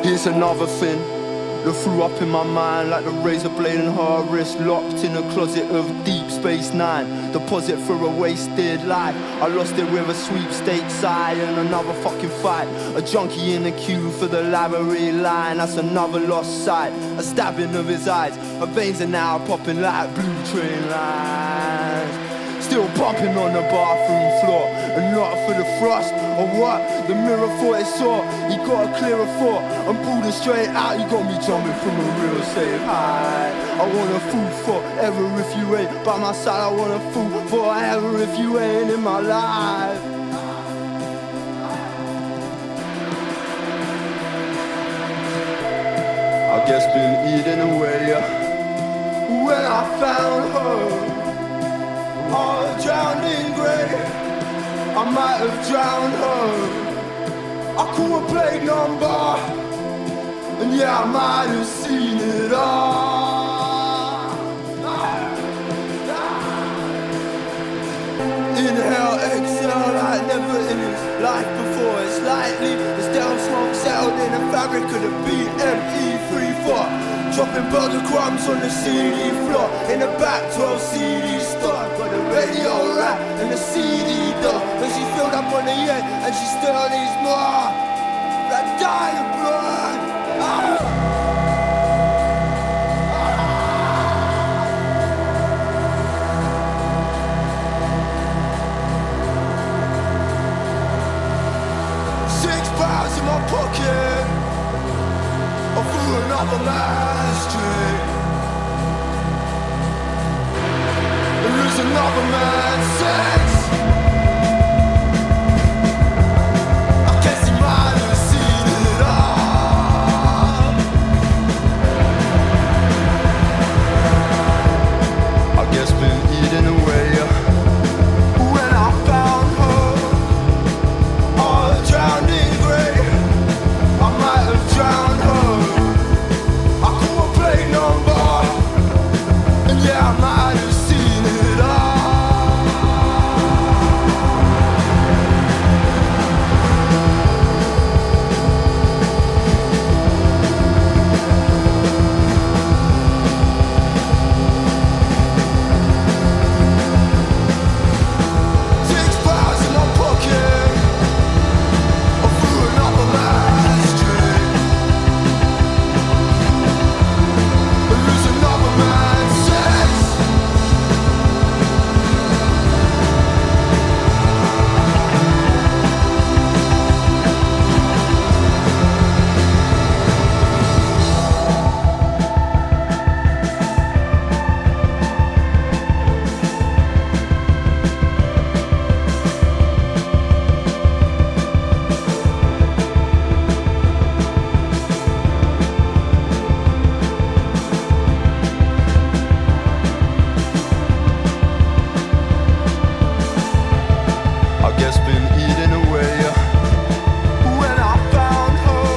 Here's another thing that threw up in my mind like the razor blade in her wrist, locked in a closet of Deep Space Nine. Deposit for a wasted life. I lost it with a sweepstakes eye and another fucking fight. A junkie in the queue for the library line. That's another lost sight. A stabbing of his eyes. Her veins are now popping like blue train lines. Still bumping on the bathroom floor, and not for the thrust or what the mirror thought it saw. He got a clearer thought and pulled it straight out. He got me jumping from a real safe high. I want a fool forever if you ain't by my side. I want a fool forever if you ain't in my life. I guess been eating away when I found her. All drowned in grey, I might have drowned her. I caught a plague number, and yeah, I might have seen it all. Inhale, exhale, like never in his life before. It's lightly, the stale smoke settled in the fabric of the BME34. Dropping burger crumbs on the CD floor. In the back 12 CD store. Got the radio rack and the CD door. But she filled up on the end and she still needs more. That dying blood. £6 in my pocket. Or through another man's dream. There is another man's sex. I guess he might have seen it all. I guess been eating away when I found her. All drowned in grey. I might have drowned her. Yeah, I might have seen it all. £6 in my pocket, or through another man's dream. Lose another man's sex. I guess been eating away when I found her.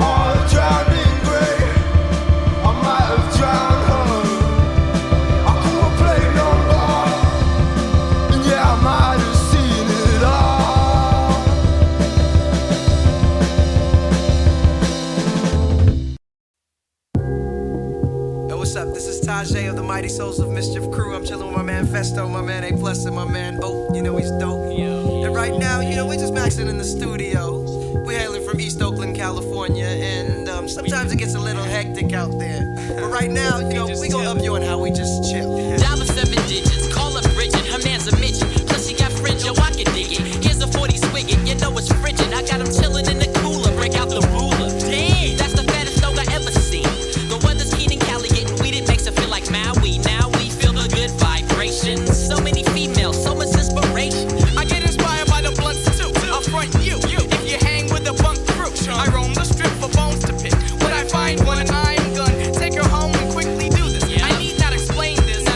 All drowned in grey, I might have drowned her. I caught a plague number, and yeah, I might have seen it all. Yo, what's up? This is Tajay of the Mighty Souls of Mischief crew. I'm chilling with my man Festo, my man A Plus, and my man Oak. You know he's dope. And right now, you know, we're just maxing in the studio. We're hailing from East Oakland, California, and sometimes it gets a little hectic out there. But right now, you know, we gon' up you on how we just chill. Dial 7 digits, call up Bridget, her man's a midget. Plus she got fringe, yo, I can dig it. Here's a 40 swig it, you know it's frigid. I got him chillin' in the cooler, break out the ruler. Damn, that's the fattest dog I ever seen. The weather's keen in Cali, getting weeded makes it feel like Maui. Now we feel the good vibrations. So many females, so much inspiration. I get inspired by the blunts too. I'll front you. If you hang with the bunk crew, I roam the strip for bones to pick. When I find one, I'm gonna take her home and quickly do this. I need not explain this.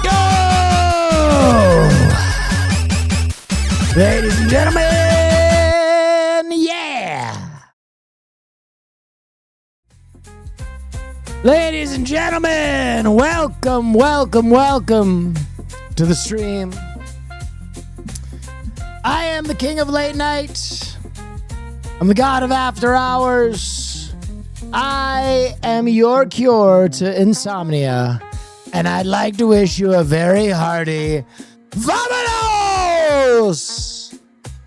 go! Ladies and gentlemen, yeah! Ladies and gentlemen, welcome, welcome, welcome to the stream. I am the king of late night. I'm the god of after hours. I am your cure to insomnia. And I'd like to wish you a very hearty Vamonos!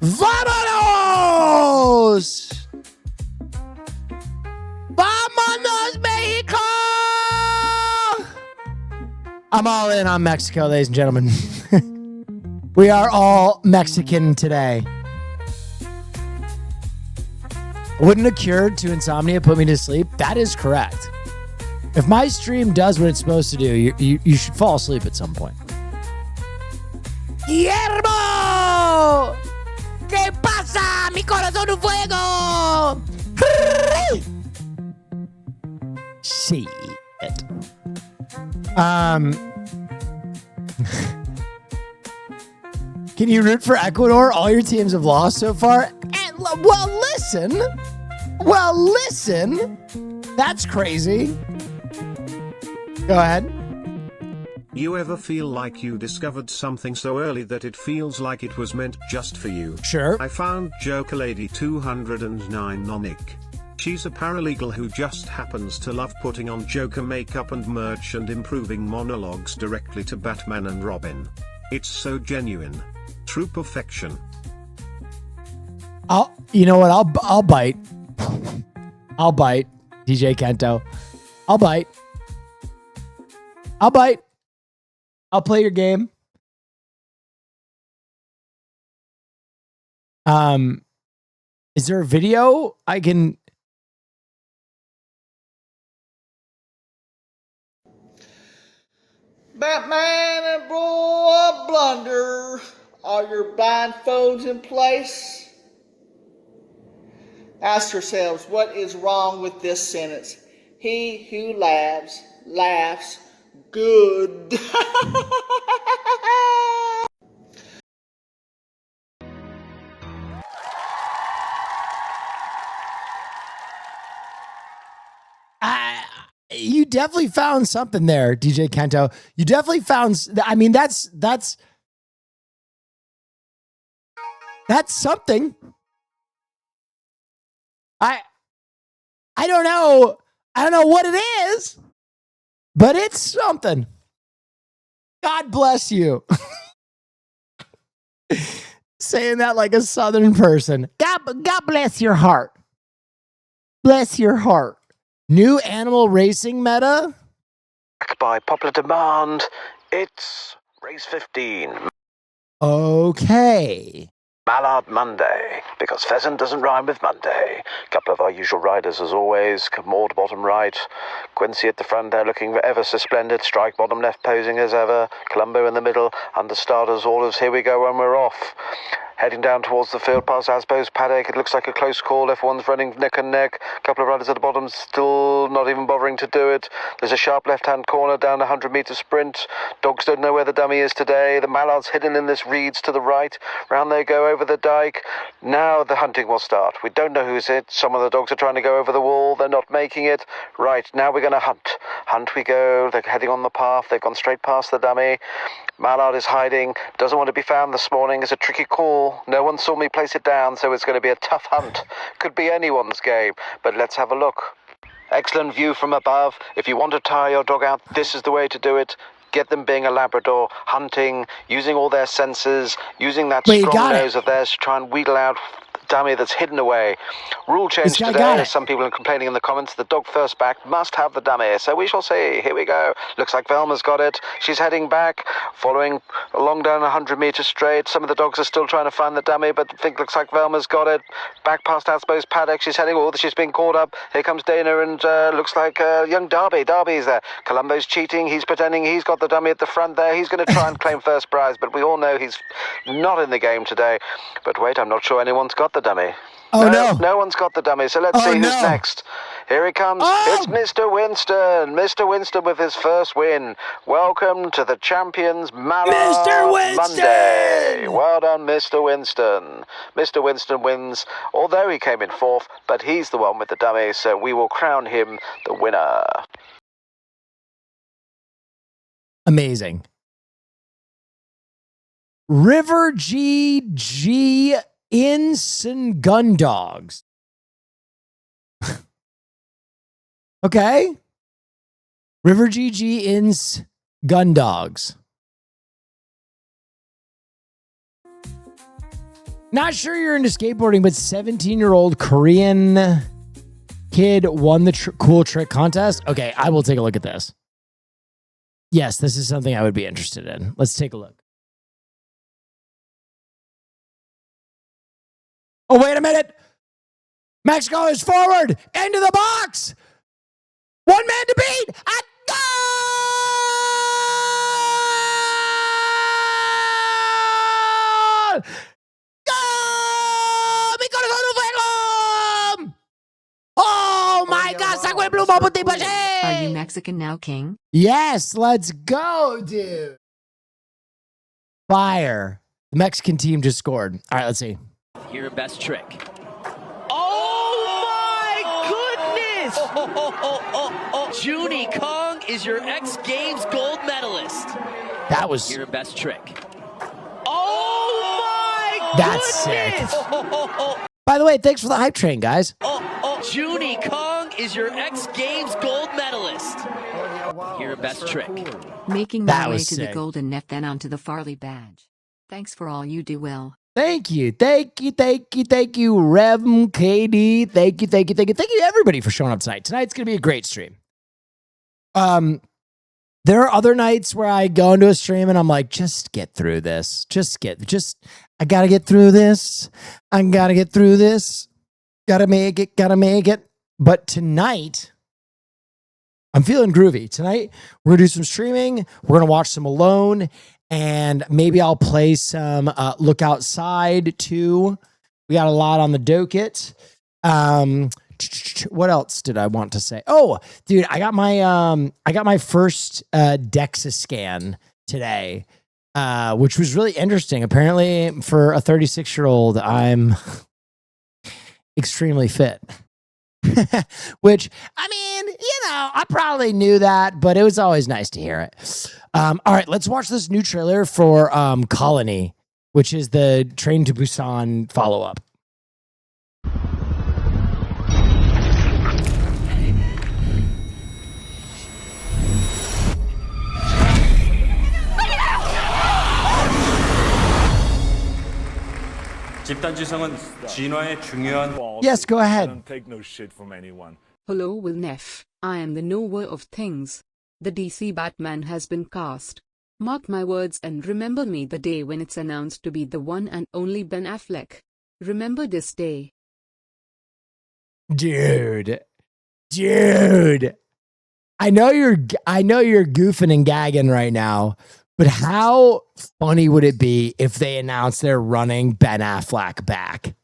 Vamonos! Vamonos, Mexico! I'm all in on Mexico, ladies and gentlemen. We are all Mexican today. Wouldn't a cure to insomnia put me to sleep? That is correct. If my stream does what it's supposed to do, you should fall asleep at some point. Guillermo! ¿Qué pasa? Mi corazón de fuego! Shit. Can you root for Ecuador? All your teams have lost so far. And, well, listen. That's crazy. Go ahead. You ever feel like you discovered something so early that it feels like it was meant just for you? Sure. I found Joker Lady 209 on Nick. She's a paralegal who just happens to love putting on Joker makeup and merch and improving monologues directly to Batman and Robin. It's so genuine. True perfection. You know what? I'll bite. I'll bite, DJ Kento. I'll bite. I'll play your game. Is there a video I can? Batman and Bro Blunder. Are your blindfolds in place? Ask yourselves, what is wrong with this sentence? He who laughs good. You definitely found something there, DJ Kento. You definitely found. I mean, that's something. I don't know. I don't know what it is, but it's something. God bless you. Saying that like a Southern person. God bless your heart. Bless your heart. New animal racing meta? By popular demand, it's race 15. Okay. Mallard Monday, because pheasant doesn't rhyme with Monday. Couple of our usual riders as always. Maud bottom right, Quincy at the front there looking ever so splendid. Strike bottom left posing as ever. Colombo in the middle, under starters orders. Here we go when we're off. Heading down towards the field past Asbo's paddock. It looks like a close call. Everyone's running neck and neck. A couple of riders at the bottom still not even bothering to do it. There's a sharp left-hand corner down a 100-metre sprint. Dogs don't know where the dummy is today. The mallard's hidden in this reeds to the right. Round they go over the dike. Now the hunting will start. We don't know who's it. Some of the dogs are trying to go over the wall. They're not making it. Right, now we're going to hunt. Hunt we go. They're heading on the path. They've gone straight past the dummy. Mallard is hiding. Doesn't want to be found this morning. It's a tricky call. No one saw me place it down, so it's going to be a tough hunt. Could be anyone's game, but let's have a look. Excellent view from above. If you want to tire your dog out, this is the way to do it. Get them being a Labrador, hunting, using all their senses, using that strong nose of theirs to try and wheedle out dummy that's hidden away. Rule change today, as some people are complaining in the comments. The dog first back must have the dummy, so we shall see. Here we go. Looks like Velma's got it. She's heading back, following along down 100 metres straight. Some of the dogs are still trying to find the dummy, but I think looks like Velma's got it. Back past Asbo's paddock. She's heading. Oh, she's been caught up. Here comes Dana, and looks like young Darby. Darby's there. Colombo's cheating. He's pretending he's got the dummy at the front there. He's going to try and claim first prize, but we all know he's not in the game today. But wait, I'm not sure anyone's got the dummy. Oh, no. No one's got the dummy, so let's see who's next. Here he comes. Oh! It's Mr. Winston. Mr. Winston with his first win. Welcome to the Champions Mallard Mr. Winston! Monday. Well done, Mr. Winston. Mr. Winston wins, although he came in fourth, but he's the one with the dummy, so we will crown him the winner. Amazing. River GG Inson Gun Dogs. Okay. River GG Ins Gun Dogs. Not sure you're into skateboarding, but 17-year-old Korean kid won the cool trick contest. Okay, I will take a look at this. Yes, this is something I would be interested in. Let's take a look. Oh, wait a minute. Mexico is forward into the box. One man to beat. A goal! Goal! Mi corazón no fuego! Oh my God! Sacó el pluma, puti pache! Are you Mexican now, King? Yes, let's go, dude. Fire. The Mexican team just scored. All right, let's see. Your best trick. Junie Kong is your X Games gold medalist. That was Your best trick. that's sick. By the way, thanks for the hype train, guys. Junie Kong is your X Games gold medalist. Your best trick. Making That my way was to sick. the golden net, then onto the Farley badge. Thanks for all you do, Will. Thank you, Revm KD. Thank you, everybody for showing up tonight. Tonight's gonna be a great stream. There are other nights where I go into a stream and I'm like, just get through this. I gotta get through this. Gotta make it. But tonight, I'm feeling groovy. Tonight, we're gonna do some streaming. We're gonna watch some Alone, and maybe I'll play some Look Outside too. We got a lot on the docket. What else did I want to say? Oh, dude, I got my first DEXA scan today, which was really interesting. Apparently, for a 36-year-old, I'm extremely fit. Which, I mean, I probably knew that, but it was always nice to hear it. All right, let's watch this new trailer for Colony, which is the Train to Busan follow-up. 집단지성은 진화의 중요한. Yes, go ahead. I don't take no shit from anyone. Hello, Will Neff. I am the knower of things. The DC Batman has been cast. Mark my words and remember me the day when it's announced to be the one and only Ben Affleck. Remember this day. Dude. I know you're goofing and gagging right now, but how funny would it be if they announced they're running Ben Affleck back?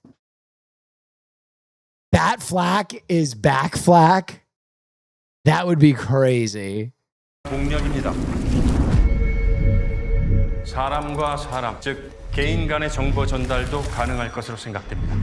Bat Flack is back Flack? That would be crazy. 동력입니다. 사람과 사람, 즉 개인 간의 정보 전달도 가능할 것으로 생각됩니다.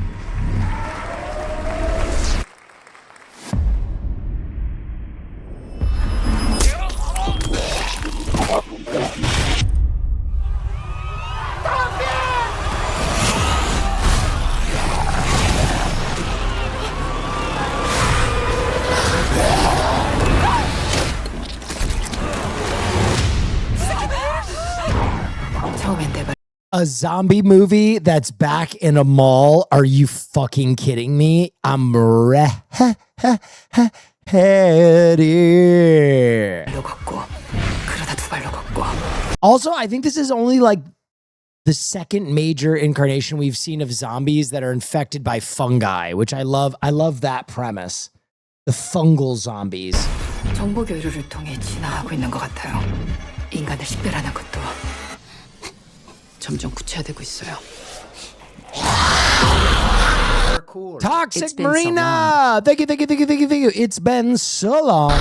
A zombie movie that's back in a mall? Are you fucking kidding me? I'm ready. Also, I think this is only like the second major incarnation we've seen of zombies that are infected by fungi, which I love. I love that premise. The fungal zombies. 정보 교류를 통해 진화하고 있는 것 같아요. 인간을 식별하는 것도 점점 구체화되고 있어요. cool. Toxic Marina. Thank you. It's been so long.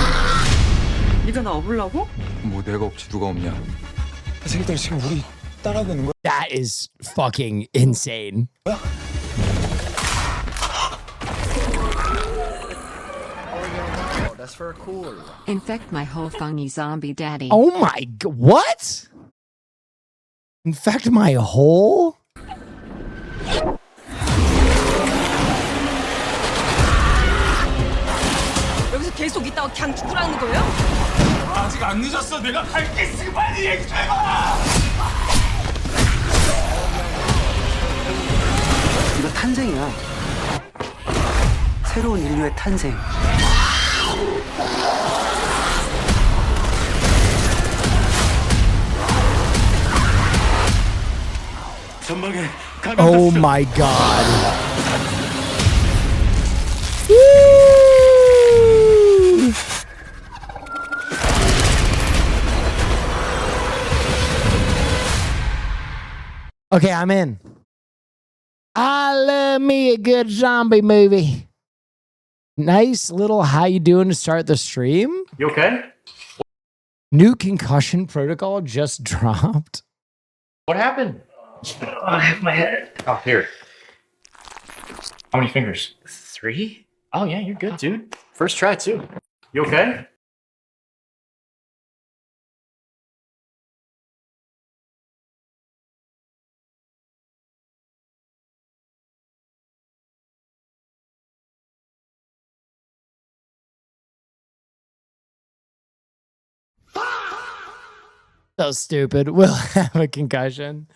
이제 나 업으려고? 뭐 내가 없지 누가 없냐? 새끼들 지금 우리 따라하고 있는 거야? That is fucking insane. That's for cool. Infect my whole funny zombie daddy. Oh my god. What? Infect my whole? 여기서 계속 있다가 그냥 죽으라는 거예요? 아직 안 늦었어. 내가 갈게 있으니 빨리 얘기 좀 해봐. 이거 탄생이야. 새로운 인류의 탄생. 전방에 Oh my god. Woo! Okay, I'm in. I love me a good zombie movie. Nice little how you doing to start the stream. You okay? New concussion protocol just dropped. What happened? I hit my head. Oh, here. How many fingers? 3? Oh, yeah, you're good, dude. First try, too. You okay? So stupid. Will have a concussion.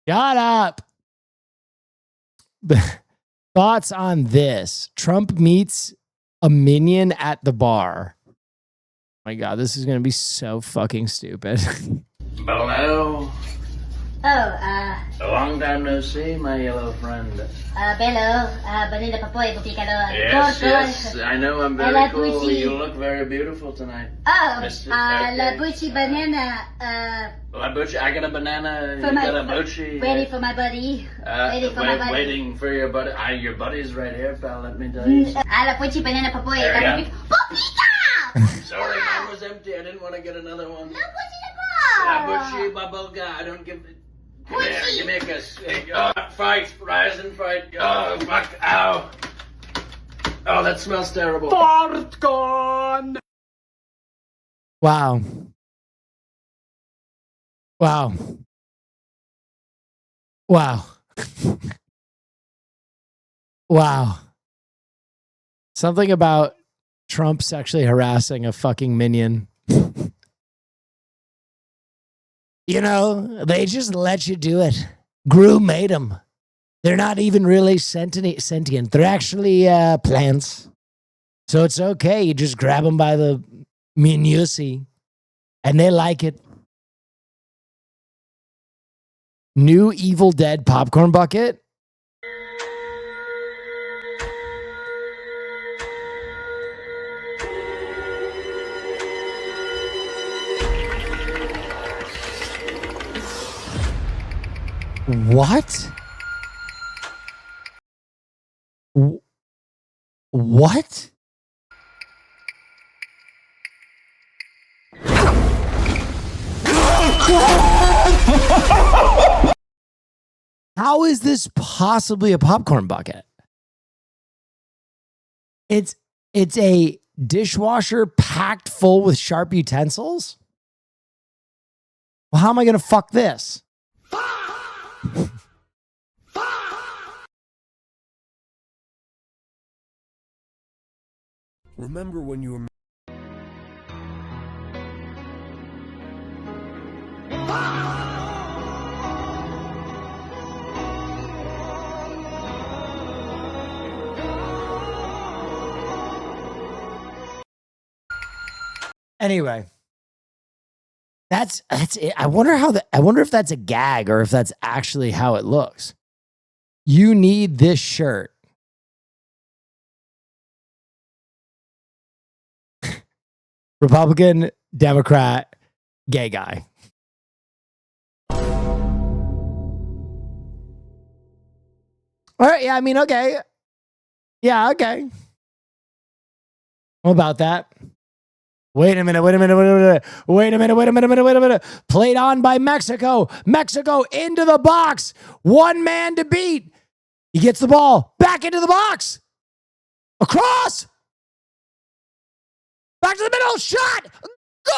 Shut up. Thoughts on this? Trump meets a minion at the bar. Oh my god, this is gonna be so fucking stupid. Hello. Oh, A long time no see, my yellow friend. Bello, Banana Papoy, Bupicador. Yes, I know I'm very La cool. Gucci. You look very beautiful tonight. Oh, Mr. La Bucci Banana, La Bucci, I got a banana. for You my, got a Bucci. ready for my buddy. Ready for my buddy. Waiting for your buddy. Your buddy's right here, pal. Let me tell you. La Bucci Banana Papoy. There you Pupica! Sorry, mine was empty. I didn't want to get another one. La Bucci the La bar! Bucci, Babulga. I don't give it. Come here, give me a kiss. Fight, rise and fight. Oh, fuck, ow. Oh, that smells terrible. Fart gone. Wow. Wow. Wow. Wow. Something about Trump sexually harassing a fucking minion. You know, they just let you do it. Gru made them. They're not even really sentient. They're actually plants. So it's okay. You just grab them by the minusi, and they like it. New Evil Dead popcorn bucket. What? What? How is this possibly a popcorn bucket? It's a dishwasher packed full with sharp utensils? Well, how am I going to fuck this? Remember when you were Anyway, that's it. I wonder if that's a gag or if that's actually how it looks. You need this shirt. Republican, Democrat, gay guy. All right, yeah, I mean, okay. Yeah, okay. What about that? Wait a minute. Played on by Mexico. Mexico into the box. One man to beat. He gets the ball back into the box. Across. Back to the middle. Shot. Goal!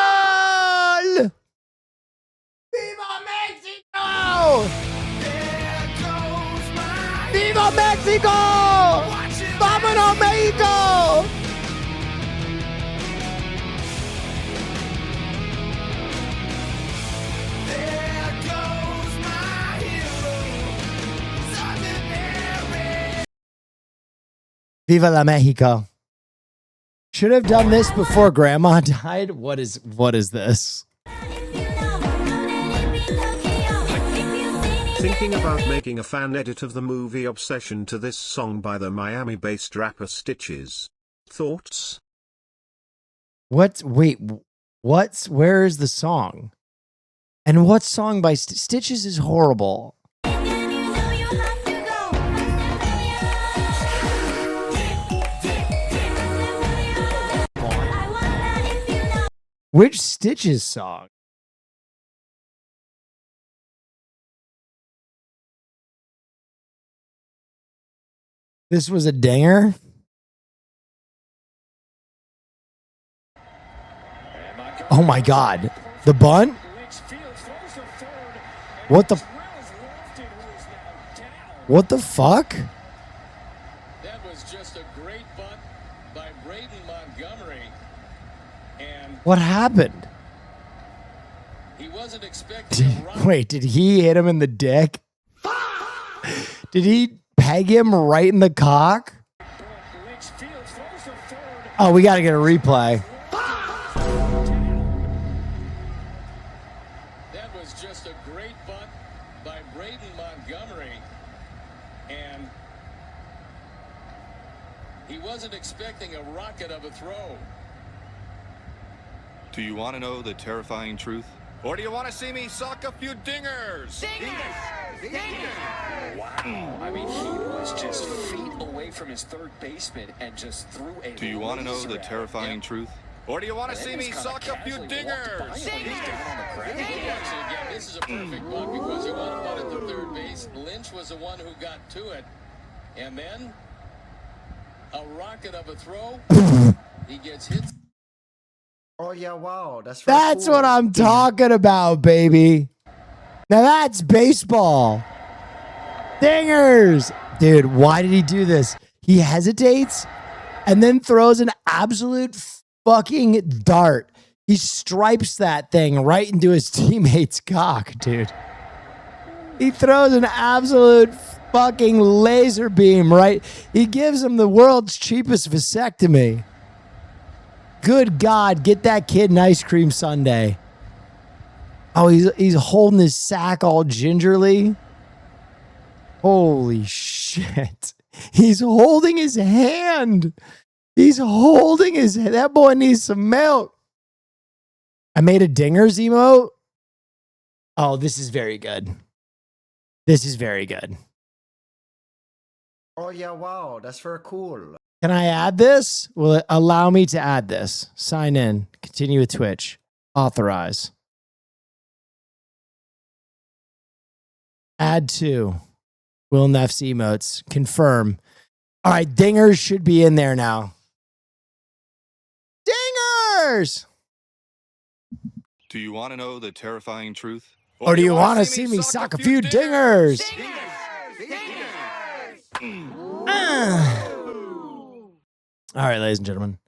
Goal! Viva Mexico! Viva Mexico! Vámonos Mexico! Viva la Mexico. Should have done this before Grandma died. What is this? Thinking about making a fan edit of the movie Obsession to this song by the Miami-based rapper Stitches. Thoughts? Where is the song? And what song by Stitches is horrible? Which Stitches song? This was a dinger? Oh my God. The bunt? What the fuck? That was just a great bunt by Braden Montgomery. And What happened? he wasn't expecting a run. Wait, did he hit him in the dick? Did he peg him right in the cock? Oh, we got to get a replay. That was just a great bunt by Braden Montgomery. And he wasn't expecting a rocket of a throw. Do you want to know the terrifying truth? Or do you want to see me suck a few dingers? Wow. I mean, he was just feet away from his third baseman and just threw a Do you want to know the laser at him. terrifying truth? Or do you want to And see then me just kinda suck a few casually walked by dingers? him when he's down on the ground. Actually, again, this is a perfect bunt because he wanted bunt at the third base. Lynch was the one who got to it. And then a rocket of a throw. He gets hit. Oh yeah, wow, that's That's what I'm talking about, baby. Now that's baseball. Dingers. Dude, why did he do this? He hesitates and then throws an absolute fucking dart. He stripes that thing right into his teammate's cock, dude. He throws an absolute fucking laser beam, right? He gives him the world's cheapest vasectomy. Good God, get that kid an ice cream sundae. Oh, he's holding his sack all gingerly. Holy shit. He's holding his hand. He's holding his hand. That boy needs some milk. I made a dingers emote. Oh, this is very good. This is very good. Oh yeah, wow, that's very cool. Can I add this? Will it allow me to add this? Sign in. Continue with Twitch. Authorize. Add to. Will Neff's emotes. Confirm. All right, dingers should be in there now. Dingers! Do you want to know the terrifying truth? Or do you want to see me suck a few dingers? All right, ladies and gentlemen.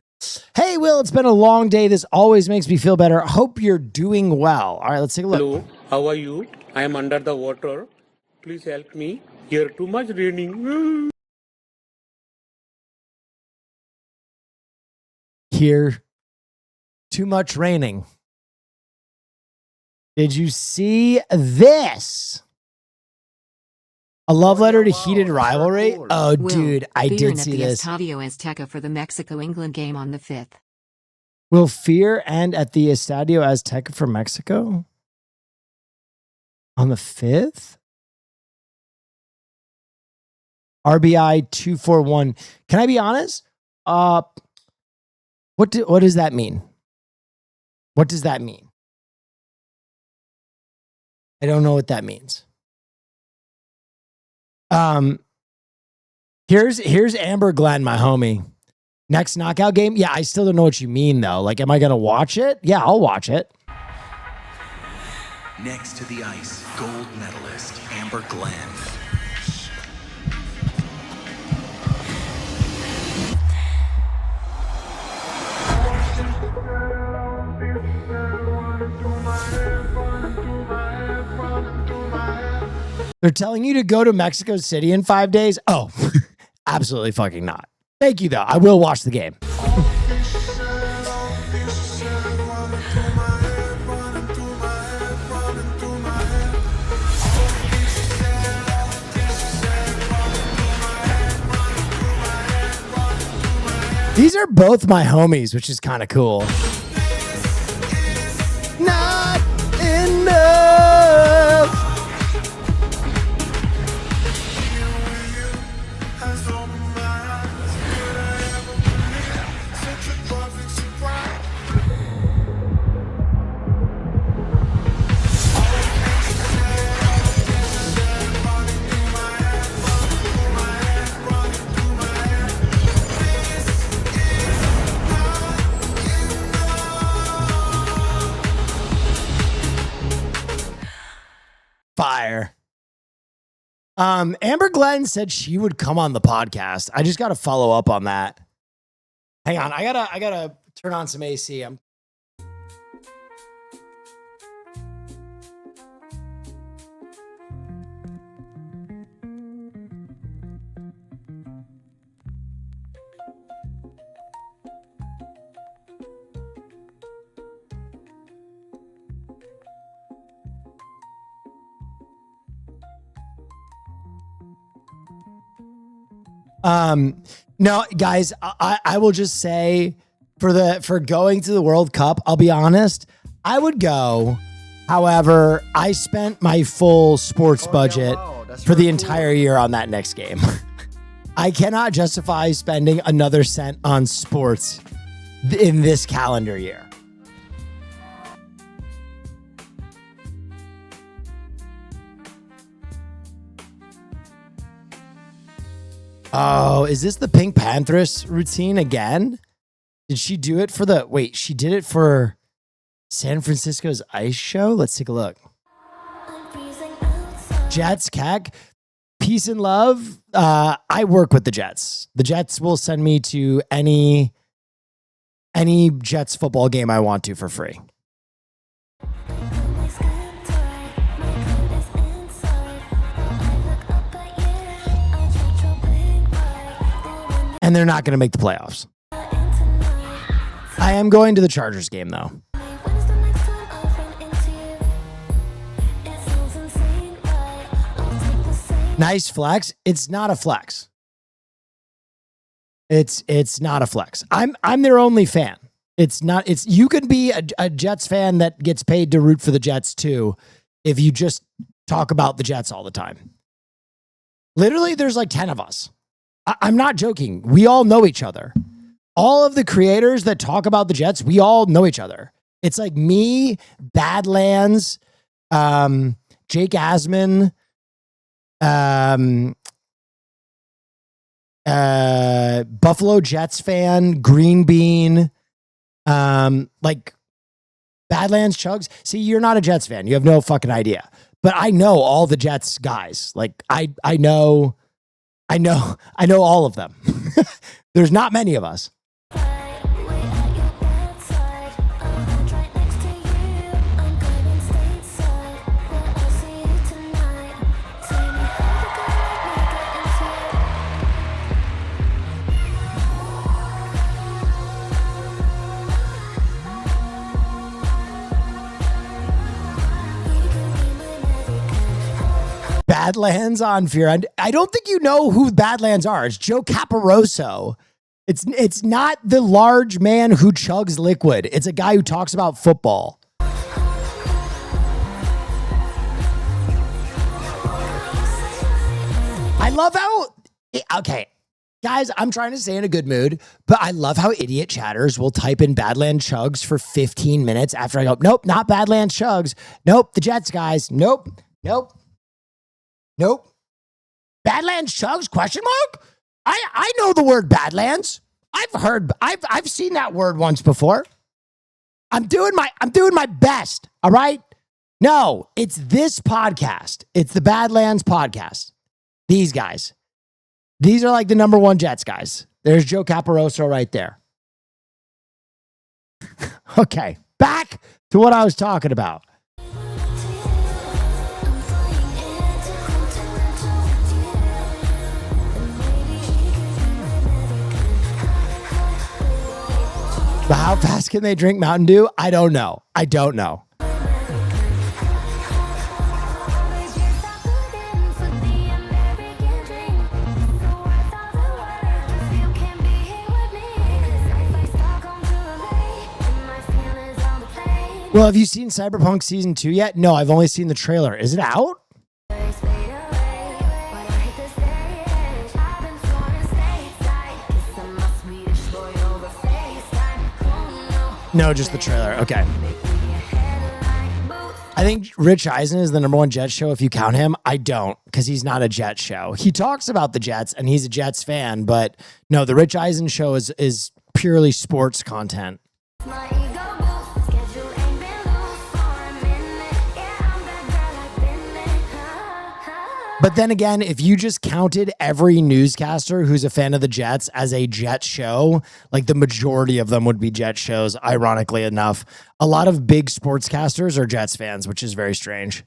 Hey, Will, it's been a long day. This always makes me feel better. Hope you're doing well. All right, let's take a look. Hello, how are you? I am under the water. Please help me. Here, too much raining. Here, too much raining. Did you see this? A love letter to heated rivalry? Oh, Will, dude, I Fear did at see the this. Estadio Azteca for the Mexico-England game on the 5th. Will Fear end at the Estadio Azteca for Mexico? On the 5th? RBI 241. Can I be honest? What does that mean? What does that mean? I don't know what that means. Here's Amber Glenn, my homie. Next knockout game? Yeah, I still don't know what you mean though. Like, am I gonna watch it? Yeah, I'll watch it. Next to the ice, gold medalist Amber Glenn. They're telling you to go to Mexico City in 5 days? Oh, absolutely fucking not. Thank you, though. I will watch the game. These are both my homies, which is kind of cool. Not enough. Fire. Amber Glenn said she would come on the podcast. I just got to follow up on that. Hang on. I gotta turn on some AC. No, guys, I will just say for going to the World Cup, I'll be honest, I would go. However, I spent my full sports budget for the entire year on that next game. I cannot justify spending another cent on sports in this calendar year. Oh, is this the Pink Panthers routine again? Did she do it for she did it for San Francisco's ice show? Let's take a look. Jets, CAC, peace and love. I work with the Jets. The Jets will send me to any Jets football game I want to for free. And they're not going to make the playoffs. I am going to the Chargers game, though. Nice flex. It's not a flex. It's not a flex. I'm their only fan. You could be a Jets fan that gets paid to root for the Jets too, if you just talk about the Jets all the time. Literally, there's like 10 of us. I'm not joking. We all know each other. All of the creators that talk about the Jets, we all know each other. It's like me, Badlands, Jake Asman, Buffalo Jets fan, Green Bean, like Badlands Chugs. See, you're not a Jets fan. You have no fucking idea. But I know all the Jets guys. Like I know all of them. There's not many of us. Badlands on Fear. I don't think you know who Badlands are. It's Joe Caporoso. It's not the large man who chugs liquid. It's a guy who talks about football. love how, okay, guys, I'm trying to stay in a good mood, but I love how idiot chatters will type in Badland Chugs for 15 minutes after I go, nope, not Badland Chugs. Nope, the Jets, guys. Nope. Badlands Chugs, question mark? I know the word Badlands. I've seen that word once before. I'm doing my best, all right? No, it's this podcast. It's the Badlands podcast. These guys. These are like the number one Jets guys. There's Joe Caporoso right there. Okay, back to what I was talking about. But how fast can they drink Mountain Dew? I don't know. Well, have you seen Cyberpunk Season 2 yet? No, I've only seen the trailer. Is it out? No, just the trailer. Okay. I think Rich Eisen is the number one Jets show if you count him. I don't, because he's not a Jets show. He talks about the Jets and he's a Jets fan, but no, the Rich Eisen show is purely sports content. But then again, if you just counted every newscaster who's a fan of the Jets as a Jet show, like the majority of them would be Jet shows, ironically enough. A lot of big sportscasters are Jets fans, which is very strange.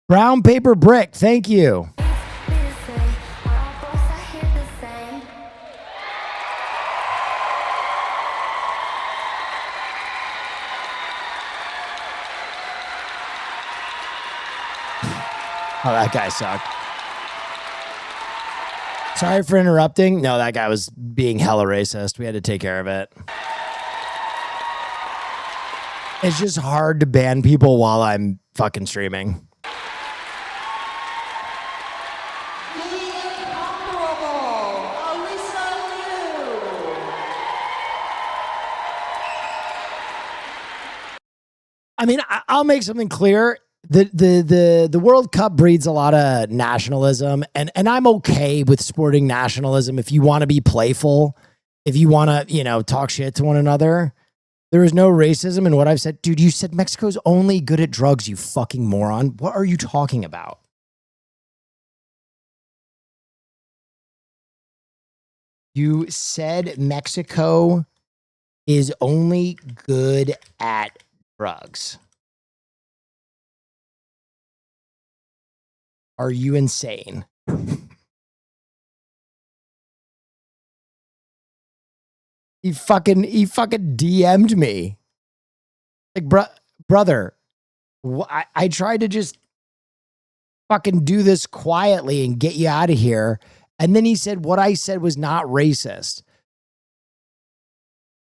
Brown paper brick, thank you. Oh, that guy sucked. Sorry for interrupting. No, that guy was being hella racist. We had to take care of it. It's just hard to ban people while I'm fucking streaming. I mean, I'll make something clear. The World Cup breeds a lot of nationalism, and I'm okay with sporting nationalism if you want to be playful, if you want to, talk shit to one another. There is no racism in what I've said. Dude, you said Mexico's only good at drugs, you fucking moron. What are you talking about? You said Mexico is only good at drugs. Are you insane? He fucking DM'd me. Like, brother, I tried to just fucking do this quietly and get you out of here. And then he said what I said was not racist.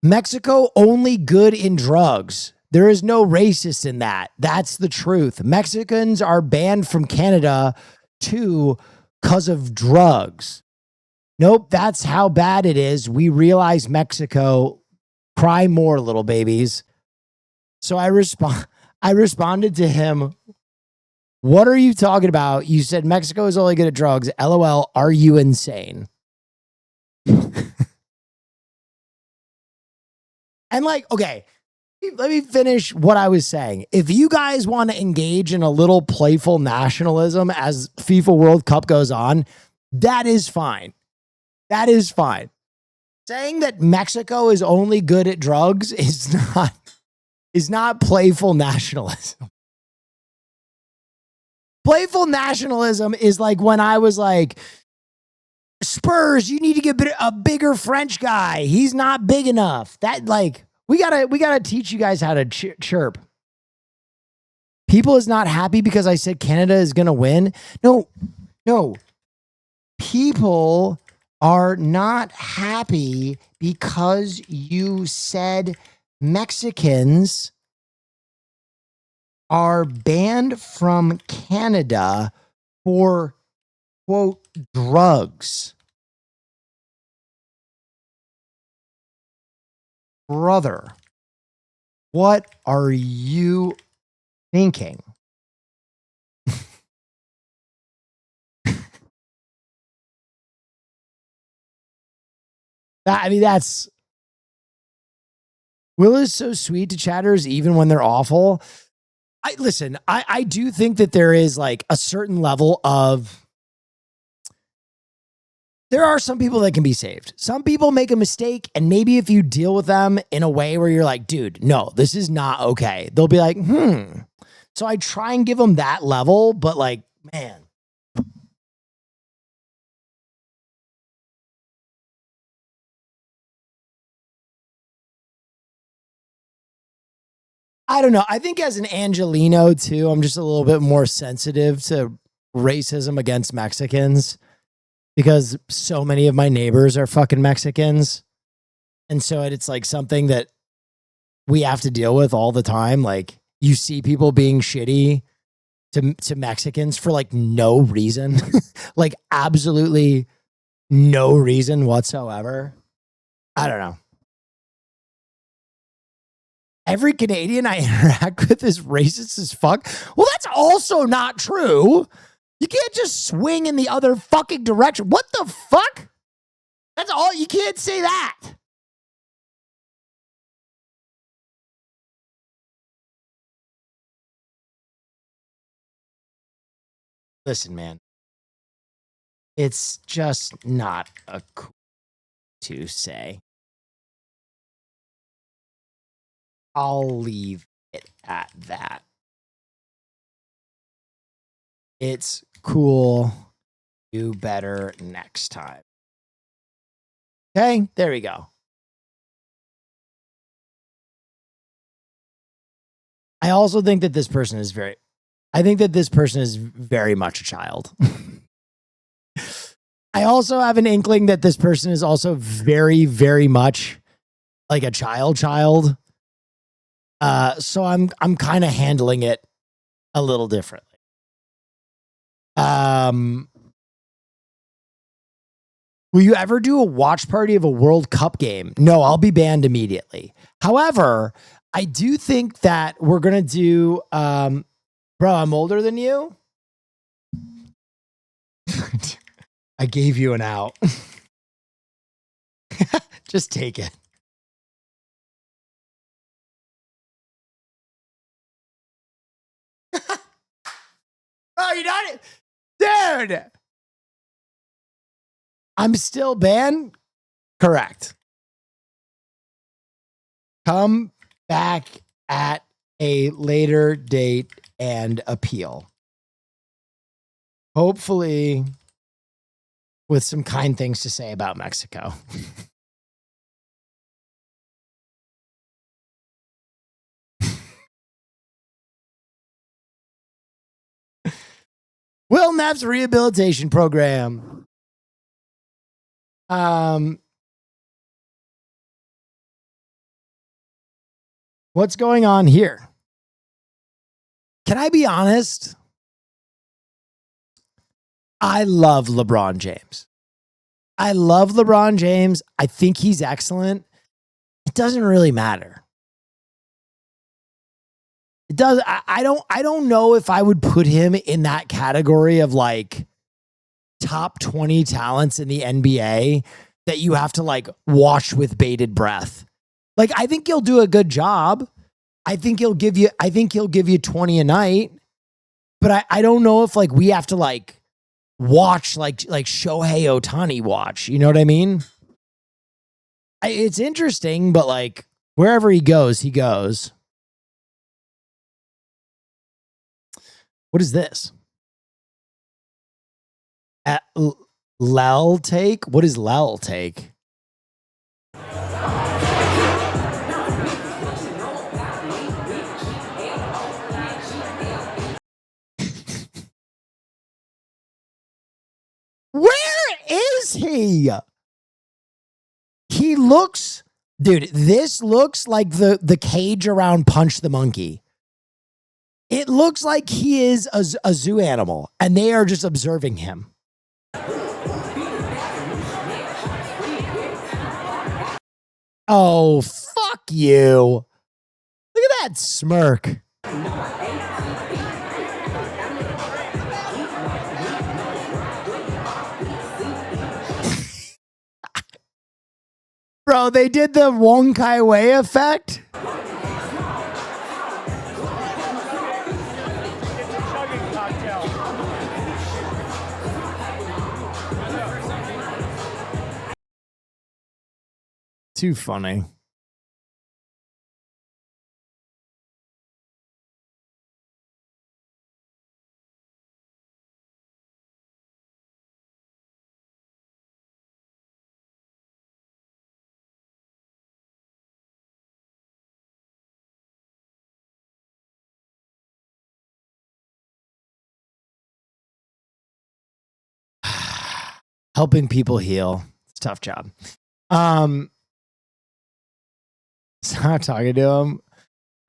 Mexico only good in drugs. There is no racist in that. That's the truth. Mexicans are banned from Canada too because of drugs. Nope, that's how bad it is. We realize Mexico. Cry more, little babies. So I responded to him, what are you talking about? You said Mexico is only good at drugs. LOL, are you insane? And like, okay, let me finish what I was saying. If you guys want to engage in a little playful nationalism as FIFA World Cup goes on, that is fine. That is fine. Saying that Mexico is only good at drugs is is not playful nationalism. Playful nationalism is like when I was like, Spurs, you need to get a bigger French guy. He's not big enough. That like we gotta teach you guys how to chirp. People is not happy because I said Canada is gonna win. No. People are not happy because you said Mexicans are banned from Canada for, quote, drugs. Brother, what are you thinking? That's Will is so sweet to chatters even when they're awful. I do think that there is like a certain level of, there are some people that can be saved. Some people make a mistake, and maybe if you deal with them in a way where you're like, dude, no, this is not okay. They'll be like, So I try and give them that level, but like, man. I don't know. I think as an Angelino too, I'm just a little bit more sensitive to racism against Mexicans because so many of my neighbors are fucking Mexicans. And so it's like something that we have to deal with all the time. Like you see people being shitty to Mexicans for like no reason, like absolutely no reason whatsoever. I don't know. Every Canadian I interact with is racist as fuck. Well, that's also not true. You can't just swing in the other fucking direction. What the fuck? That's all. You can't say that. Listen, man. It's just not a cool to say. I'll leave it at that. It's cool. Do better next time. Okay, there we go. I also think that this person is very much a child. I also have an inkling that this person is also very, very much like a child. So I'm kind of handling it a little differently. Will you ever do a watch party of a World Cup game? No, I'll be banned immediately. However, I do think that we're gonna do. Bro, I'm older than you. I gave you an out. Just take it. Oh, you got it? Dude! I'm still banned? Correct. Come back at a later date and appeal. Hopefully, with some kind things to say about Mexico. Will Knapp's rehabilitation program. What's going on here? Can I be honest? I love LeBron James. I love LeBron James. I think he's excellent. It doesn't really matter. It does. I don't know if I would put him in that category of like top 20 talents in the NBA that you have to like watch with bated breath. Like, I think he'll do a good job. I think he'll give you 20 a night, but I don't know if like we have to like watch like Shohei Ohtani watch. You know what I mean? It's interesting, but like wherever he goes, he goes. What is this? Lel take? What is Lel take? Where is he? He looks, dude, this looks like the cage around Punch the Monkey. It looks like he is a zoo animal and they are just observing him. Oh, fuck you. Look at that smirk. Bro, they did the Wong Kai-wai effect. Too funny. Helping people heal. It's a tough job. Stop talking to him.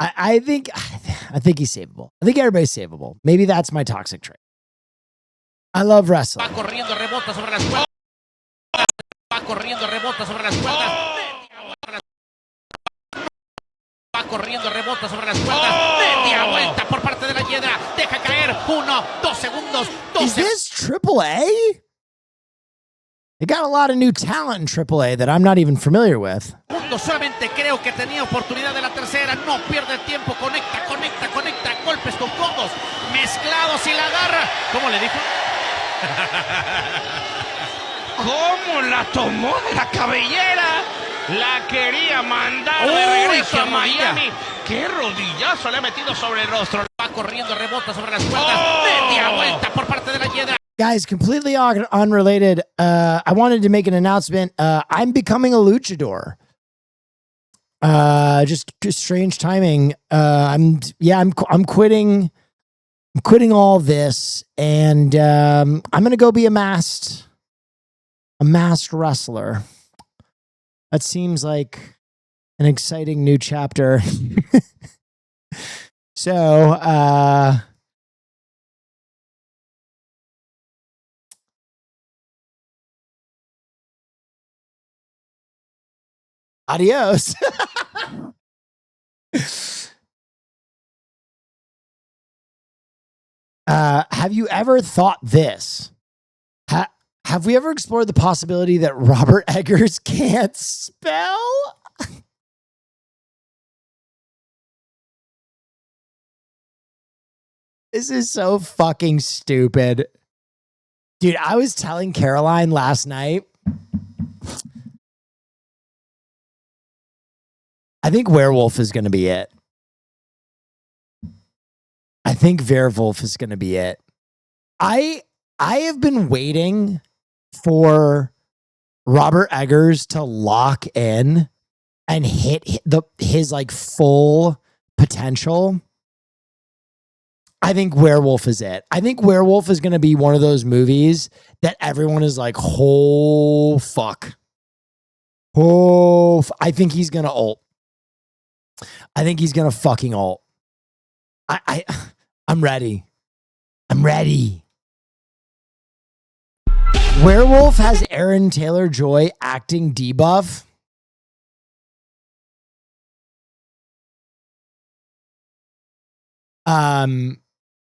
I think he's savable. I think everybody's savable. Maybe that's my toxic trait. I love wrestling. Corriendo, rebota sobre las cuerdas. Media vuelta por parte de la Hiedra. Deja caer. 1, 2 segundos. Is this AAA? They got a lot of new talent in AAA that I'm not even familiar with. Solamente creo que tenía oportunidad de la tercera. No pierde tiempo. Conecta. Golpes con codos mezclados y la agarra. ¿Cómo le dijo? ¿Cómo la tomó de la cabellera? La quería mandar de regreso a Miami. ¡Qué rodillazo le ha metido sobre el rostro! Va corriendo, rebota sobre las cuerdas. Media vuelta por parte de la Hiedra. Guys, completely unrelated. I wanted to make an announcement. I'm becoming a luchador. Just strange timing. I'm quitting. I'm quitting all this, and I'm gonna go be a masked wrestler. That seems like an exciting new chapter. So, adios. Have you ever thought this? Have we ever explored the possibility that Robert Eggers can't spell? This is so fucking stupid. Dude, I was telling Caroline last night, I think Werewolf is going to be it. I think Werewolf is going to be it. I have been waiting for Robert Eggers to lock in and hit his like full potential. I think Werewolf is it. I think Werewolf is going to be one of those movies that everyone is like, oh, fuck. Oh, I think he's going to ult. I think he's going to fucking ult. I'm ready. I'm ready. Werewolf has Aaron Taylor-Joy acting debuff.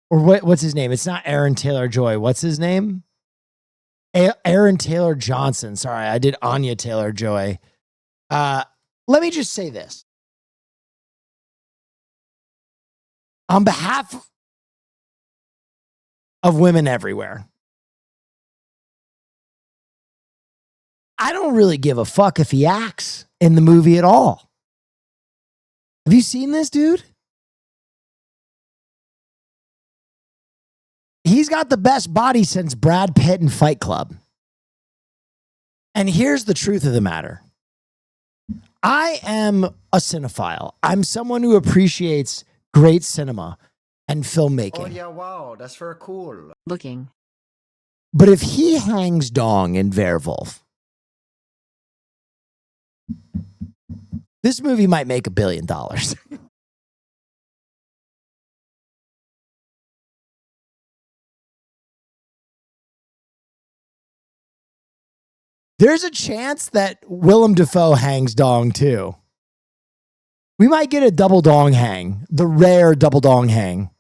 Or what's his name? It's not Aaron Taylor-Joy. What's his name? Aaron Taylor Johnson. Sorry, I did Anya Taylor-Joy. Let me just say this. On behalf of women everywhere, I don't really give a fuck if he acts in the movie at all. Have you seen this, dude? he's got the best body since Brad Pitt in Fight Club. And here's the truth of the matter. I am a cinephile. I'm someone who appreciates great cinema and filmmaking. Oh yeah, wow, that's very cool. Looking. But if he hangs dong in Werewolf, this movie might make $1 billion. There's a chance that Willem Dafoe hangs dong too. We might get a double dong hang, the rare double dong hang.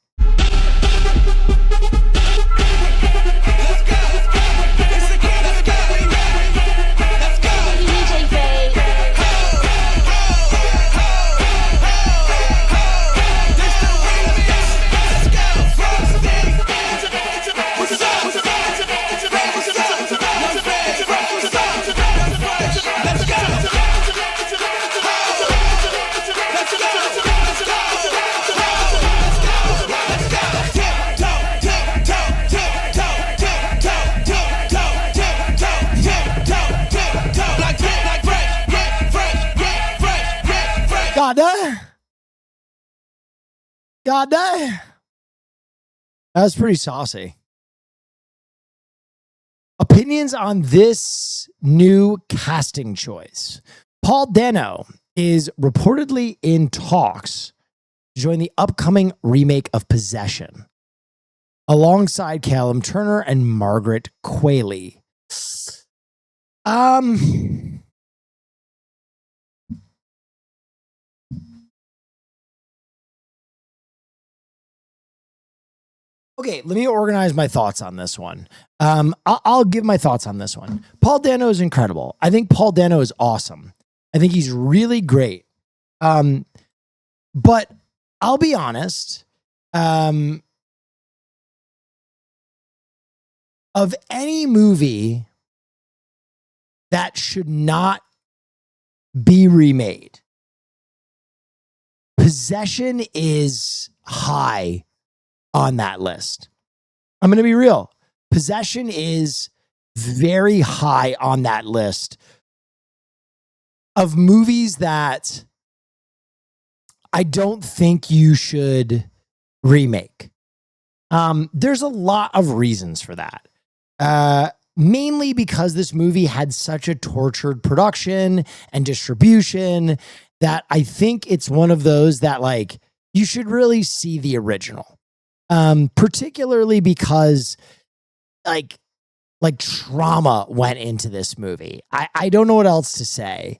God damn. That's pretty saucy. Opinions on this new casting choice. Paul Dano is reportedly in talks to join the upcoming remake of Possession, alongside Callum Turner and Margaret Qualley. Okay, let me organize my thoughts on this one. I'll give my thoughts on this one. Paul Dano is incredible. I think Paul Dano is awesome. I think he's really great. But I'll be honest. Of any movie that should not be remade, Possession is high on that list. I'm going to be real. Possession is very high on that list of movies that I don't think you should remake. There's a lot of reasons for that. Mainly because this movie had such a tortured production and distribution that I think it's one of those that like you should really see the original. Particularly because like trauma went into this movie. I don't know what else to say.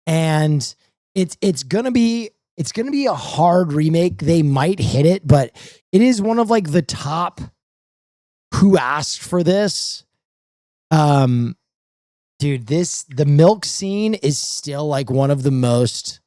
And it's gonna be a hard remake. They might hit it, but it is one of like the top who asked for this. Dude, the milk scene is still like one of the most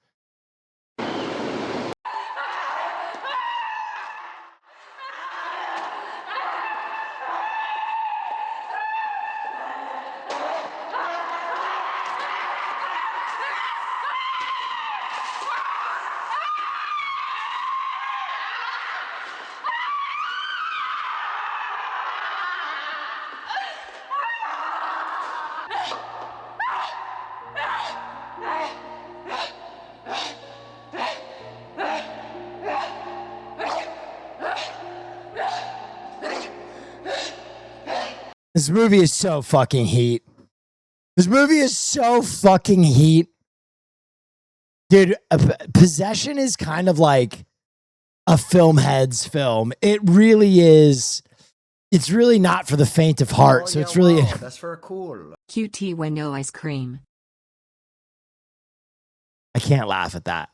This movie is so fucking heat. This movie is so fucking heat. Dude, Possession is kind of like a film head's film. It really is. It's really not for the faint of heart. Oh, so yeah, it's really... wow, that's very cool. QT when no ice cream. I can't laugh at that.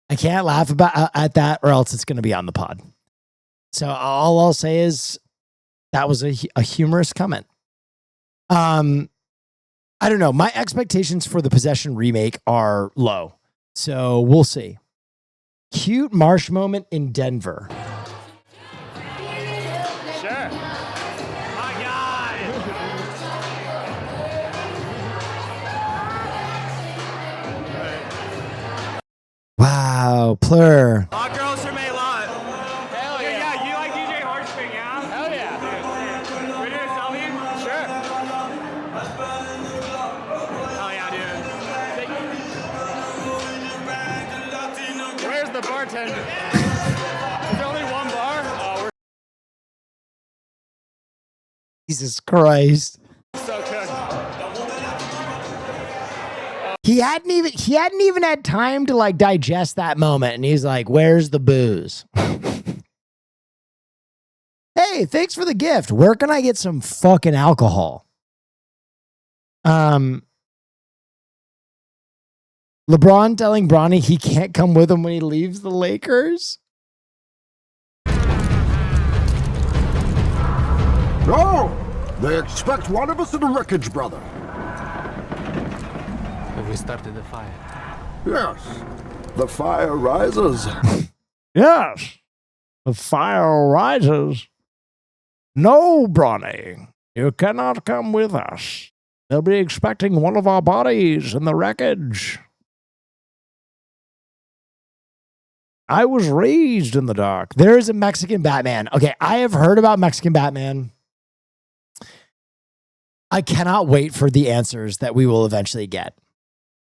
I can't laugh at that or else it's going to be on the pod. So all I'll say is that was a humorous comment. I don't know. My expectations for the Possession remake are low. So we'll see. Cute marsh moment in Denver. Sure. My God. Wow, Plur. Hot girls from A-Lot. Hell yeah. Yeah, you like DJ Harshman, yeah? Hell yeah. bartender. There's only one bar. Oh, we're Jesus Christ. so good. He hadn't even had time to like digest that moment, and he's like, "Where's the booze?" Hey, thanks for the gift. Where can I get some fucking alcohol? LeBron telling Bronny he can't come with him when he leaves the Lakers. No, they expect one of us in the wreckage, brother. Have we started the fire? Yes, the fire rises. Yes, the fire rises. No, Bronny, you cannot come with us. They'll be expecting one of our bodies in the wreckage. I was raised in the dark. There is a Mexican Batman. Okay, I have heard about Mexican Batman. I cannot wait for the answers that we will eventually get.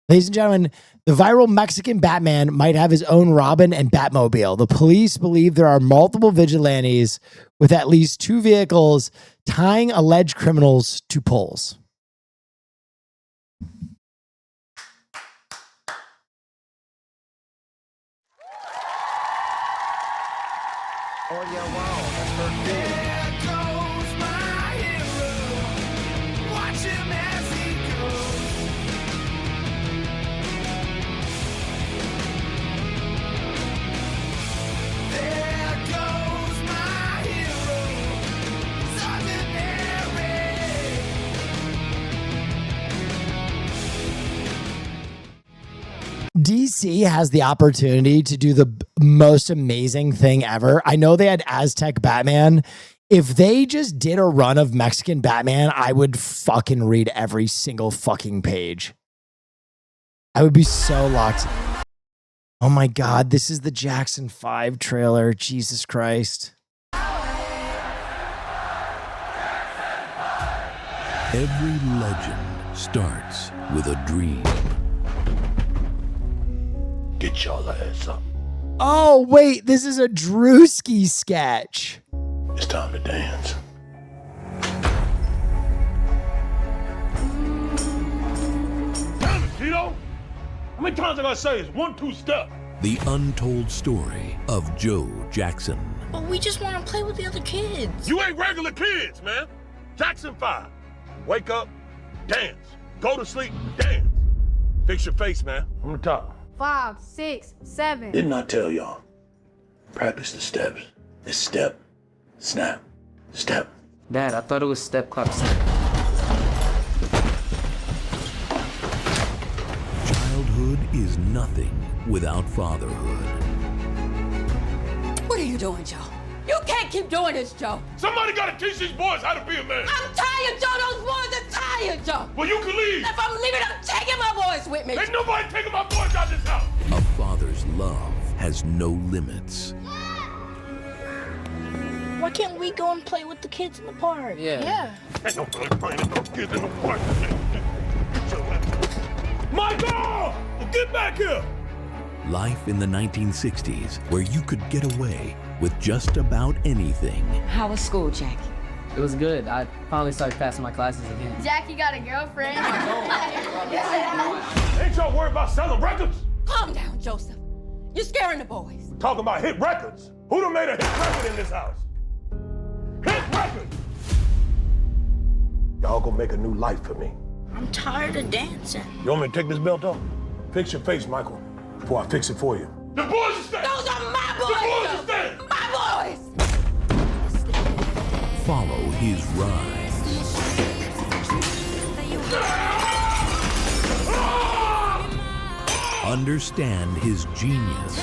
Ladies and gentlemen, the viral Mexican Batman might have his own Robin and Batmobile. The police believe there are multiple vigilantes with at least 2 vehicles tying alleged criminals to poles. Oh yeah, wow, that's very cool. There goes my hero. Watch him as he goes. There goes my hero. He's ordinary. DC has the opportunity to do the most amazing thing ever. I know they had Aztec Batman. If they just did a run of Mexican Batman, I would fucking read every single fucking page. I would be so locked. Oh my God, this is the Jackson 5 trailer. Jesus Christ. Every legend starts with a dream. Get y'all ass up. Oh, wait, this is a Drewski sketch. It's time to dance. Damn it, Tito! How many times have I say it's 1-2 step? The untold story of Joe Jackson. But we just want to play with the other kids. You ain't regular kids, man. Jackson 5. Wake up, dance. Go to sleep, dance. Fix your face, man. On the top. 5, 6, 7. Didn't I tell y'all? Practice the steps. It's step, snap, step. Dad, I thought it was step, clap, snap. Childhood is nothing without fatherhood. What are you doing, Joe? You can't keep doing this, Joe. Somebody gotta teach these boys how to be a man. I'm tired, Joe. Those boys are tired, Joe. Well, you can leave. If I'm leaving, I'm taking my boys with me. Ain't nobody taking my boys out this house. A father's love has no limits. Why can't we go and play with the kids in the park? Yeah. Ain't nobody playing with those kids in the park. Michael! Get back here! Life in the 1960s, where you could get away with just about anything. How was school, Jackie? It was good. I finally started passing my classes again. Jackie got a girlfriend. Ain't y'all worried about selling records? Calm down, Joseph. You're scaring the boys. We're talking about hit records. Who done made a hit record in this house? Hit records! Y'all gonna make a new life for me. I'm tired of dancing. You want me to take this belt off? Fix your face, Michael, before I fix it for you. The boys are staying! Those are my boys! The boys are staying! My boys! Follow his rise. Understand his genius.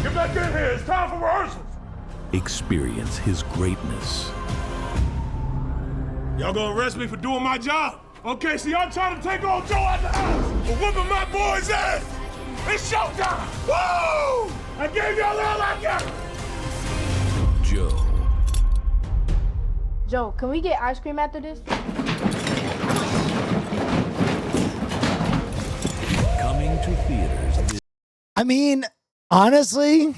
Get back in here. It's time for rehearsals. Experience his greatness. Y'all gonna arrest me for doing my job? Okay, so y'all trying to take old Joe out the house for whooping my boy's ass. It's showtime. Woo! I gave y'all all I got. Joe. Joe, can we get ice cream after this? Coming to theaters. I mean, honestly,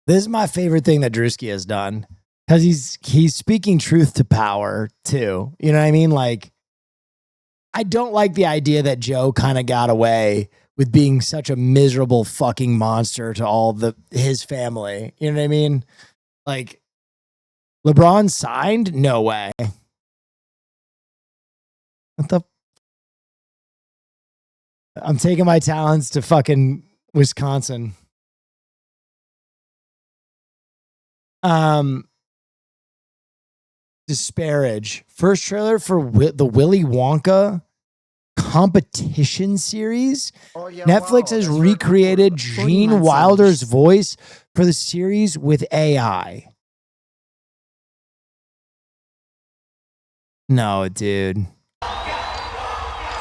this is my favorite thing that Drewski has done because he's speaking truth to power too. You know what I mean? Like, I don't like the idea that Joe kind of got away with being such a miserable fucking monster to all his family. You know what I mean? Like, LeBron signed? No way. What the? I'm taking my talents to fucking Wisconsin. Disparage. First trailer for the Willy Wonka competition series. Netflix has recreated Gene Wilder's voice for the series with AI. No, dude.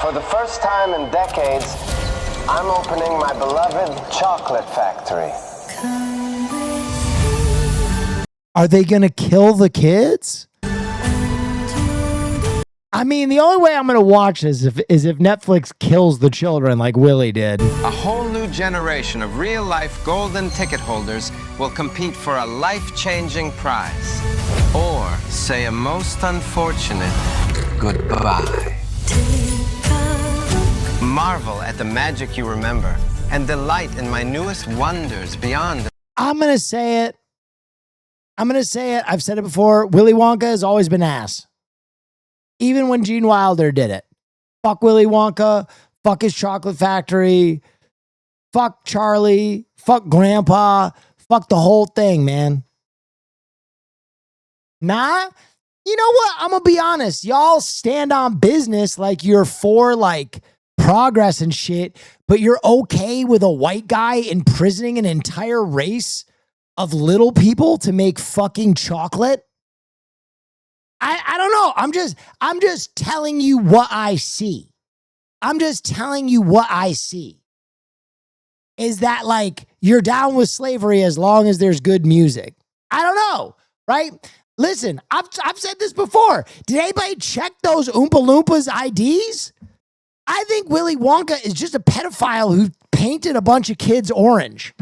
For the first time in decades, I'm opening my beloved chocolate factory. Are they going to kill the kids? I mean, the only way I'm going to watch this is if Netflix kills the children like Willie did. A whole new generation of real-life golden ticket holders will compete for a life-changing prize. Or say a most unfortunate goodbye. Marvel at the magic you remember and delight in my newest wonders beyond. I'm going to say it. I've said it before. Willy Wonka has always been ass. Even when Gene Wilder did it. Fuck Willy Wonka. Fuck his chocolate factory. Fuck Charlie. Fuck Grandpa. Fuck the whole thing, man. Nah. You know what? I'm going to be honest. Y'all stand on business like you're for like progress and shit, but you're okay with a white guy imprisoning an entire race of little people to make fucking chocolate? I don't know. I'm just telling you what I see. I'm just telling you what I see. Is that like you're down with slavery as long as there's good music? I don't know, right? Listen, I've said this before. Did anybody check those Oompa Loompas IDs? I think Willy Wonka is just a pedophile who painted a bunch of kids orange.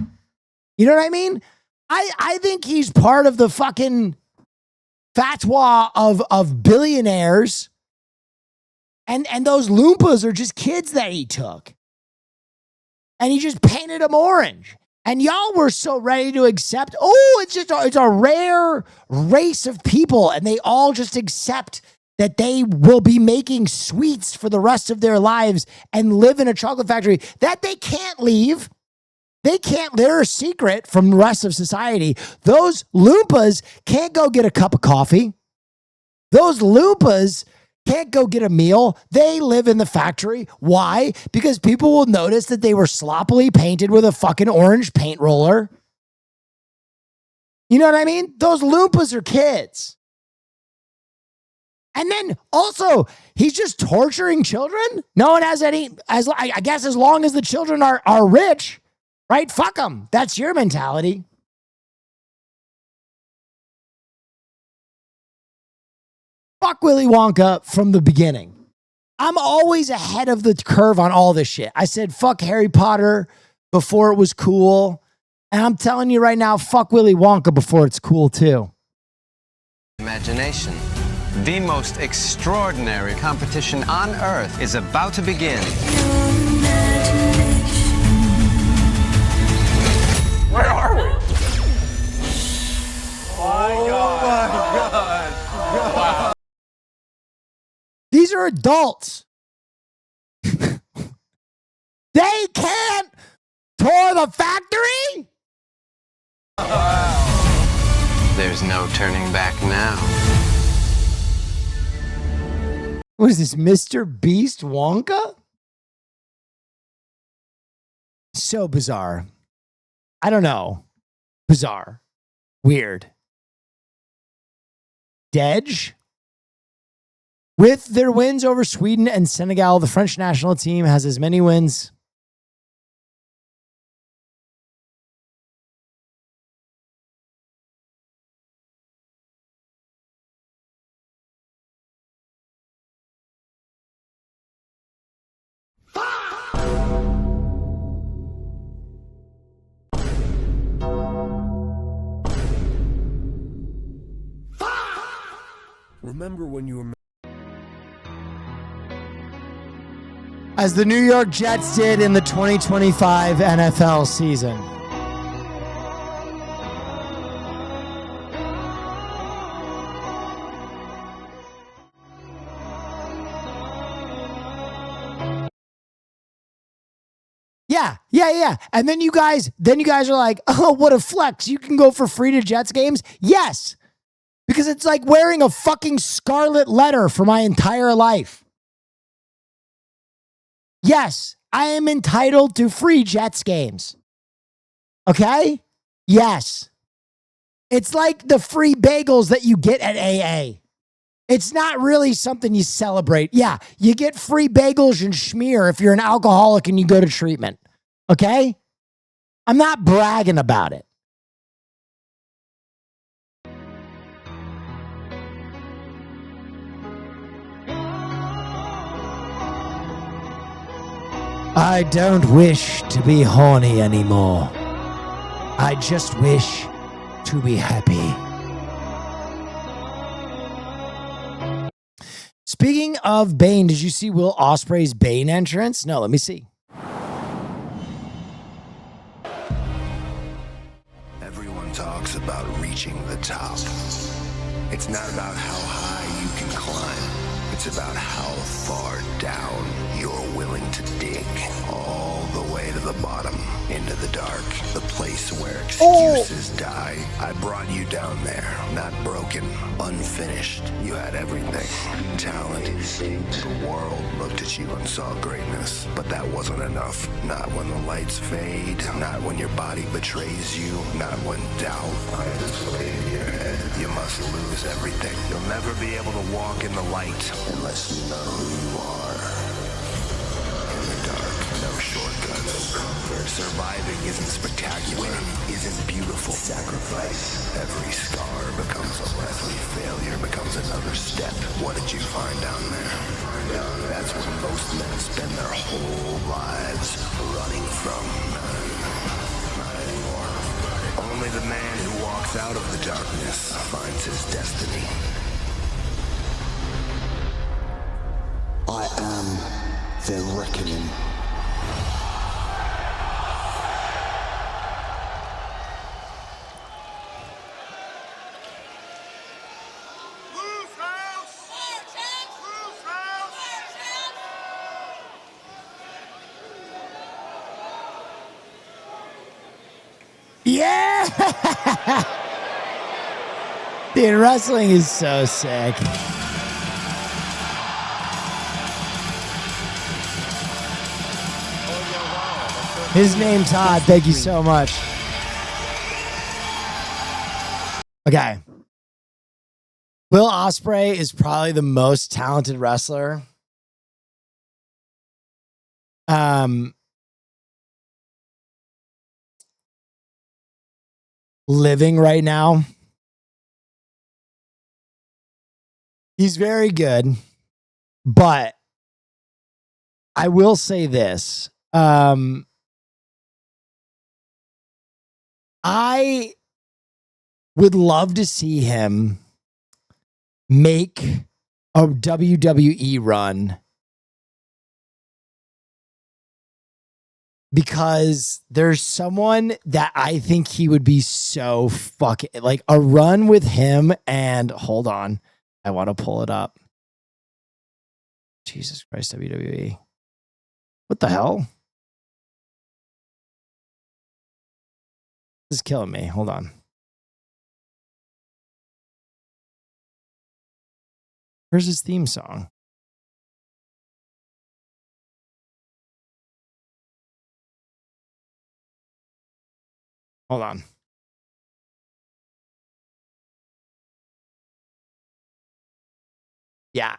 You know what I mean? I think he's part of the fucking fatwa of billionaires. And those Loompas are just kids that he took. And he just painted them orange. And y'all were so ready to accept, it's a rare race of people. And they all just accept that they will be making sweets for the rest of their lives and live in a chocolate factory that they can't leave. They're a secret from the rest of society. Those Loompas can't go get a cup of coffee. Those Loompas can't go get a meal. They live in the factory. Why? Because people will notice that they were sloppily painted with a fucking orange paint roller. You know what I mean? Those Loompas are kids. And then also, he's just torturing children. No one has any, I guess as long as the children are rich, right? Fuck them. That's your mentality. Fuck Willy Wonka from the beginning. I'm always ahead of the curve on all this shit. I said fuck Harry Potter before it was cool. And I'm telling you right now, fuck Willy Wonka before it's cool too. Imagination. The most extraordinary competition on Earth is about to begin. Where are we? My God. Wow. These are adults. They can't tour the factory? Wow. There's no turning back now. What is this, Mr. Beast Wonka? So bizarre. I don't know. Bizarre. Weird. Dej? With their wins over Sweden and Senegal, the French national team has as many wins. Remember when you were... As the New York Jets did in the 2025 NFL season. Yeah. And then you guys are like, oh, what a flex. You can go for free to Jets games. Yes. Because it's like wearing a fucking scarlet letter for my entire life. Yes, I am entitled to free Jets games. Okay? Yes. It's like the free bagels that you get at AA. It's not really something you celebrate. Yeah, you get free bagels and schmear if you're an alcoholic and you go to treatment. Okay? I'm not bragging about it. I don't wish to be horny anymore. I just wish to be happy. Speaking of Bane, did you see Will Ospreay's Bane entrance? No, let me see. Everyone talks about reaching the top. It's not about how high you can climb. It's about how far down you're willing to dig. All the way to the bottom, into the dark, the place where excuses die. I brought you down there, not broken, unfinished. You had everything. Talent, the world looked at you and saw greatness. But that wasn't enough. Not when the lights fade, not when your body betrays you, not when doubt finds its way in your head. You must lose everything. You'll never be able to walk in the light unless you know who you are. In the dark, no shortcuts. Surviving isn't spectacular. Winning isn't beautiful. Sacrifice. Every scar becomes a lesson. Failure becomes another step. What did you find down there? That's what most men spend their whole lives running from. Not anymore. Only the man who walks out of the darkness finds his destiny. I am the reckoning. Yeah! Dude, wrestling is so sick. His name, Todd. Thank you so much. Okay. Will Ospreay is probably the most talented wrestler. Living right now. He's very good, but I will say this. I would love to see him make a WWE run because there's someone that I think he would be so fucking like a run with him. And hold on, I want to pull it up. Jesus Christ, WWE. What the hell? This is killing me. Hold on. Where's his theme song? Hold on. Yeah.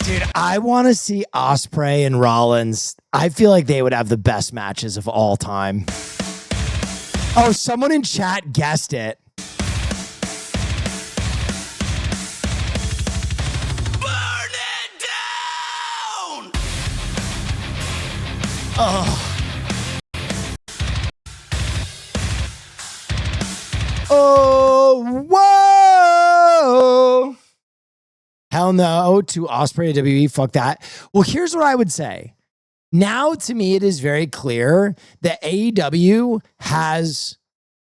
Dude, I want to see Ospreay and Rollins. I feel like they would have the best matches of all time. Oh, someone in chat guessed it. Burn it down! Oh. Oh, whoa. Hell no to Ospreay to WWE. Fuck that. Well, here's what I would say. Now, to me, it is very clear that AEW has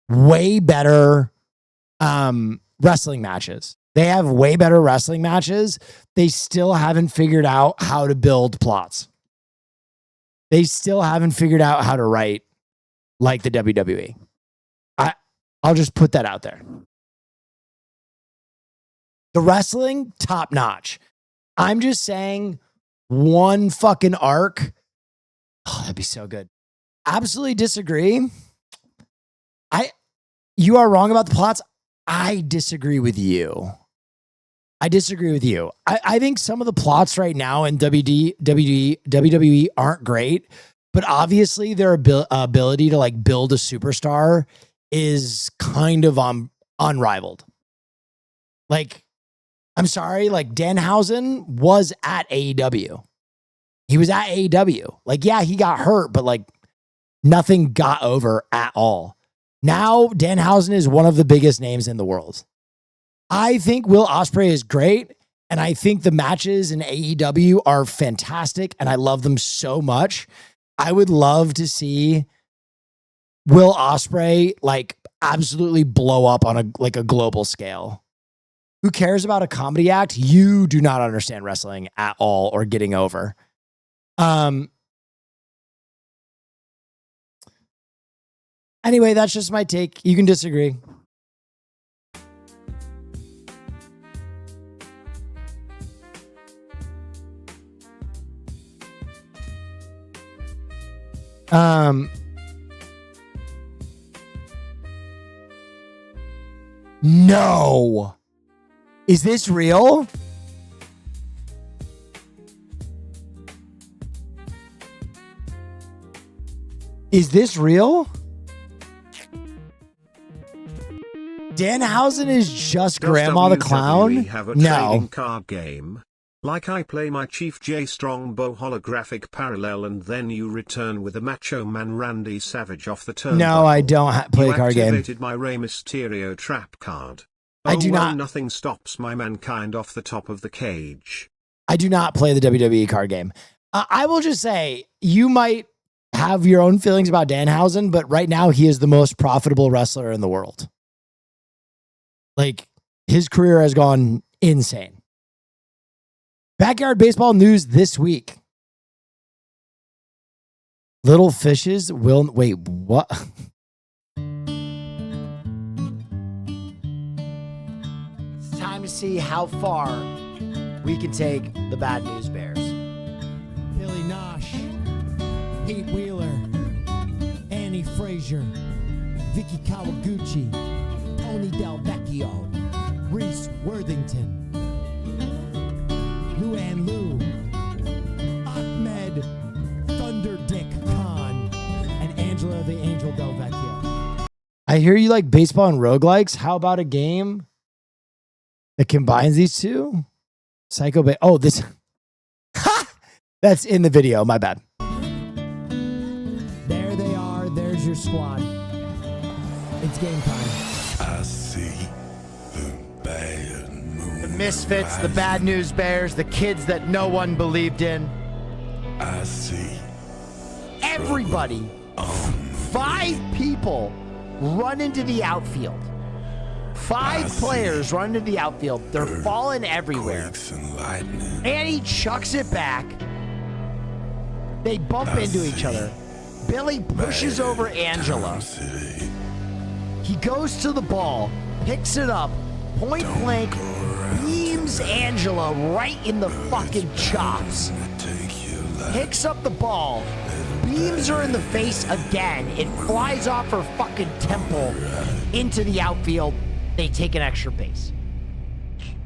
way better wrestling matches. They have way better wrestling matches. They still haven't figured out how to build plots. They still haven't figured out how to write like the WWE. I'll just put that out there. The wrestling, top notch. I'm just saying one fucking arc. Oh, that'd be so good. Absolutely disagree. You are wrong about the plots. I disagree with you. I think some of the plots right now in WWE aren't great, but obviously their ability to like build a superstar is kind of unrivaled. Like, I'm sorry, like Danhausen was at AEW. He was at AEW. Like, yeah, he got hurt, but like nothing got over at all. Now, Danhausen is one of the biggest names in the world. I think Will Ospreay is great, and I think the matches in AEW are fantastic, and I love them so much. I would love to see Will Ospreay like absolutely blow up on a global scale. Who cares about a comedy act? You do not understand wrestling at all or getting over. Anyway, that's just my take. You can disagree. No. Is this real? Is this real? Danhausen is just Grandma the Clown? Have a No. trading card game? Like I play my Chief J Strongbow holographic parallel and then you return with a Macho Man Randy Savage off the turnbuckle. No, I don't play a card game. You activated my Rey Mysterio trap card. I do well, not. Nothing stops my mankind off the top of the cage. I do not play the WWE card game. I will just say, you might have your own feelings about Danhausen, but right now he is the most profitable wrestler in the world. Like, his career has gone insane. Backyard baseball news this week. Little fishes will... Wait, what? It's time to see how far we can take the Bad News Bears. Billy Nosh, Pete Wheeler, Annie Frazier, Vicky Kawaguchi, Tony Del Vecchio, Reese Worthington, Luann Liu, Ahmed Thunder Dick Khan, and Angela the Angel Del Vecchio. I hear you like baseball and roguelikes. How about a game that combines these two? Psycho Bay. Oh, this. That's in the video. My bad. There they are. There's your squad. It's game time. I see the bad moon. The Misfits, the Bad News Bears, the kids that no one believed in. I see everybody. 5 people run into the outfield. 5 players run into the outfield. They're falling everywhere. And he chucks it back. They bump into each other. Billy pushes over Angela. He goes to the ball, picks it up, point blank, beams Angela right in the fucking chops. Picks up the ball, beams her in the face again. It flies off her fucking temple into the outfield. They take an extra base.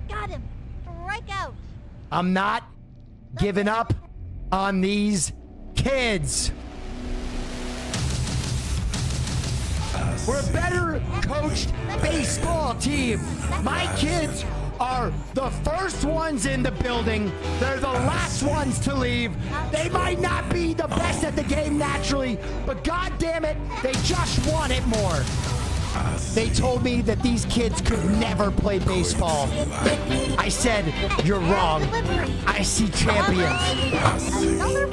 Got him. Strike out. I'm not giving up on these kids. We're a better coached baseball team. My kids are the first ones in the building. They're the last ones to leave. They might not be the best at the game naturally, but God damn it, they just want it more. They told me that these kids could never play baseball. I said, you're wrong. I see champions.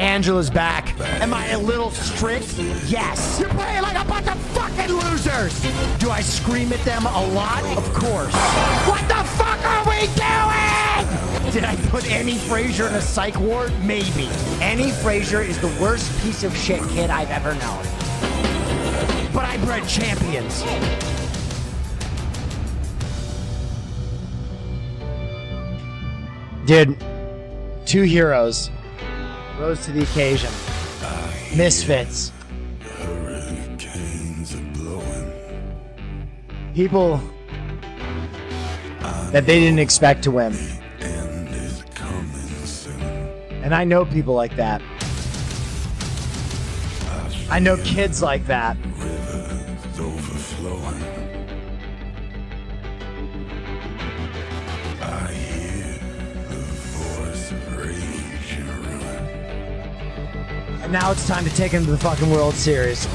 Angela's back. Am I a little strict? Yes. You're playing like a bunch of fucking losers. Do I scream at them a lot? Of course. What the fuck are we doing? Did I put Annie Frazier in a psych ward? Maybe. Annie Frazier is the worst piece of shit kid I've ever known. But I bred champions. Dude, two heroes rose to the occasion. Misfits. People that they didn't expect to win. And I know people like that. I know kids like that. And now it's time to take him to the fucking World Series.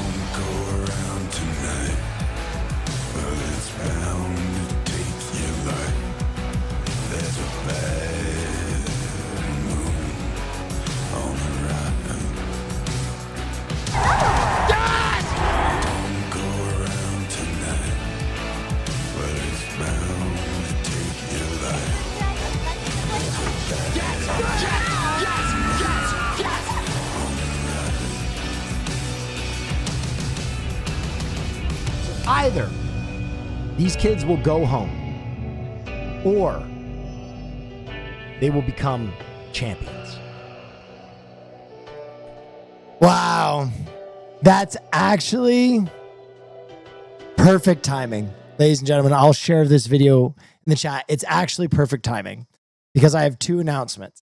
Either these kids will go home or they will become champions. Wow. That's actually perfect timing. Ladies and gentlemen, I'll share this video in the chat. It's actually perfect timing because I have two announcements.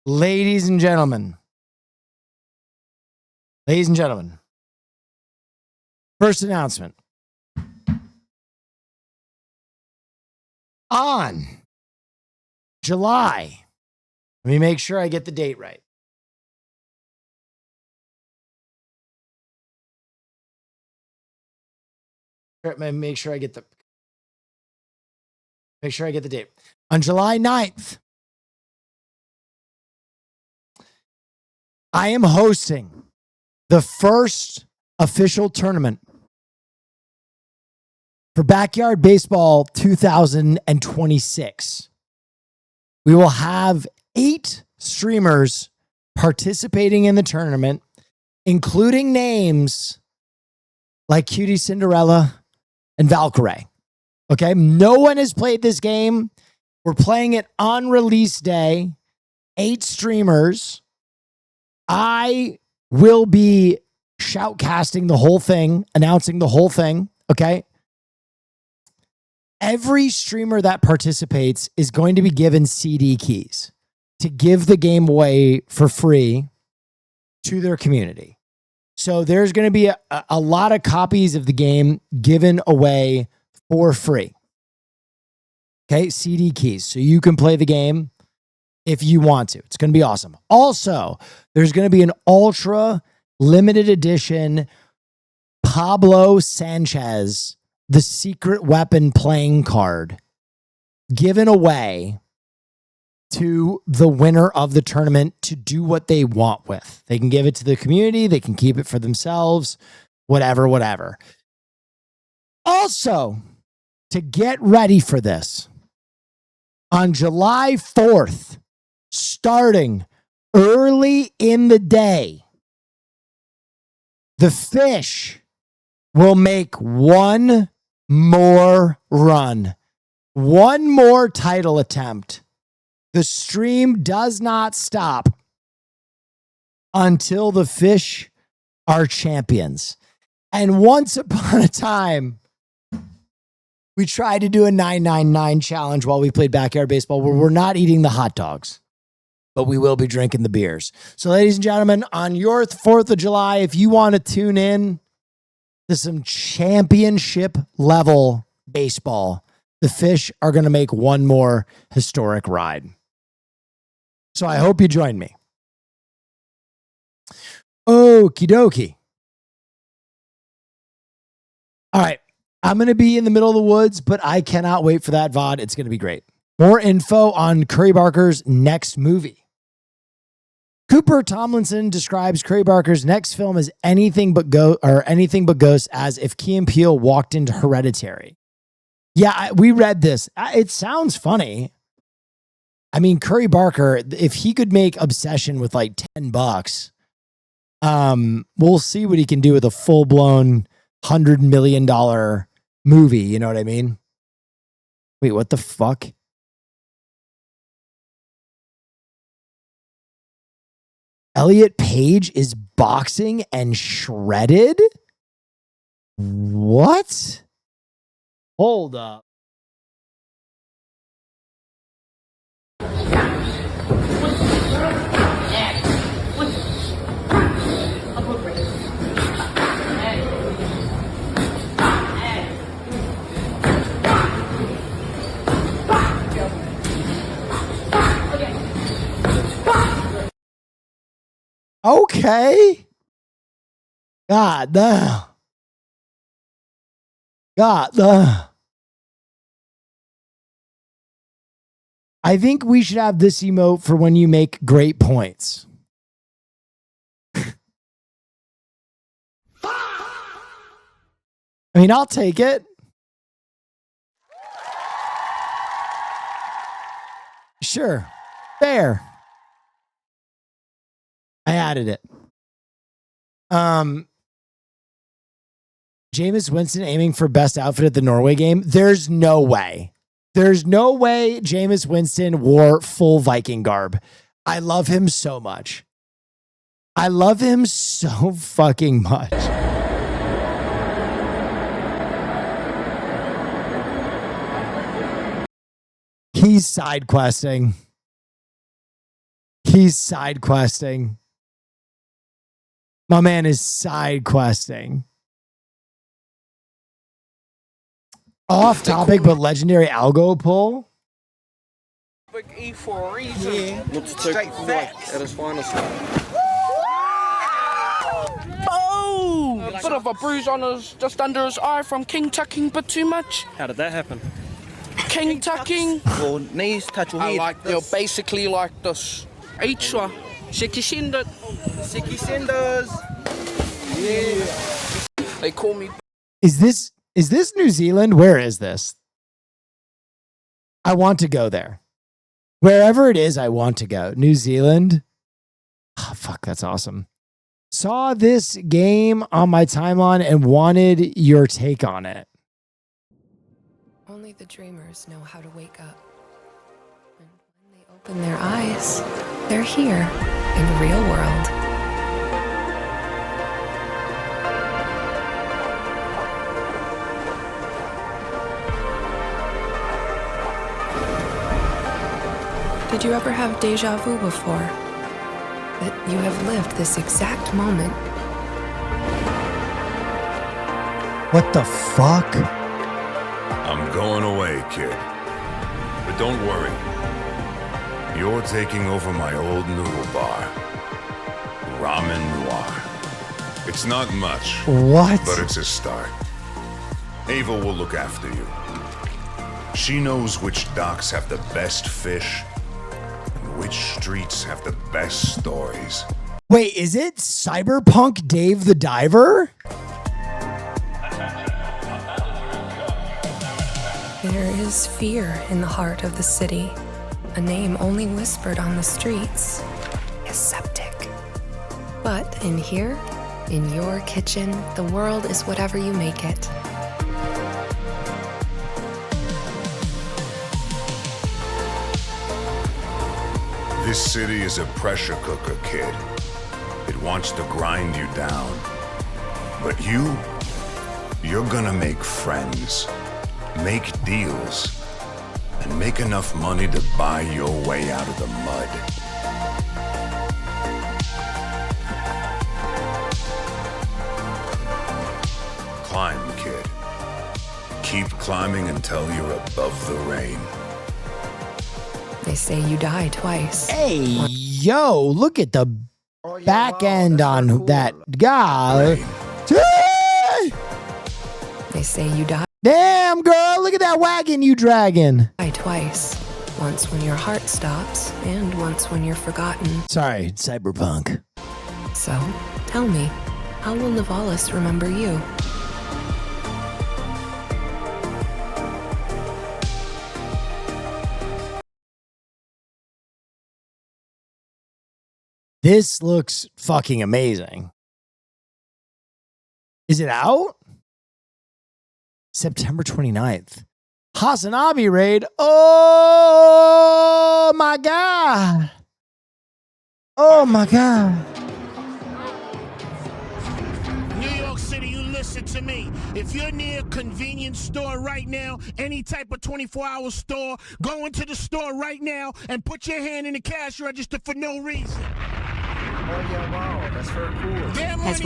Ladies and gentlemen. Ladies and gentlemen, first announcement. On July, let me make sure I get the date right. Make sure I get the date. On July 9th, I am hosting the first official tournament for Backyard Baseball 2026. We will have 8 streamers participating in the tournament, including names like Cutie Cinderella and Valkyrie. Okay, no one has played this game. We're playing it on release day. 8 streamers. I will be shoutcasting the whole thing, announcing the whole thing, okay? Every streamer that participates is going to be given CD keys to give the game away for free to their community. So there's going to be a lot of copies of the game given away for free. Okay, CD keys. So you can play the game if you want to. It's going to be awesome. Also, there's going to be an ultra limited edition Pablo Sanchez, the secret weapon playing card, given away to the winner of the tournament to do what they want with. They can give it to the community. They can keep it for themselves, whatever. Also, to get ready for this, on July 4th, starting early in the day, the Fish will make one more run, one more title attempt. The stream does not stop until the Fish are champions. And once upon a time, we tried to do a 999 challenge while we played Backyard Baseball where we're not eating the hot dogs, but we will be drinking the beers. So ladies and gentlemen, on your 4th of July, if you want to tune in to some championship level baseball, the Fish are going to make one more historic ride. So I hope you join me. Okie dokie. All right. I'm going to be in the middle of the woods, but I cannot wait for that VOD. It's going to be great. More info on Curry Barker's next movie. Cooper Tomlinson describes Curry Barker's next film as anything but ghosts, as if Key and Peele walked into Hereditary. Yeah, we read this. It sounds funny. I mean, Curry Barker, if he could make Obsession with like $10, we'll see what he can do with a full-blown $100 million movie. You know what I mean? Wait, what the fuck? Elliot Page is boxing and shredded? What? Hold up. Okay. God damn. God damn. I think we should have this emote for when you make great points. I mean, I'll take it. Sure. Fair. I added it. Jameis Winston aiming for best outfit at the Norway game. There's no way. There's no way Jameis Winston wore full Viking garb. I love him so much. I love him so fucking much. He's side questing. He's side questing. My man is side questing. Off topic, but legendary algo pull. Big E for a reason. Straight facts. At its finest. Oh! A bit of a bruise on his, just under his eye from king tucking, but too much. How did that happen? King tucking. Your knees touch your head. Like you're basically like this. Eachwa. Shiki Shinda. Shiki Shindas. Yeah. They call me. Is this New Zealand? Where is this? I want to go there. Wherever it is, I want to go. New Zealand? Oh, fuck, that's awesome. Saw this game on my timeline and wanted your take on it. Only the dreamers know how to wake up. And when they open their eyes, they're here in the real world. Did you ever have deja vu before? That you have lived this exact moment? What the fuck? I'm going away, kid. But don't worry. You're taking over my old noodle bar. Ramen Noir. It's not much. What? But it's a start. Ava will look after you. She knows which docks have the best fish and which streets have the best stories. Wait, is it Cyberpunk Dave the Diver? There is fear in the heart of the city. A name only whispered on the streets. Aseptic. But in here, in your kitchen, the world is whatever you make it. This city is a pressure cooker, kid. It wants to grind you down. But you're gonna make friends, make deals, and make enough money to buy your way out of the mud. Climb, kid. Keep climbing until you're above the rain. They say you die twice. Hey, yo, look at the back end on that guy. They say you die Damn, girl, look at that wagon you dragging. twice. Once when your heart stops, and once when you're forgotten. Sorry, cyberpunk. So, tell me, how will Nivalis remember you? This looks fucking amazing. Is it out? September 29th. Hasanabi raid. Oh my God. Oh my God. New York City, you listen to me. If you're near a convenience store right now, any type of 24-hour store, go into the store right now and put your hand in the cash register for no reason. Oh yeah, wow, that's very cool. Has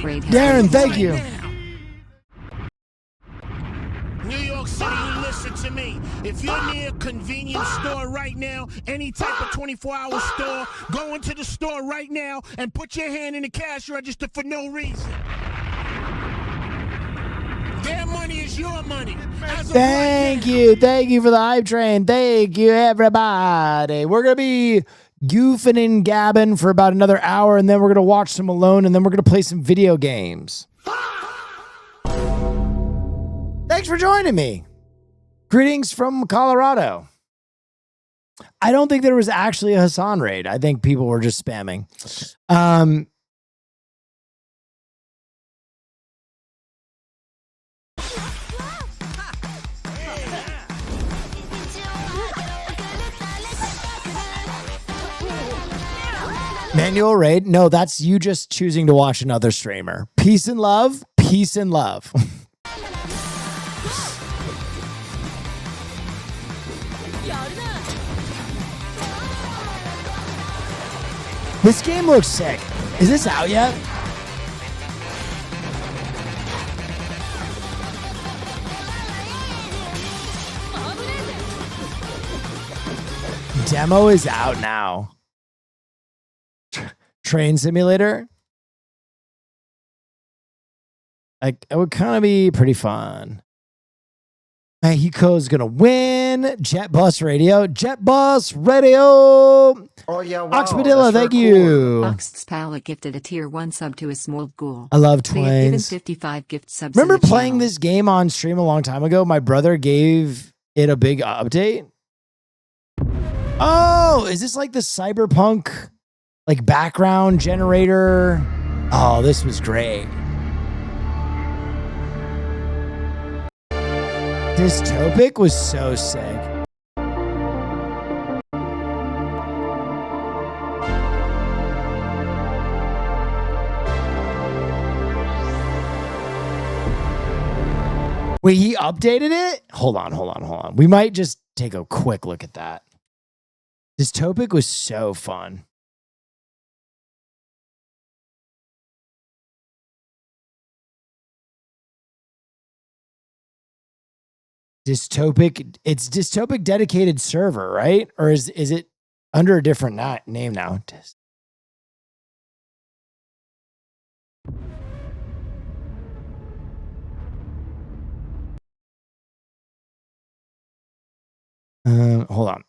raid. Darren, thank you. New York City, you listen to me. If you're near a convenience store right now, any type of 24-hour store, go into the store right now and put your hand in the cash register for no reason. Their money is your money. Thank you. Thank you for the hype train. Thank you, everybody. We're going to be goofing and gabbing for about another hour, and then we're going to watch some Alone, and then we're going to play some video games. Thanks for joining me. Greetings from Colorado. I don't think there was actually a Hassan raid. I think people were just spamming. Manual raid? No, that's you just choosing to watch another streamer. Peace and love. Peace and love. This game looks sick. Is this out yet? Demo is out now. Train simulator. Like, it would kind of be pretty fun. Hiko's gonna win. Jet Bus Radio. Jet Bus Radio. Oh yeah, wow. Oxpadilla, thank you. Ox's Palette gifted a tier 1 sub to a small ghoul. I love They have given twins. 55 gift subs. Remember in the playing channel. this game on stream a long time ago? My brother gave it a big update. Oh, is this like the cyberpunk like background generator? Oh, this was great. Dystopic was so sick. Wait, he updated it? Hold on. We might just take a quick look at that. Dystopic was so fun. Dystopic, it's Dystopic dedicated server, right? Or is it under a different name now? Hold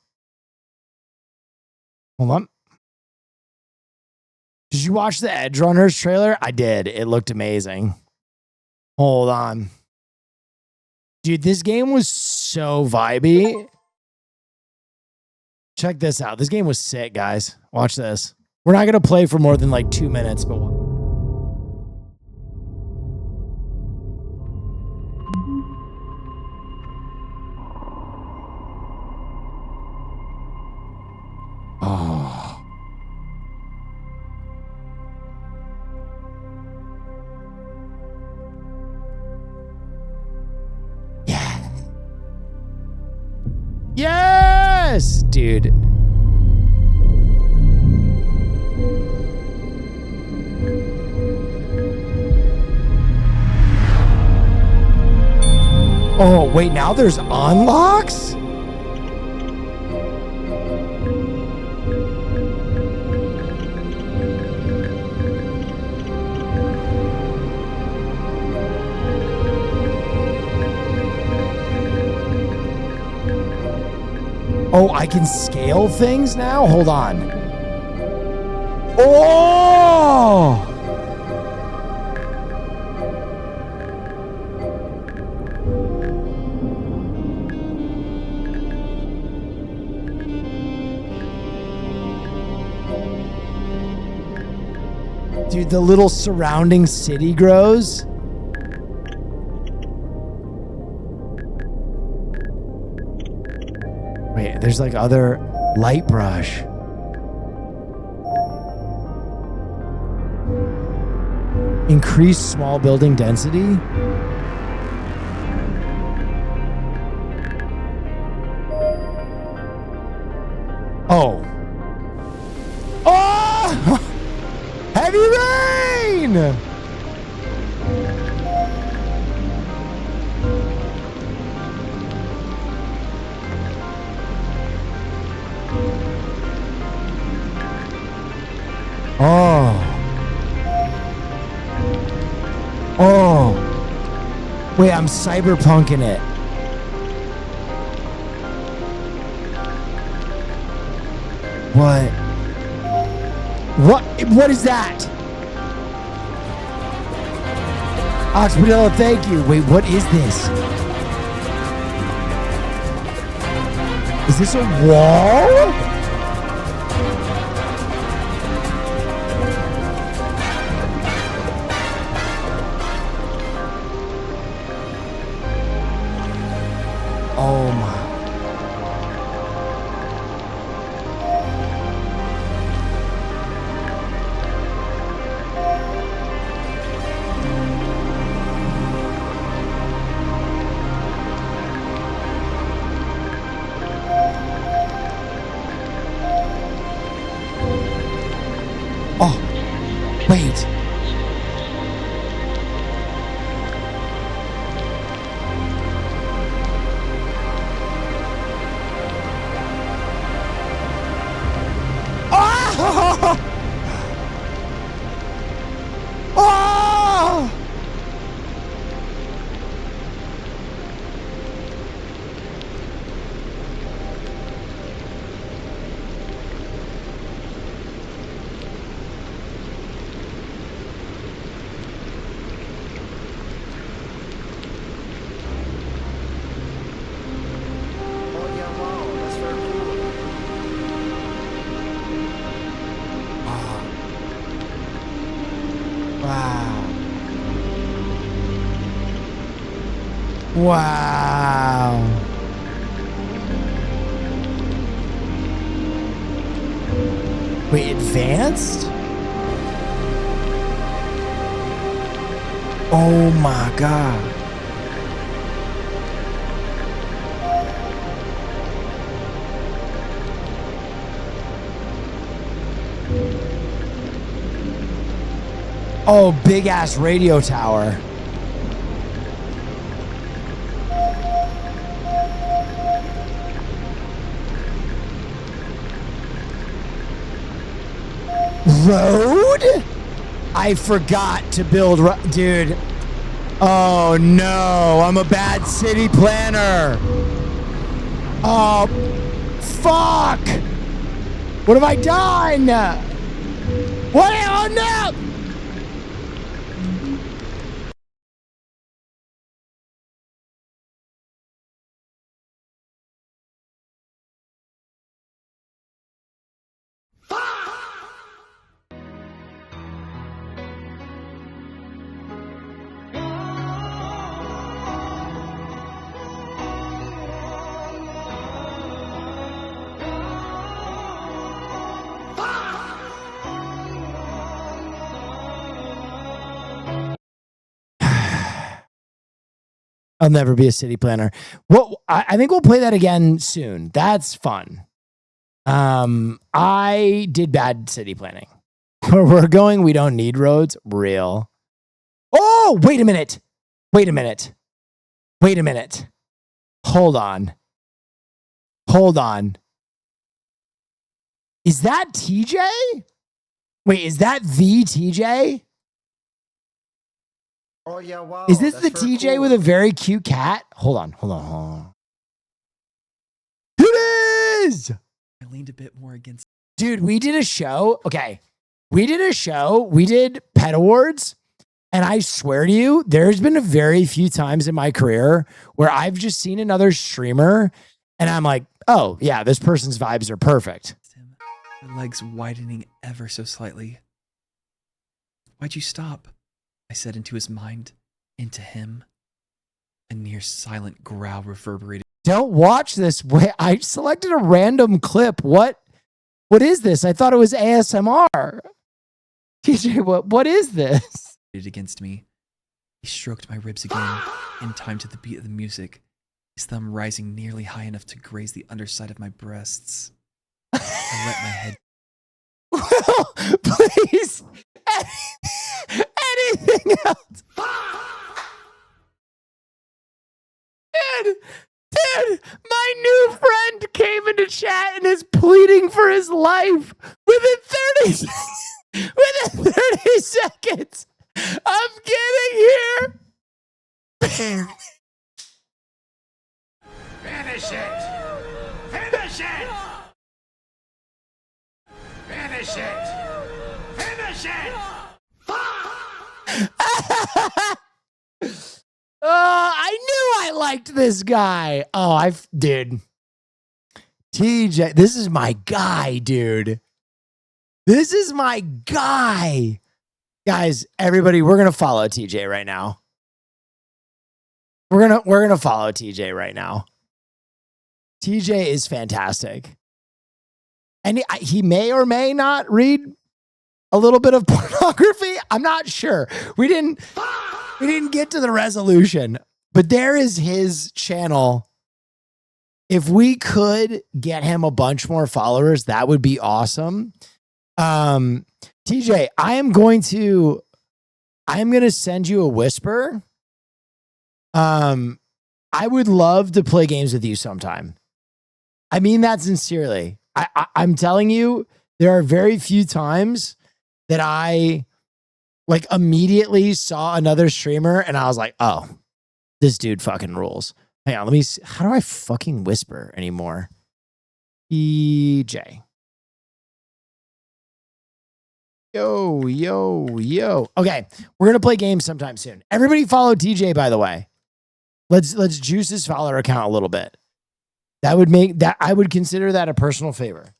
on. Did you watch the Edge Runners trailer? I did. It looked amazing. Hold on. Dude, this game was so vibey. Check this out. This game was sick, guys. Watch this. We're not going to play for more than like 2 minutes, but oh. Yes, dude. Oh, wait, now there's unlocks? Oh, I can scale things now? Hold on. Oh! Dude, the little surrounding city grows. Wait, there's like other light brush. Increase small building density. Oh. Oh! Heavy rain! Oh. Oh. Wait, I'm cyberpunking it. What? What is that? Oxpadillo, thank you. Wait, what is this? Is this a wall? Oh my. Wait. Oh! Oh! Wow. Wait, advanced? Oh my God. Oh, big ass radio tower. Road? I forgot to build dude. Oh no, I'm a bad city planner. Oh, fuck. What have I done? What? Oh no! I'll never be a city planner. Well, I think we'll play that again soon. That's fun. I did bad city planning. Where we're going, we don't need roads. Real. Oh, wait a minute. Wait a minute. Wait a minute. Hold on. Hold on. Is that TJ? Wait, is that the TJ? Oh yeah, wow. Is this the TJ cool. with a very cute cat? Hold on. It is. I leaned a bit more against. Dude, we did a show. Okay. We did Pet Awards. And I swear to you, there's been a very few times in my career where I've just seen another streamer and I'm like, oh, yeah, this person's vibes are perfect. My legs widening ever so slightly. Why'd you stop? I said into his mind, into him. A near silent growl reverberated. Don't watch this. Wait, I selected a random clip. What is this? I thought it was ASMR. TJ, what is this? Against me. He stroked my ribs again, in time to the beat of the music, his thumb rising nearly high enough to graze the underside of my breasts. I let my head. Well, please. Anything else? Dude, my new friend came into chat and is pleading for his life within 30 seconds. I'm getting here. Finish it! Finish it! Finish it! Finish it! I knew I liked this guy. Oh, dude. TJ, this is my guy, dude. This is my guy. Guys, everybody, we're going to follow TJ right now. We're going to follow TJ right now. TJ is fantastic. And he may or may not read a little bit of pornography. I'm not sure. We didn't get to the resolution, but there is his channel. If we could get him a bunch more followers, that would be awesome. TJ, I am going to send you a whisper. I would love to play games with you sometime. I mean that sincerely. I'm telling you, there are very few times that I like immediately saw another streamer and I was like, oh, this dude fucking rules. Hang on, let me see. How do I fucking whisper anymore? TJ. Yo. Okay, we're gonna play games sometime soon. Everybody follow TJ, by the way. Let's juice his follower account a little bit. That would make that, I would consider that a personal favor.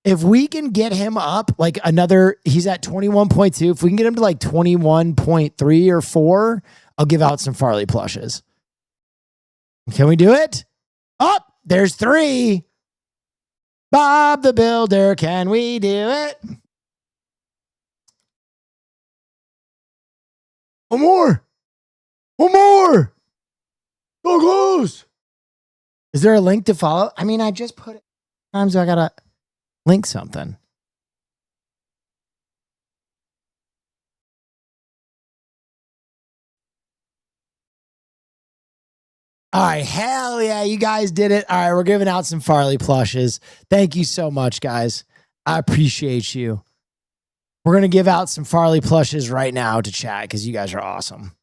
If we can get him up like another, he's at 21.2. If we can get him to like 21.3 or 4, I'll give out some Farley plushes. Can we do it? Oh, there's 3. Bob the Builder, can we do it? One more. So close. Is there a link to follow? I mean, I just put it. Sometimes I gotta link something. All right, hell yeah, you guys did it. All right, we're giving out some Farley plushes. Thank you so much, guys. I appreciate you. We're going to give out some Farley plushes right now to chat because you guys are awesome.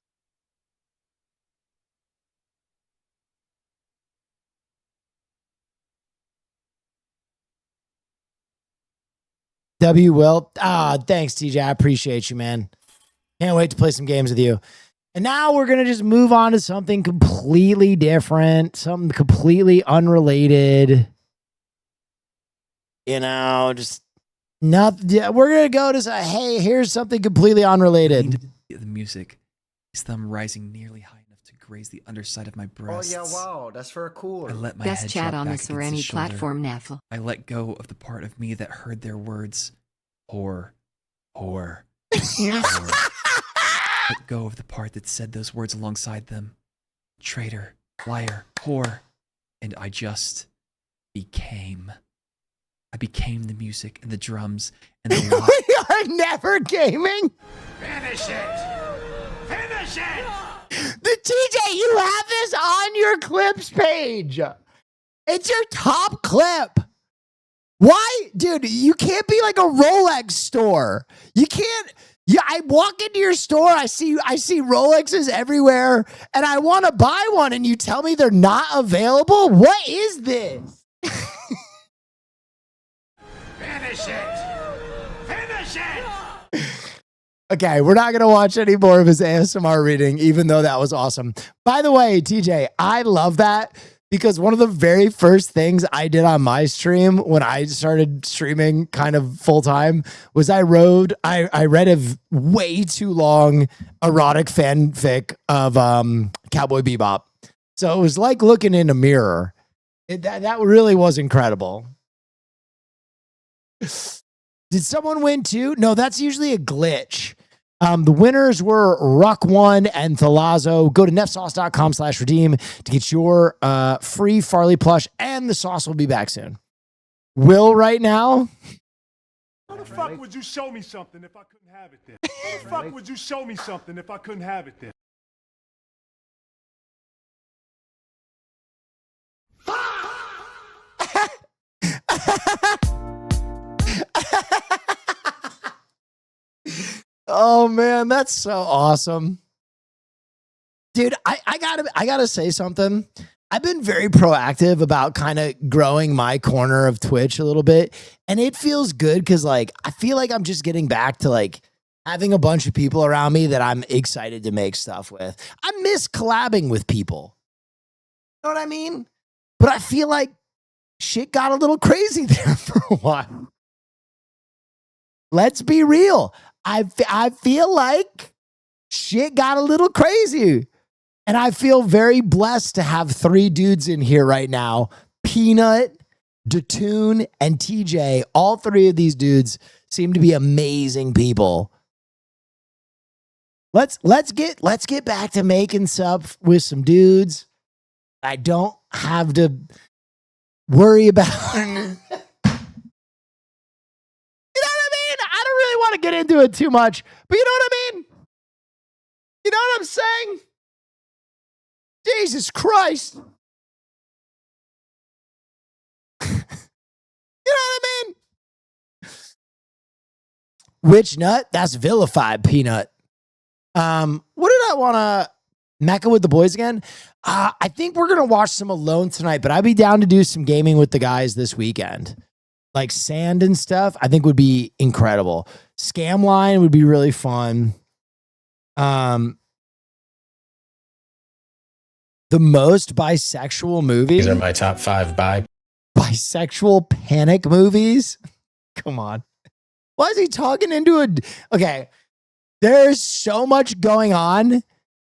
W. Will. Thanks, TJ. I appreciate you, man. Can't wait to play some games with you. And now we're going to just move on to something completely different, something completely unrelated. You know, just nothing. Yeah, we're going to go to say, hey, here's something completely unrelated. The music, his thumb rising nearly high enough to graze the underside of my breasts. Oh, yeah, wow. That's very cool. I let my Best head chat drop on back the against Serenity his shoulder. platform, Naffle. I let go of the part of me that heard their words. Whore. Let go of the part that said those words alongside them. Traitor, liar, whore. And I just became. I became the music and the drums and the We are never gaming. Finish it! Finish it! The TJ, you have this on your clips page. It's your top clip. Why? Dude, you can't be like a Rolex store. You can't. Yeah, I walk into your store, I see Rolexes everywhere, and I want to buy one, and you tell me they're not available? What is this? Finish it! Finish it! Okay, we're not going to watch any more of his ASMR reading, even though that was awesome. By the way, TJ, I love that because one of the very first things I did on my stream when I started streaming kind of full time was I read a way too long erotic fanfic of Cowboy Bebop. So it was like looking in a mirror. That really was incredible. Did someone win too? No, that's usually a glitch. The winners were Ruck1 and Thalazo. Go to nefsauce.com/redeem to get your free Farley plush, and the sauce will be back soon. Will right now? How the fuck would you show me something if I couldn't have it there? How the fuck would you show me something if I couldn't have it there? Oh man, that's so awesome. Dude, I gotta say something. I've been very proactive about kind of growing my corner of Twitch a little bit. And it feels good because like I feel like I'm just getting back to like having a bunch of people around me that I'm excited to make stuff with. I miss collabing with people. You know what I mean? But I feel like shit got a little crazy there for a while. Let's be real. I feel like shit got a little crazy. And I feel very blessed to have 3 dudes in here right now. Peanut, Datoon, and TJ. All 3 of these dudes seem to be amazing people. Let's get back to making stuff with some dudes I don't have to worry about. Want to get into it too much, but you know what I mean? You know what I'm saying? Jesus Christ. You know what I mean? Witch nut? That's vilified, Peanut. What did I want to Mecca with the boys again? I think we're going to watch some Alone tonight, but I'd be down to do some gaming with the guys this weekend. Like sand and stuff, I think would be incredible. Scamline would be really fun. The most bisexual movie. These are my top 5 bisexual panic movies. Come on. Why is he talking into a... Okay. There's so much going on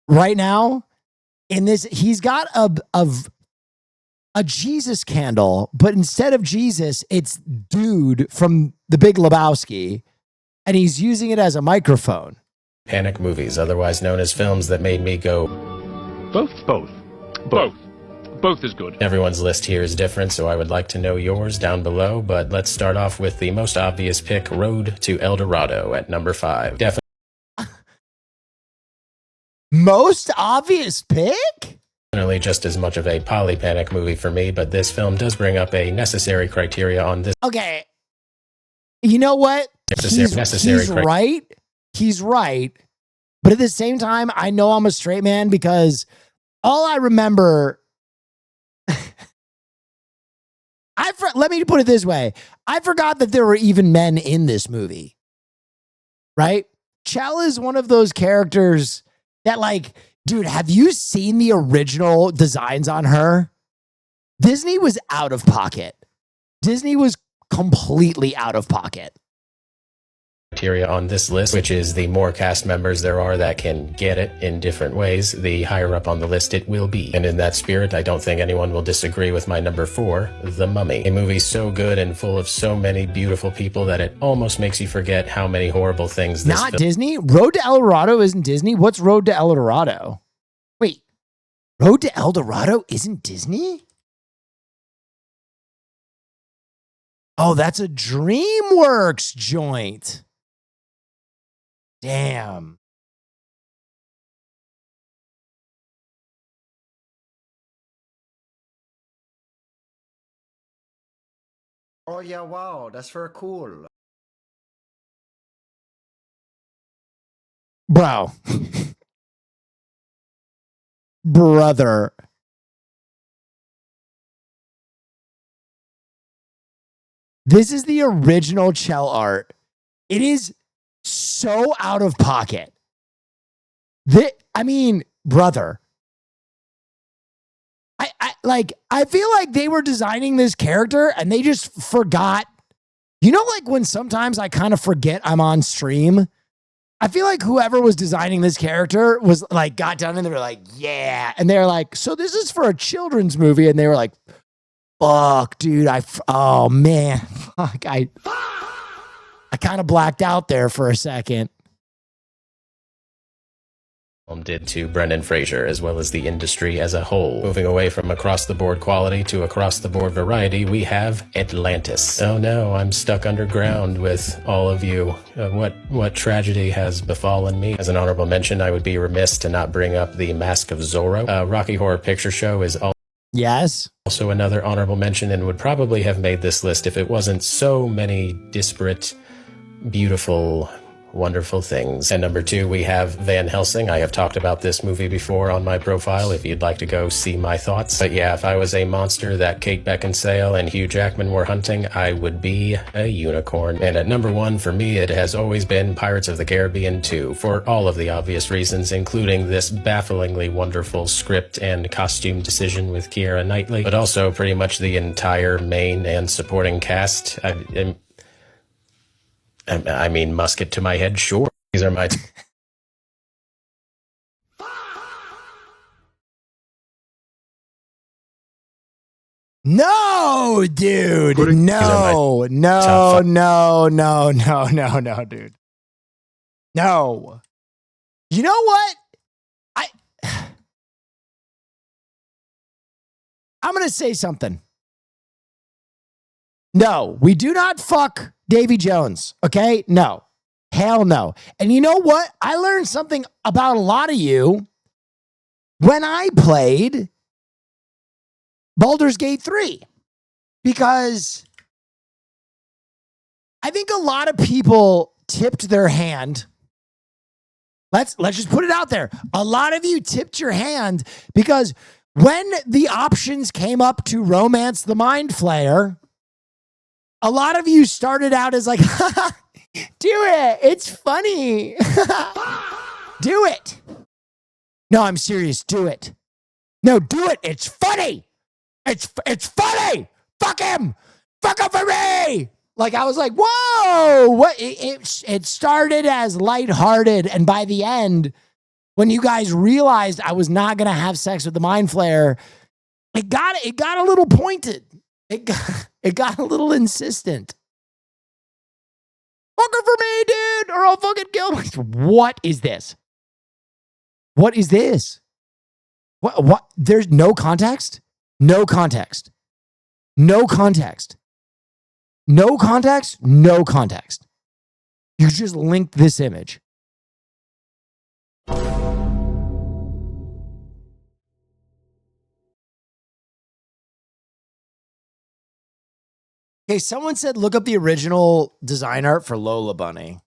right now in this. He's got a Jesus candle, but instead of Jesus, it's Dude from The Big Lebowski, and he's using it as a microphone. Panic movies, otherwise known as films that made me go... Both is good. Everyone's list here is different, so I would like to know yours down below, but let's start off with the most obvious pick, Road to El Dorado at number 5. Most obvious pick? Definitely just as much of a poly-panic movie for me, but this film does bring up a necessary criteria on this. Okay. You know what? He's right. He's right. But at the same time, I know I'm a straight man because all I remember... let me put it this way. I forgot that there were even men in this movie. Right? Chell is one of those characters that like... Dude, have you seen the original designs on her? Disney was out of pocket. Disney was completely out of pocket. Criteria on this list, which is the more cast members there are that can get it in different ways, the higher up on the list it will be. And in that spirit, I don't think anyone will disagree with my number 4, The Mummy. A movie so good and full of so many beautiful people that it almost makes you forget how many horrible things this Not Disney? Road to El Dorado isn't Disney? What's Road to El Dorado? Wait, Road to El Dorado isn't Disney? Oh, that's a DreamWorks joint. Damn. Oh yeah, wow, that's very cool. Bro. Brother. This is the original Chell art. It is so out of pocket. I mean, brother. I feel like they were designing this character and they just forgot. You know, like when sometimes I kind of forget I'm on stream. I feel like whoever was designing this character was like, got done and they were like, yeah. And they're like, so this is for a children's movie. And they were like, fuck, dude. Oh man. Fuck. I kind of blacked out there for a second. Did to Brendan Fraser, as well as the industry as a whole. Moving away from across-the-board quality to across-the-board variety, we have Atlantis. Oh no, I'm stuck underground with all of you. What tragedy has befallen me? As an honorable mention, I would be remiss to not bring up the Mask of Zorro. Rocky Horror Picture Show is also another honorable mention and would probably have made this list if it wasn't so many disparate, beautiful, wonderful things. And number 2, we have Van Helsing. I have talked about this movie before on my profile if you'd like to go see my thoughts. But yeah, if I was a monster that Kate Beckinsale and Hugh Jackman were hunting, I would be a unicorn. And at number 1 for me, it has always been Pirates of the Caribbean 2, for all of the obvious reasons, including this bafflingly wonderful script and costume decision with Keira Knightley, but also pretty much the entire main and supporting cast. I mean, musket to my head, sure. These are my... No, dude. No, dude. No. You know what? I'm going to say something. No, we do not fuck Davy Jones, okay? No. Hell no. And you know what? I learned something about a lot of you when I played Baldur's Gate 3. Because I think a lot of people tipped their hand. Let's just put it out there. A lot of you tipped your hand because when the options came up to romance the Mind Flayer, a lot of you started out as like, do it. It's funny. Do it. No, I'm serious. Do it. No, do it. It's funny. It's funny. Fuck him. Fuck him for me. Like, I was like, whoa. What? It started as lighthearted. And by the end, when you guys realized I was not going to have sex with the Mind Flayer, it got a little pointed. It got a little insistent. Fuck her for me, dude, or I'll fucking kill myself. What is this? What is this? What? There's no context? No context. No context. No context? No context. You just linked this image. Okay, someone said look up the original design art for Lola Bunny.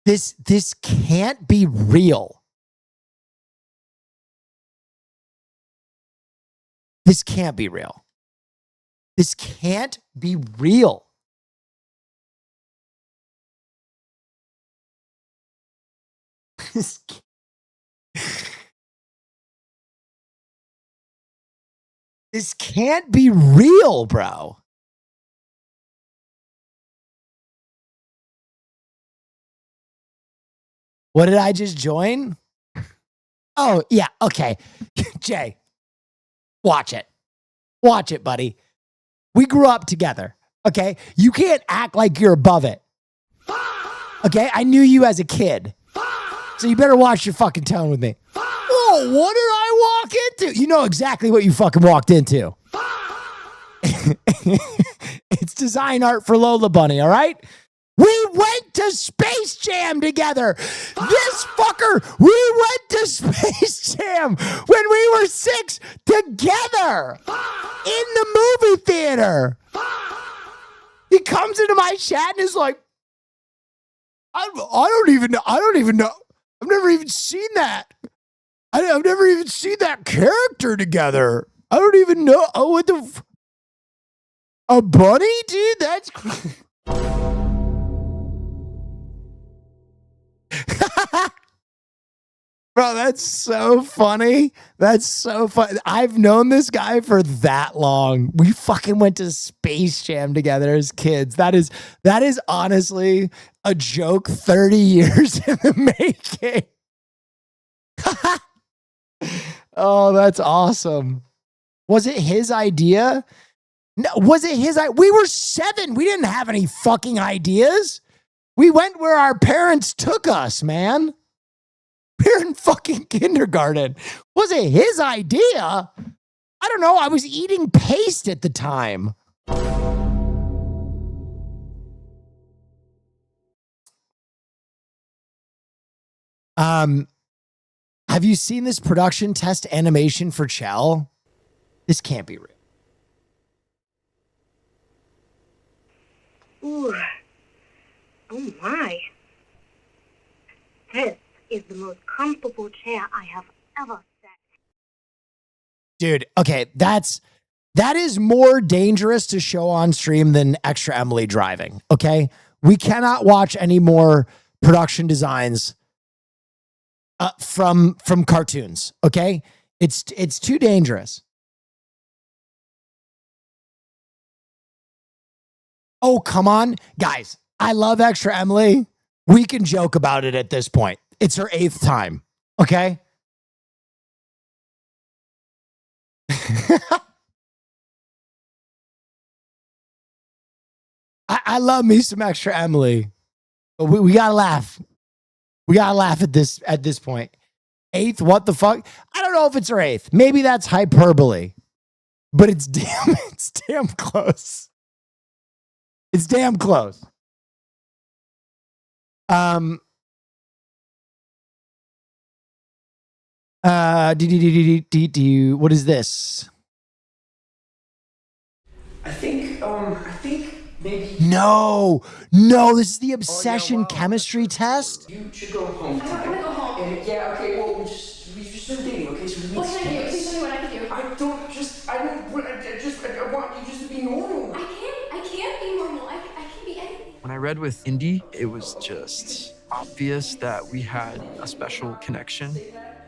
This can't be real. This can't be real. This can't be real. This can't be real, bro. What did I just join? Oh, yeah, okay. Jay, watch it. Watch it, buddy. We grew up together, okay? You can't act like you're above it. Okay? I knew you as a kid. So you better watch your fucking tone with me. Oh, what did I walk into? You know exactly what you fucking walked into. It's design art for Lola Bunny, all right? We went to Space Jam together. This fucker, we went to Space Jam when we were 6 together in the movie theater. He comes into my chat and is like, I don't even know. I've never even seen that. I've never even seen that character together. I don't even know. Oh, what the... A bunny, dude? That's... Bro, that's so funny. That's so fun. I've known this guy for that long. We fucking went to Space Jam together as kids. That is honestly a joke 30 years in the making. Oh, that's awesome. Was it his idea? No, was it his idea? We were 7. We didn't have any fucking ideas. We went where our parents took us, man. We're in fucking kindergarten. Was it his idea? I don't know. I was eating paste at the time. Have you seen this production test animation for Chell? This can't be real. Ooh. Oh my. This is the most comfortable chair I have ever sat. Dude, okay, that is more dangerous to show on stream than Extra Emily driving, okay? We cannot watch any more production designs from cartoons, okay? It's too dangerous. Oh, come on. Guys, I love Extra Emily. We can joke about it at this point. It's her 8th time, okay? I love me some Extra Emily. But we gotta laugh. We gotta laugh at this point. 8th, what the fuck? I don't know if it's her 8th. Maybe that's hyperbole. But it's damn close. It's damn close. What is this? I think maybe. No, this is the obsession chemistry test. You should go home. I'm gonna go home. And yeah, okay, well, we just started dating, okay? So we need What can I do? space. Please tell me what I can do. I want you just to be normal. I can't be normal. I can be anything. When I read with Indy, it was just obvious that we had a special connection.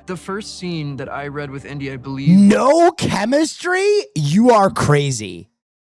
The first scene that I read with Indy, I believe... No chemistry? You are crazy.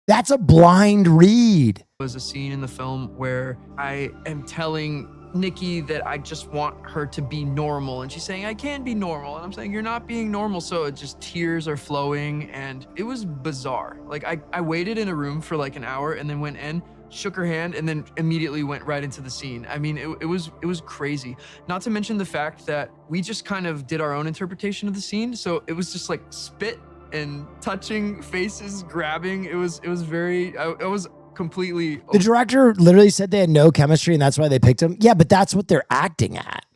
That's a blind read. Was a scene in the film where I am telling Nikki that I just want her to be normal, and she's saying, I can be normal, and I'm saying, you're not being normal. So it just, tears are flowing, and it was bizarre. Like, I waited in a room for like an hour and then went in, shook her hand, and then immediately went right into the scene. I mean, it was crazy. Not to mention the fact that we just kind of did our own interpretation of the scene. So it was just like spit and touching faces, grabbing. It was very, I was completely... The director literally said they had no chemistry and that's why they picked him. Yeah, but that's what they're acting at.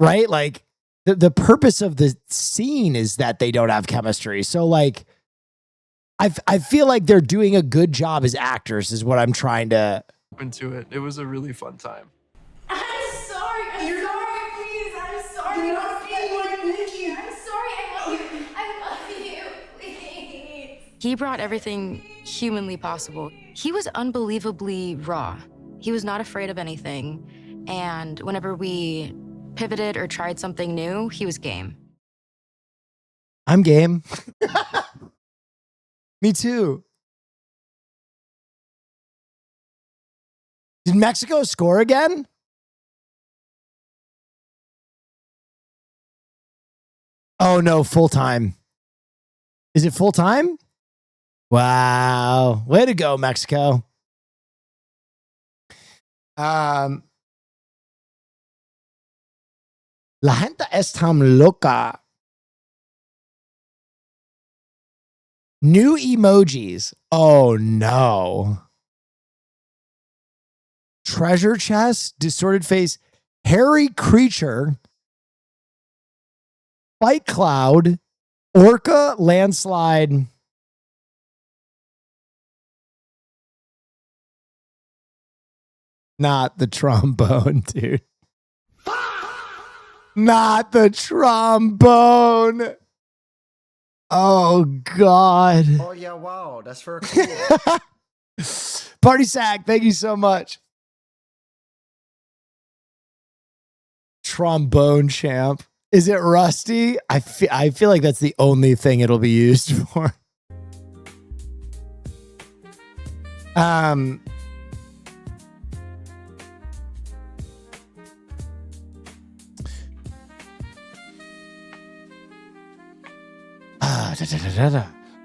Right? Like, the purpose of the scene is that they don't have chemistry. So, like, I feel like they're doing a good job as actors is what I'm trying to... Into it. It was a really fun time. I'm sorry. You're sorry, please. I'm sorry. You're not being like Nikki. I'm sorry. I love you. I love you. Please. He brought everything humanly possible. He was unbelievably raw. He was not afraid of anything. And whenever we pivoted or tried something new, he was game. I'm game. Me too. Did Mexico score again? Oh no, full time. Is it full time? Wow. Way to go, Mexico. La gente es tan loca. New emojis. Oh no. treasure chest, distorted face, hairy creature, Fight Cloud, orca, landslide. Not the trombone, dude. Not the trombone. Oh, God. Oh, yeah, wow. That's very cool. Party Sack, thank you so much. Trombone champ. Is it rusty? I feel like that's the only thing it'll be used for.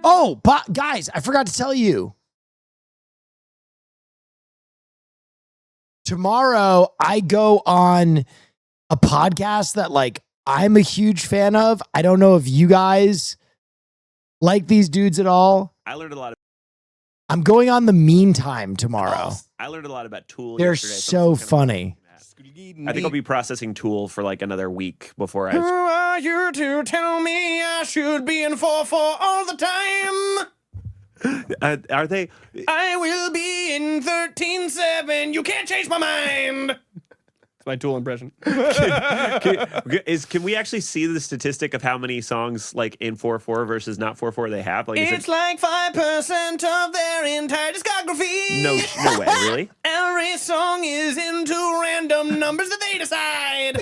Oh, guys, I forgot to tell you. Tomorrow, I go on a podcast that, like, I'm a huge fan of. I don't know if you guys like these dudes at all. I learned a lot. I'm going on The Meantime tomorrow. I learned a lot about Tool. They're yesterday, so funny. I think I'll be processing Tool for like another week before Who I. are you to tell me I should be in 4-4 all the time? Are they? I will be in 13-7. You can't change my mind. That's my Tool impression. Can we actually see the statistic of how many songs like in 4/4 versus not 4/4 they have? Like, It's like 5% of their entire discography. no way, really? Every song is into random numbers that they decide.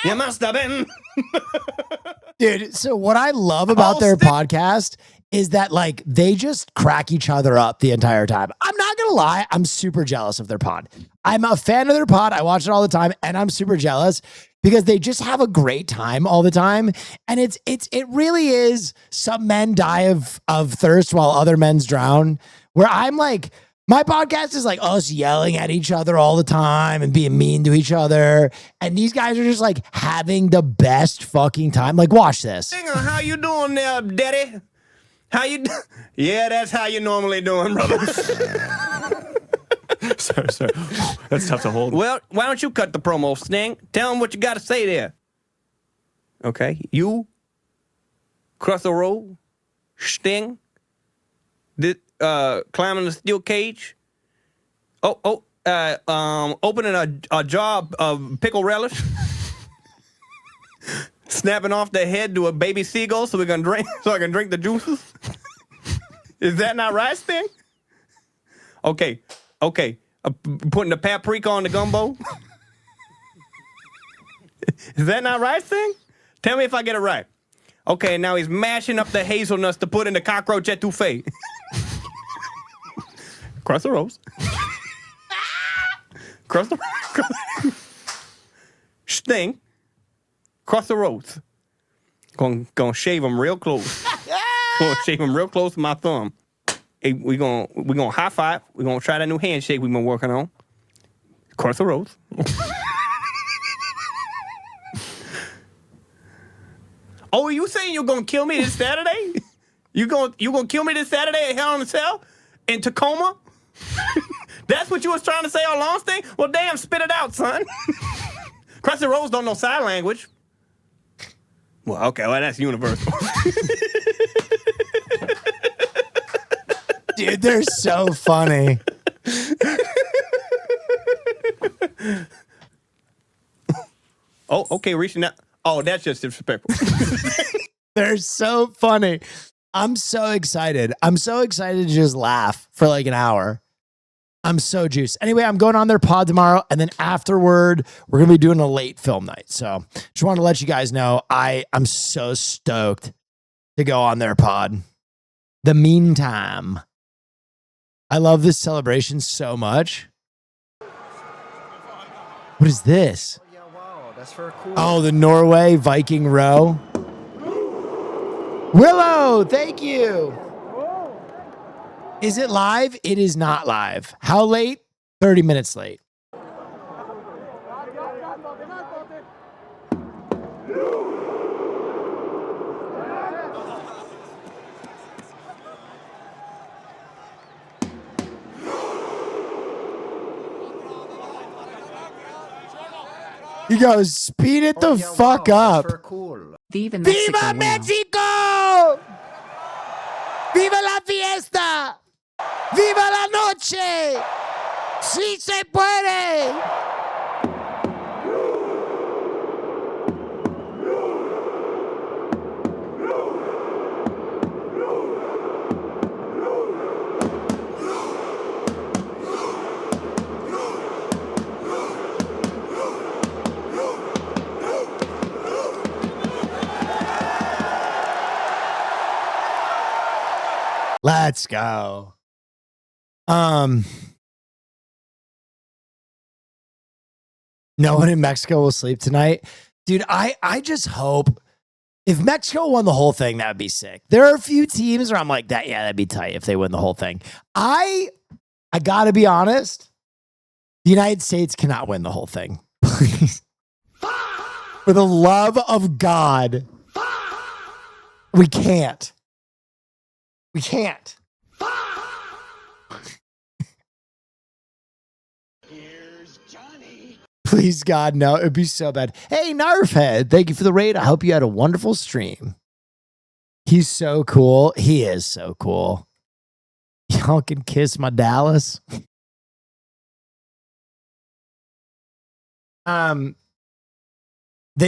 You must have been. Dude, so what I love about their podcast is that, like, they just crack each other up the entire time. I'm not gonna lie, I'm super jealous of their pod. I'm a fan of their pod. I watch it all the time, and I'm super jealous because they just have a great time all the time. And it really is some men die of thirst while other men's drown. Where I'm like, my podcast is like us yelling at each other all the time and being mean to each other. And these guys are just like having the best fucking time. Like, watch this. How you doing there, daddy? How you Yeah, that's how you normally doing, brother. sorry. That's tough to hold. Well, why don't you cut the promo, Sting? Tell them what you got to say there. Okay, you, cross the road, Sting, climbing the steel cage. Opening a jar of pickle relish. Snapping off the head to a baby seagull so I can drink the juices. Is that not right, Sting? Okay. Putting the paprika on the gumbo. Is that not right, Sting? Tell me if I get it right. Okay, now he's mashing up the hazelnuts to put in the cockroach etouffee. Cross the roads. Cross the Sting. Cross the roads. Gonna shave him real close. Gonna shave him real close to my thumb. Hey, we gonna high five. We're gonna try that new handshake we've been working on. Cross the roads. Oh, are you saying you're gonna kill me this Saturday? You gonna kill me this Saturday at Hell in a Cell in Tacoma? That's what you was trying to say all along, Sting? Well, damn, spit it out, son. Cross the roads don't know sign language. Well, okay, well, that's universal. Dude, they're so funny. Oh, okay, reaching out. Oh, that's just disrespectful. They're so funny. I'm so excited. I'm so excited to just laugh for like an hour. I'm so juiced. Anyway, I'm going on their pod tomorrow, and then afterward, we're going to be doing a late film night. So just want to let you guys know, I'm so stoked to go on their pod. The Meantime. I love this celebration so much. What is this? Yeah, wow, that's very cool. Oh, the Norway Viking row. Willow, thank you. Is it live? It is not live. How late? 30 minutes late. He goes, speed it the fuck up. Viva Mexico! Viva Mexico! Viva la fiesta! Viva la noche! Si se puede! Let's go. No one in Mexico will sleep tonight. Dude, I just hope if Mexico won the whole thing, that would be sick. There are a few teams where I'm like, that'd be tight if they win the whole thing. I gotta be honest, the United States cannot win the whole thing. Please. For the love of God. We can't. We can't. Please, God, no. It'd be so bad. Hey, Narfhead, thank you for the raid. I hope you had a wonderful stream. He's so cool. He is so cool. Y'all can kiss my Dallas. They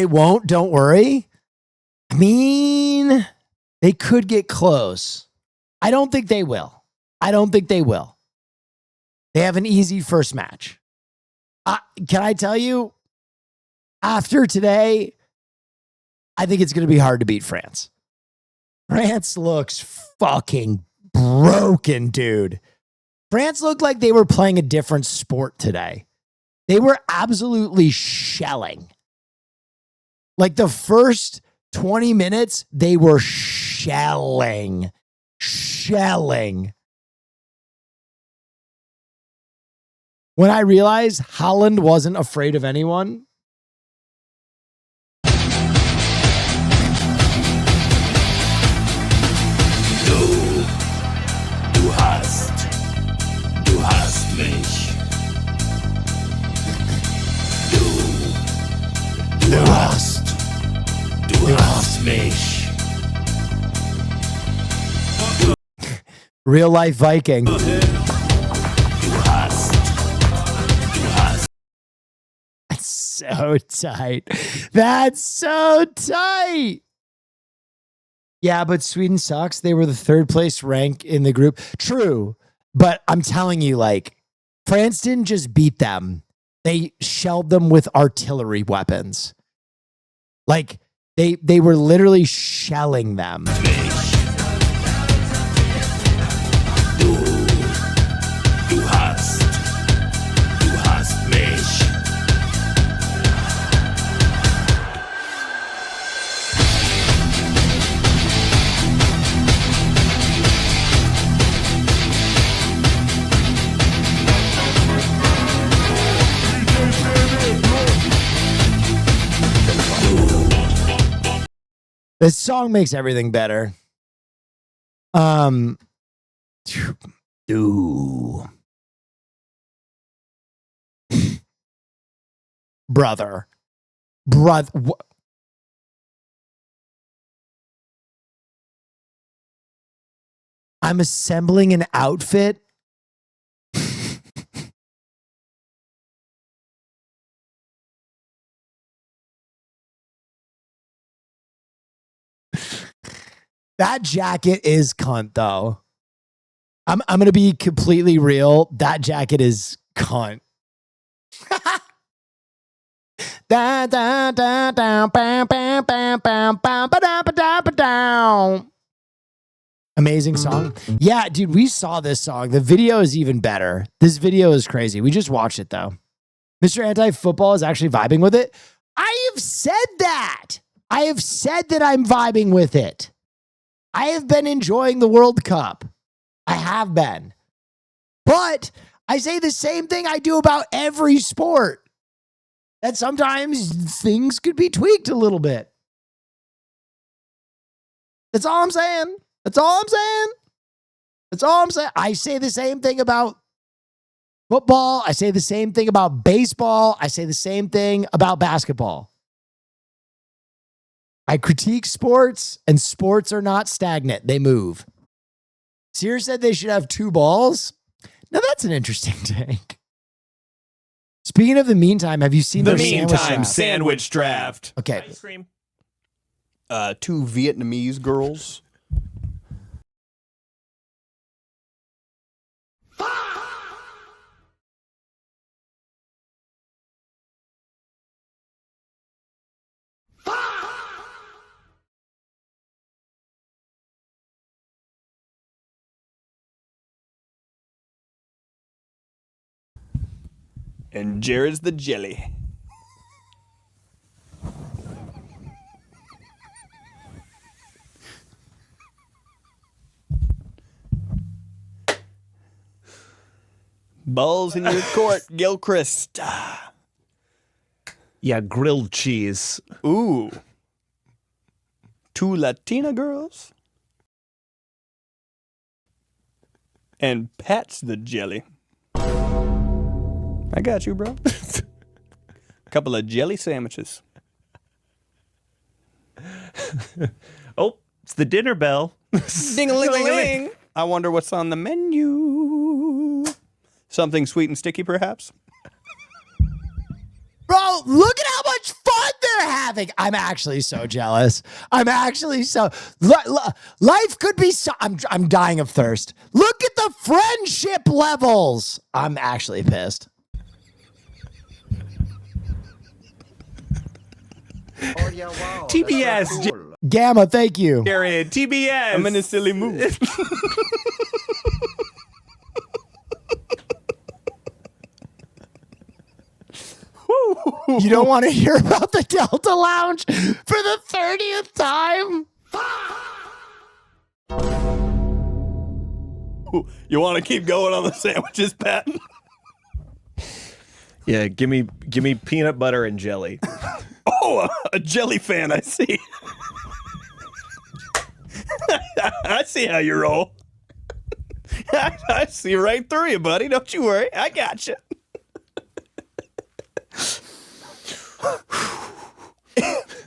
won't. Don't worry. I mean, they could get close. I don't think they will. I don't think they will. They have an easy first match. Can I tell you, after today, I think it's going to be hard to beat France. France looks fucking broken, dude. France looked like they were playing a different sport today. They were absolutely shelling. Like the first 20 minutes, they were shelling. When I realized Holland wasn't afraid of anyone. Du hast mich. Du hast mich. Real life Viking. That's so tight. That's so tight. Yeah, but Sweden sucks. They were the third place rank in the group. True. But I'm telling you, like, France didn't just beat them. They shelled them with artillery weapons. Like, they were literally shelling them. Du hast mich. This song makes everything better. Brother. I'm assembling an outfit. That jacket is cunt, though. I'm gonna be completely real. That jacket is cunt. Amazing song. Yeah, dude, we saw this song. The video is even better. This video is crazy. We just watched it, though. Mr. Anti-Football is actually vibing with it. I have said that. I have said that I'm vibing with it. I have been enjoying the World Cup. I have been. But I say the same thing I do about every sport. That sometimes things could be tweaked a little bit. That's all I'm saying. That's all I'm saying. That's all I'm saying. I say the same thing about football. I say the same thing about baseball. I say the same thing about basketball. I critique sports, and sports are not stagnant. They move. Sears said they should have 2 balls. Now, that's an interesting take. Speaking of the meantime, have you seen The their sandwich meantime draft? sandwich draft. Okay. Ice cream. 2 Vietnamese girls. And Jared's the jelly. Balls in your court, Gilchrist. Yeah, grilled cheese. Ooh. 2 Latina girls. And Pat's the jelly. I got you, bro. Couple of jelly sandwiches. Oh, it's the dinner bell. Ding-a-ling-a-ling. I wonder what's on the menu. Something sweet and sticky, perhaps? Bro, look at how much fun they're having. I'm actually so jealous. I'm actually so... life could be so... I'm dying of thirst. Look at the friendship levels. I'm actually pissed. Oh, yeah, wow. TBS. That's so cool. Gamma, thank you. Jared, TBS. I'm in a silly mood. You don't want to hear about the Delta Lounge for the 30th time? You want to keep going on the sandwiches, Pat? Yeah, give me peanut butter and jelly. Oh, a jelly fan, I see. I see how you roll. I see right through you, buddy. Don't you worry. I got you.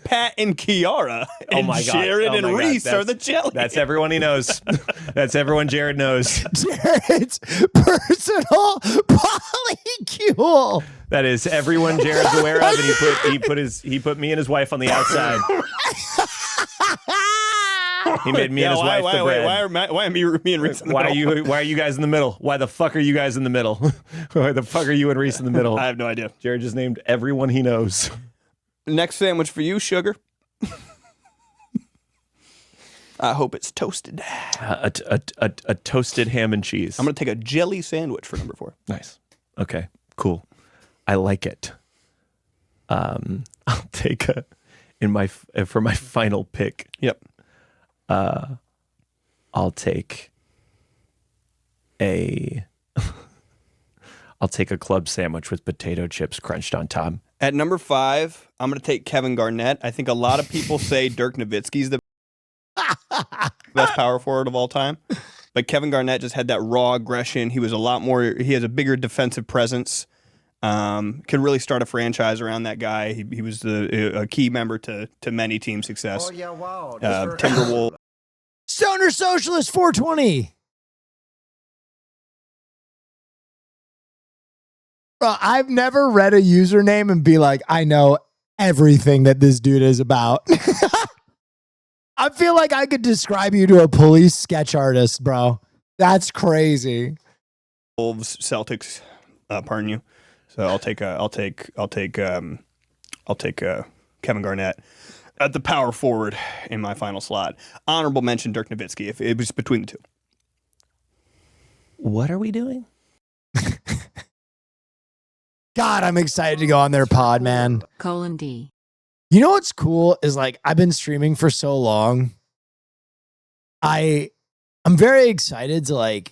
Pat and Kiara and Oh my God. Jared Oh my and God. Reese are That's- the jelly. That's everyone he knows. That's everyone Jared knows. Jared's personal polycule. That is everyone Jared's aware of, and he put me and his wife on the outside. He made me and his wife the bread. Why are me and Reese in the middle? Why are you guys in the middle? Why the fuck are you guys in the middle? Why the fuck are you and Reese in the middle? I have no idea. Jared just named everyone he knows. Next sandwich for you, sugar. I hope it's toasted. A toasted ham and cheese. I'm going to take a jelly sandwich for number 4. Nice. Okay, cool. I like it. I'll take for my final pick. Yep. I'll take a club sandwich with potato chips crunched on top. At number 5, I'm going to take Kevin Garnett. I think a lot of people say Dirk Nowitzki's the best power forward of all time. But Kevin Garnett just had that raw aggression. He was he has a bigger defensive presence. Could really start a franchise around that guy. He was a key member to many team success. Oh, yeah, wow. Timberwolves. Stoner Socialist 420. Bro, I've never read a username and be like, I know everything that this dude is about. I feel like I could describe you to a police sketch artist, bro. That's crazy. Wolves, Celtics, pardon you. So I'll take Kevin Garnett at the power forward in my final slot. Honorable mention Dirk Nowitzki if it was between the two. What are we doing? God, I'm excited to go on their pod, man. D. You know what's cool is like I've been streaming for so long. I'm very excited to like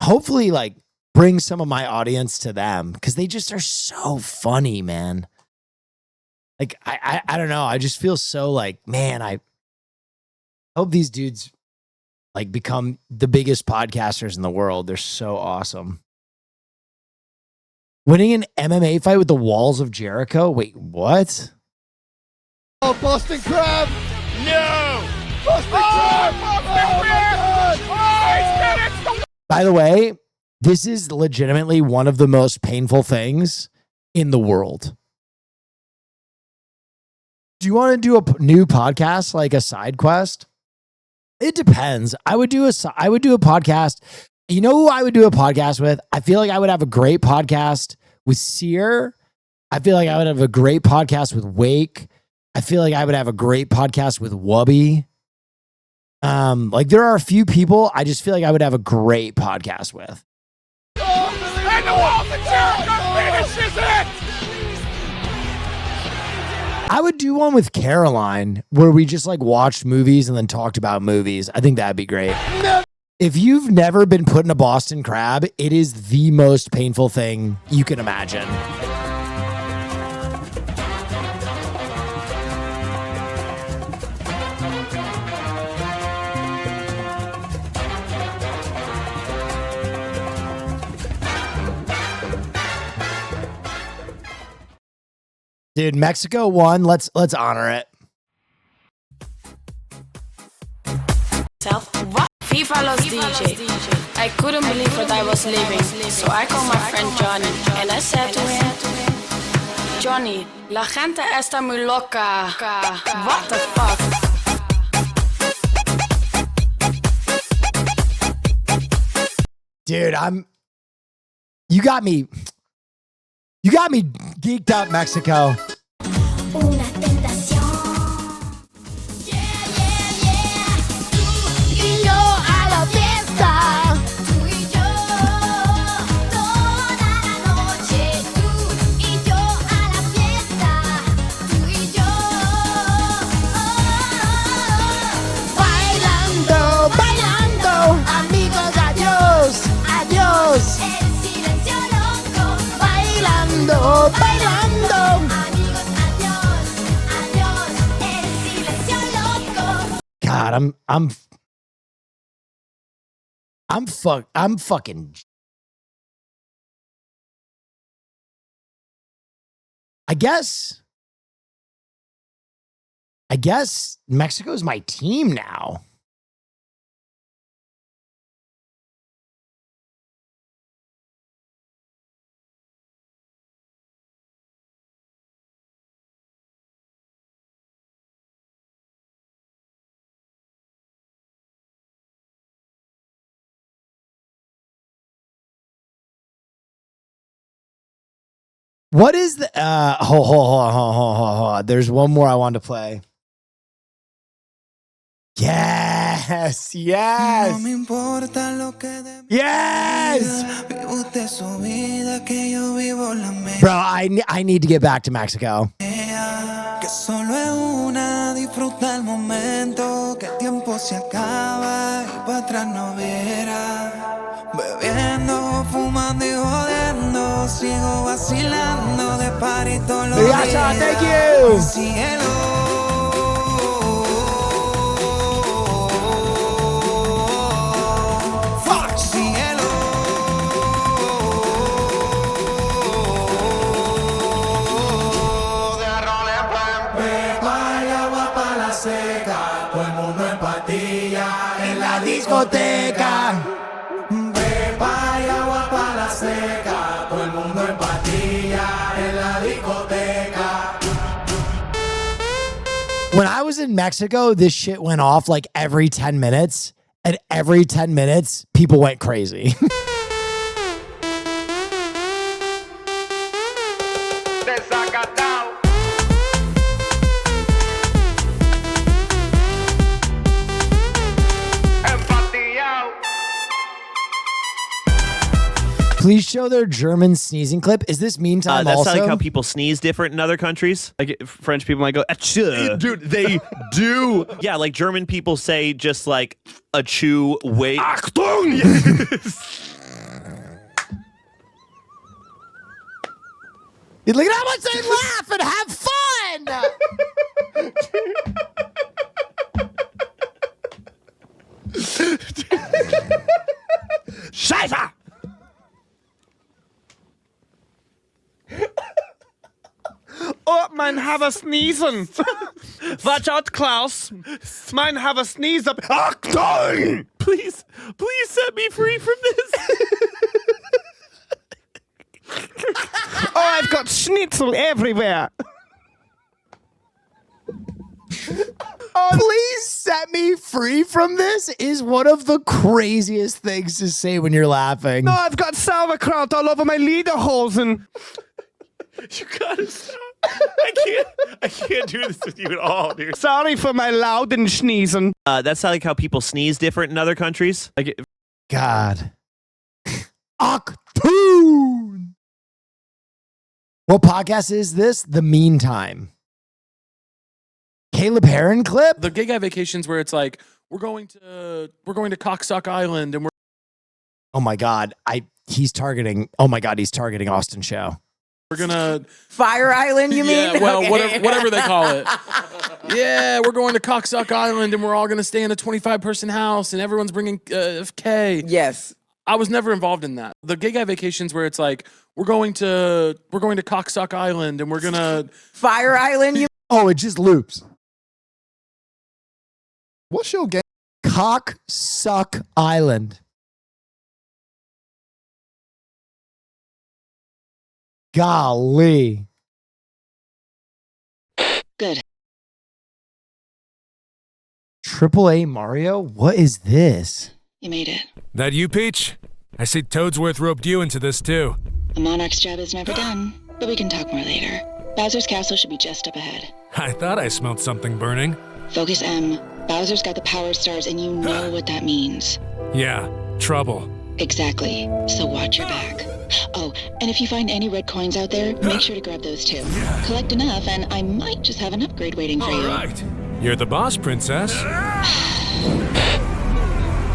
hopefully like bring some of my audience to them because they just are so funny, man. Like I don't know. I just feel so like, man, I hope these dudes like become the biggest podcasters in the world. They're so awesome. Winning an MMA fight with the walls of Jericho? Wait, what? Oh, Boston Crab! No! Boston Crab! Oh, my God! By the way, this is legitimately one of the most painful things in the world. Do you want to do a new podcast, like a side quest? It depends. I would do a podcast. You know who I would do a podcast with? I feel like I would have a great podcast with Sear. I feel like I would have a great podcast with Wake. I feel like I would have a great podcast with Wubby. Like there are a few people I just feel like I would have a great podcast with. And the walls of Jericho finishes it! I would do one with Caroline where we just like watched movies and then talked about movies. I think that'd be great. If you've never been put in a Boston Crab, it is the most painful thing you can imagine. Dude, Mexico won. Let's honor it. FIFA lost DJ. I couldn't believe what I was leaving, so I called my friend Johnny and I said to him, Johnny, la gente está muy loca. What the fuck? Dude, you got me geeked up, Mexico. God, I'm fucking. I guess Mexico's my team now. What is the hold on. There's one more I want to play. Yes. Yes. Bro, I need to get back to Mexico. Que solo es una, disfruta el momento, que el tiempo se acaba y para atrás no verá. Bebiendo, fumando y jodiendo, sigo vacilando de party todos los días. Thank you. Cielo. Fuck, cielo. Seca, todo el mundo en patilla en la discoteca. Pepa y agua para la seca, todo el mundo en patilla en la discoteca. When I was in Mexico, this shit went off like every 10 minutes, and every 10 minutes, people went crazy. Please show their German sneezing clip. Is this meantime that's also? like how people sneeze different in other countries. Like French people might go, achoo. Dude, they do. Yeah, like German people say just like achoo, wait. Achtung! Look at how much they laugh and have fun! Scheiße! Mine have a sneezing. Watch out, Klaus. Mine have a sneeze up. Achtung! Please set me free from this. Oh, I've got schnitzel everywhere. Please set me free from this is one of the craziest things to say when you're laughing. No, I've got sauerkraut all over my lederhosen. You gotta stop. I can't do this with you at all, dude. Sorry for my loud and sneezing. That's like how people sneeze different in other countries. Like, God. Octoon. What podcast is this? The Meantime. Caleb Heron clip? The Gay Guy Vacations where it's like, we're going to Cocksuck Island and we're Oh my God. He's targeting Austin Show. We're gonna Fire Island, you mean? Yeah, well, Okay. whatever they call it. Yeah, we're going to Cocksuck Island and we're all gonna stay in a 25-person house and everyone's bringing K. Yes. I was never involved in that. The Gay Guy Vacations where it's like, we're going to Cocksuck Island and we're gonna Fire Island, you Oh, it just loops. What show game? Cocksuck Island. Golly. Good. AAA Mario? What is this? You made it. That you, Peach? I see Toadsworth roped you into this too. The Monarch's job is never done, but we can talk more later. Bowser's castle should be just up ahead. I thought I smelled something burning. Focus M. Bowser's got the Power Stars, and you know what that means. Yeah, trouble. Exactly. So watch your back. Oh, and if you find any red coins out there, make sure to grab those too. Collect enough, and I might just have an upgrade waiting for you. Right. You're the boss, princess.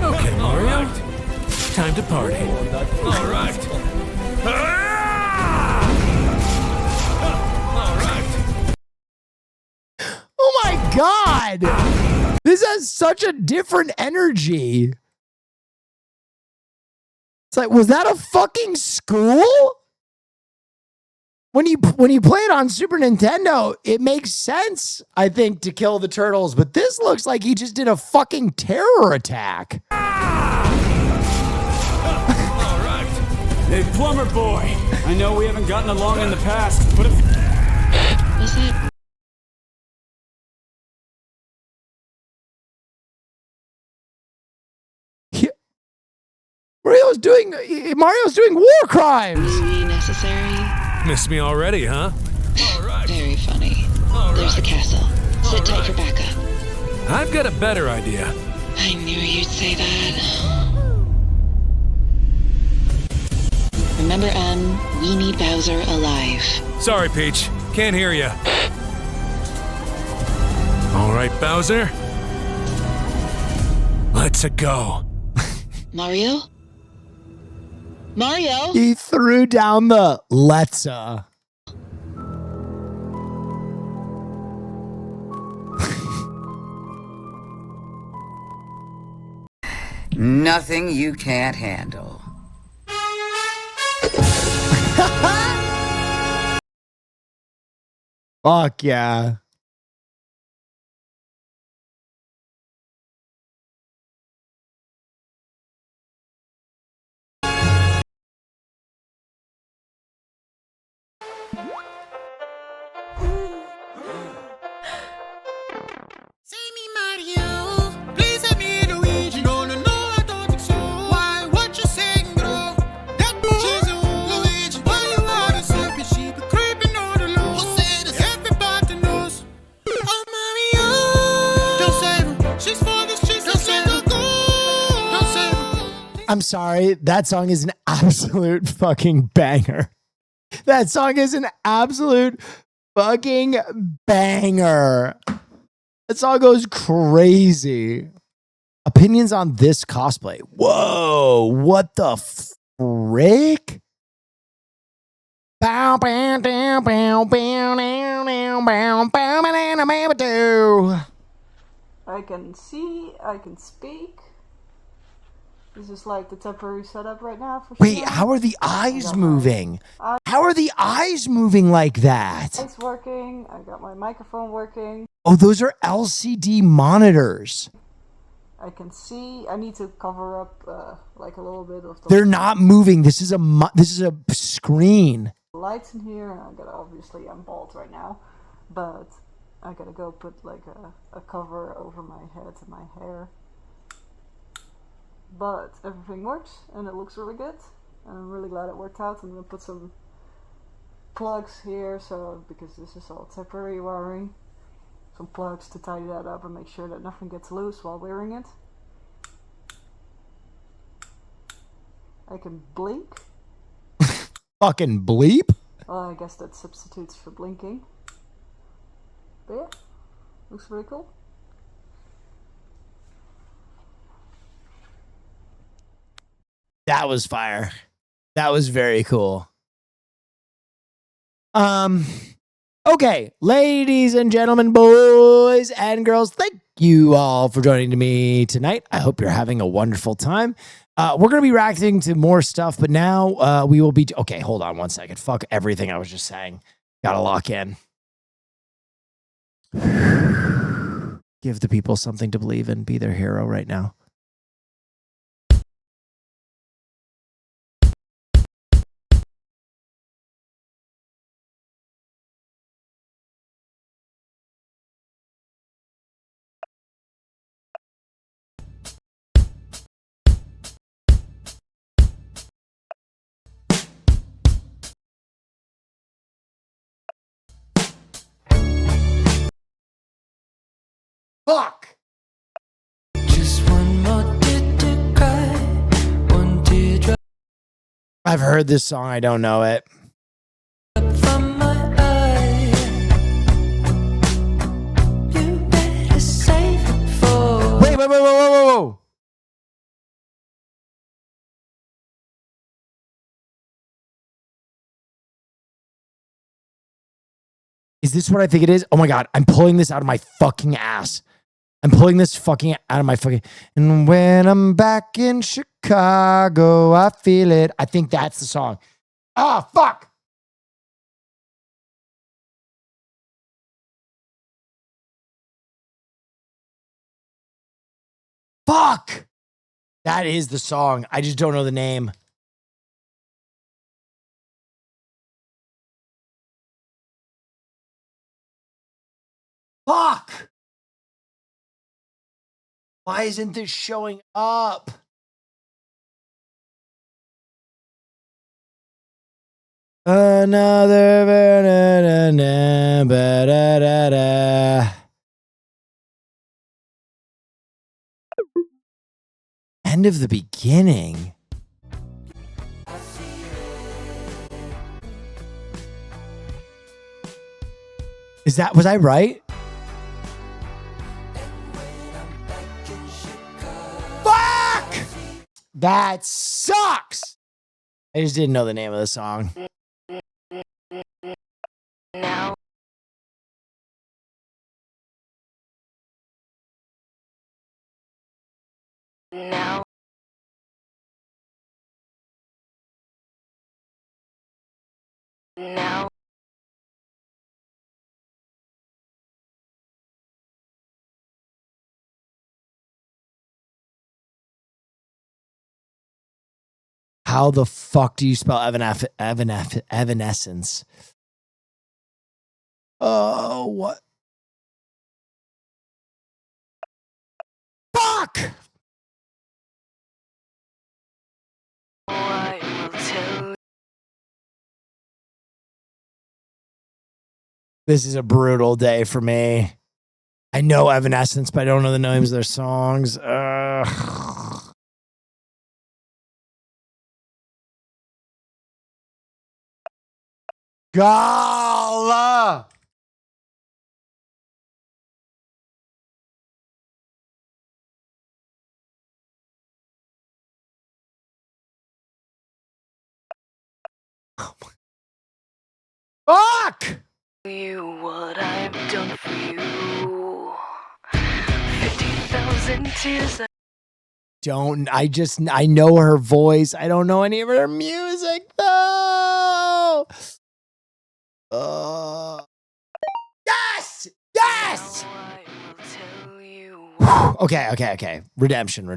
Okay, Mario. Time to party. All right. Oh my God. This has such a different energy. It's like, was that a fucking school? When you play it on Super Nintendo, it makes sense, I think, to kill the turtles, but this looks like he just did a fucking terror attack. Hey, plumber boy. I know we haven't gotten along in the past, but if... Was that... Mario's doing war crimes. Really necessary? Miss me already, huh? Very funny. There's the castle. Sit tight for backup. I've got a better idea. I knew you'd say that. Remember, we need Bowser alive. Sorry, Peach. Can't hear ya. All right, Bowser. Let's go. Mario? Mario? He threw down the let's-a. Nothing you can't handle. Fuck yeah. I'm sorry, that song is an absolute fucking banger. That song is an absolute fucking banger. That song goes crazy. Opinions on this cosplay. Whoa, what the frick? Bow, bow, down, bow, bow, down, down, bow, bow, banana, bow, bow. I can see, I can speak. This is like the temporary setup right now for Wait, Chanel. how are the eyes moving? How are the eyes moving like that? It's working. I got my microphone working. Oh, those are LCD monitors. I can see. I need to cover up like a little bit of the They're not moving. This is a screen. lights in here. And obviously I'm bald right now, but I gotta go put like a cover over my head and my hair. But everything works and it looks really good. And I'm really glad it worked out. I'm gonna put some plugs here, so because this is all temporary wiring. Some plugs to tidy that up and make sure that nothing gets loose while wearing it. I can blink. Fucking bleep. Well, I guess that substitutes for blinking. But yeah, looks pretty cool. That was fire. That was very cool. Okay, ladies and gentlemen, boys and girls, thank you all for joining me tonight. I hope you're having a wonderful time. We're going to be reacting to more stuff, but now we will be... Okay, hold on one second. Fuck everything I was just saying. Gotta lock in. Give the people something to believe in. Be their hero right now. Fuck! Just one more to cry, one teardrop I've heard this song. I don't know it. from my eye. You better save it for. Whoa. Is this what I think it is? Oh my God, I'm pulling this out of my fucking ass. I'm pulling this fucking out of my fucking... And when I'm back in Chicago, I feel it. I think that's the song. Ah, fuck. Fuck. That is the song. I just don't know the name. Fuck. Why isn't this showing up? Another end of the beginning. Was I right? Fuck! That sucks. I just didn't know the name of the song. Now. Now. Now. How the fuck do you spell Evanescence? Oh, what? Fuck! I will tell. This is a brutal day for me. I know Evanescence, but I don't know the names of their songs. Gala! Fuck! You what I've done for you. 50,000 tears. I know her voice. I don't know any of her music though. Yes! Yes! Okay. Redemption.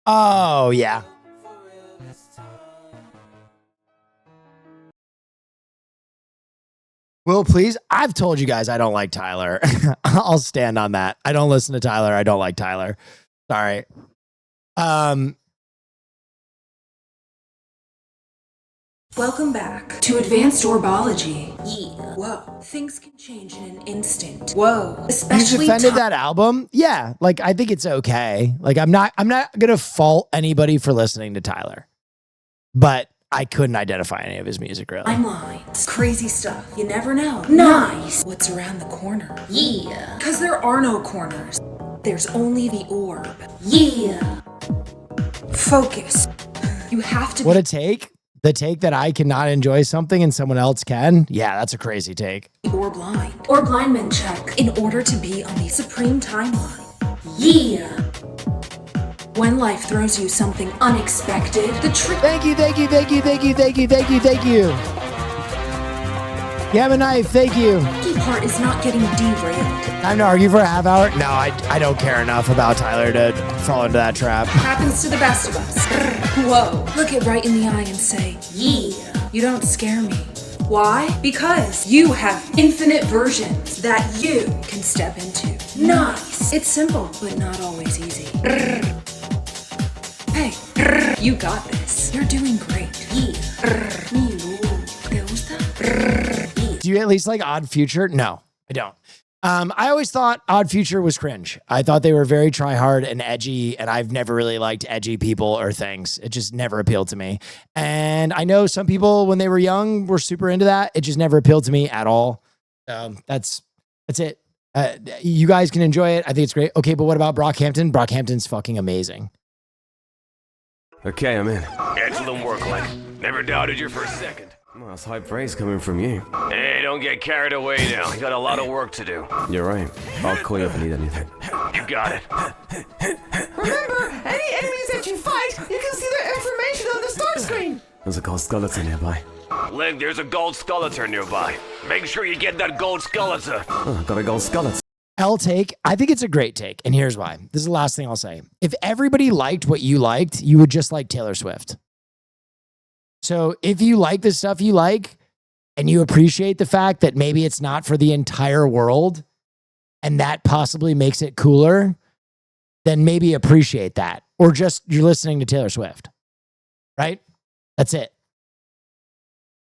Oh, yeah. Will, please. I've told you guys I don't like Tyler. I'll stand on that. I don't listen to Tyler. I don't like Tyler. Sorry. Welcome back to Advanced Orbology. Yeah. Whoa. Things can change in an instant. Whoa. You Especially defended that album? Yeah. Like, I think it's okay. Like, I'm not gonna fault anybody for listening to Tyler. But I couldn't identify any of his music really. timelines. Crazy stuff. You never know. Nice. What's around the corner? Yeah. Because there are no corners. There's only the orb. Yeah. Focus. You have to What a take. The take that I cannot enjoy something and someone else can? Yeah, that's a crazy take. or blind. Or blind men check in order to be on the supreme timeline. Yeah. When life throws you something unexpected, the trick. Thank you. Gamma Knife, thank you. Key part is not getting derailed. Time to argue for a half hour? No, I don't care enough about Tyler to fall into that trap. Happens to the best of us. Whoa. Look it right in the eye and say, yeah. You don't scare me. Why? Because you have infinite versions that you can step into. Nice. It's simple, but not always easy. Hey, you got this. You're doing great. Yeah. Do you at least like Odd Future? No, I don't. I always thought Odd Future was cringe. I thought they were very try hard and edgy, and I've never really liked edgy people or things. It just never appealed to me. And I know some people when they were young were super into that. It just never appealed to me at all. That's it. You guys can enjoy it. I think it's great. Okay, but what about Brockhampton? Brockhampton's fucking amazing. Okay, I'm in. Excellent work, Link. Never doubted you for a second. Well, that's high praise coming from you. Hey, don't get carried away now. You got a lot of work to do. You're right. I'll call you if I need anything. You got it. Remember, any enemies that you fight, you can see their information on the start screen. There's a gold skeleton nearby. Link, there's a gold skeleton nearby. Make sure you get that gold skeleton. Oh, I've got a gold skeleton. L take. I think it's a great take. And here's why. This is the last thing I'll say. If everybody liked what you liked, you would just like Taylor Swift. So if you like the stuff you like and you appreciate the fact that maybe it's not for the entire world and that possibly makes it cooler, then maybe appreciate that. Or just you're listening to Taylor Swift, right? That's it.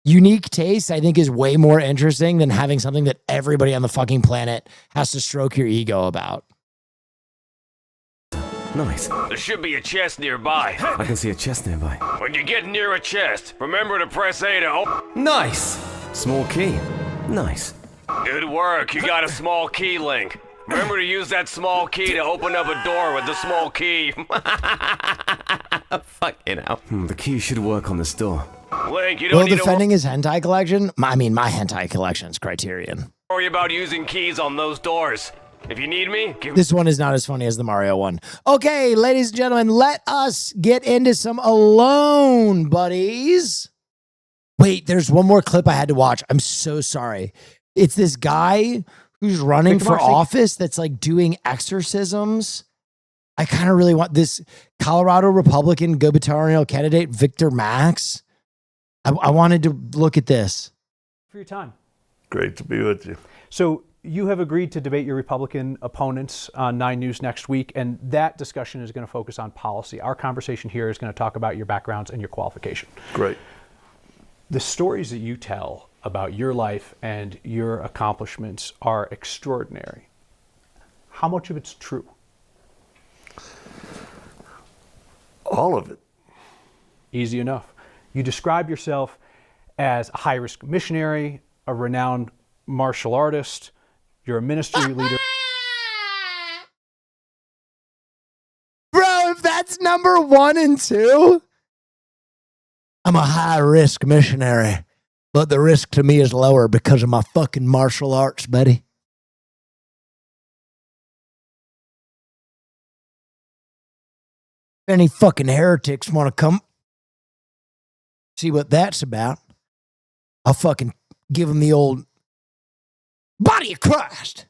Unique taste, I think, is way more interesting than having something that everybody on the fucking planet has to stroke your ego about. Nice. There should be a chest nearby. I can see a chest nearby. When you get near a chest, remember to press A to open. Nice. Small key. Nice. Good work. You got a small key, Link. Remember to use that small key to open up a door with the small key. Fucking hell. The key should work on this door. Link, you don't Will need defending his hentai collection? My hentai collection is Criterion. to worry about using keys on those doors. If you need me, give me. This one is not as funny as the Mario one. Okay, ladies and gentlemen, let us get into some Alone, buddies. Wait, there's one more clip I had to watch. I'm so sorry. It's this guy who's running for office that's like doing exorcisms. I kind of really want this Colorado Republican gubernatorial candidate, Victor Max. I wanted to look at this. For your time. Great to be with you. So you have agreed to debate your Republican opponents on 9 News next week, and that discussion is going to focus on policy. Our conversation here is going to talk about your backgrounds and your qualification. Great. The stories that you tell about your life and your accomplishments are extraordinary. How much of it's true? All of it. Easy enough. You describe yourself as a high-risk missionary, a renowned martial artist. You're a ministry leader. Bro, if that's number 1 and 2, I'm a high-risk missionary, but the risk to me is lower because of my fucking martial arts, buddy. Any fucking heretics want to come see what that's about, I'll fucking give them the old body of Christ.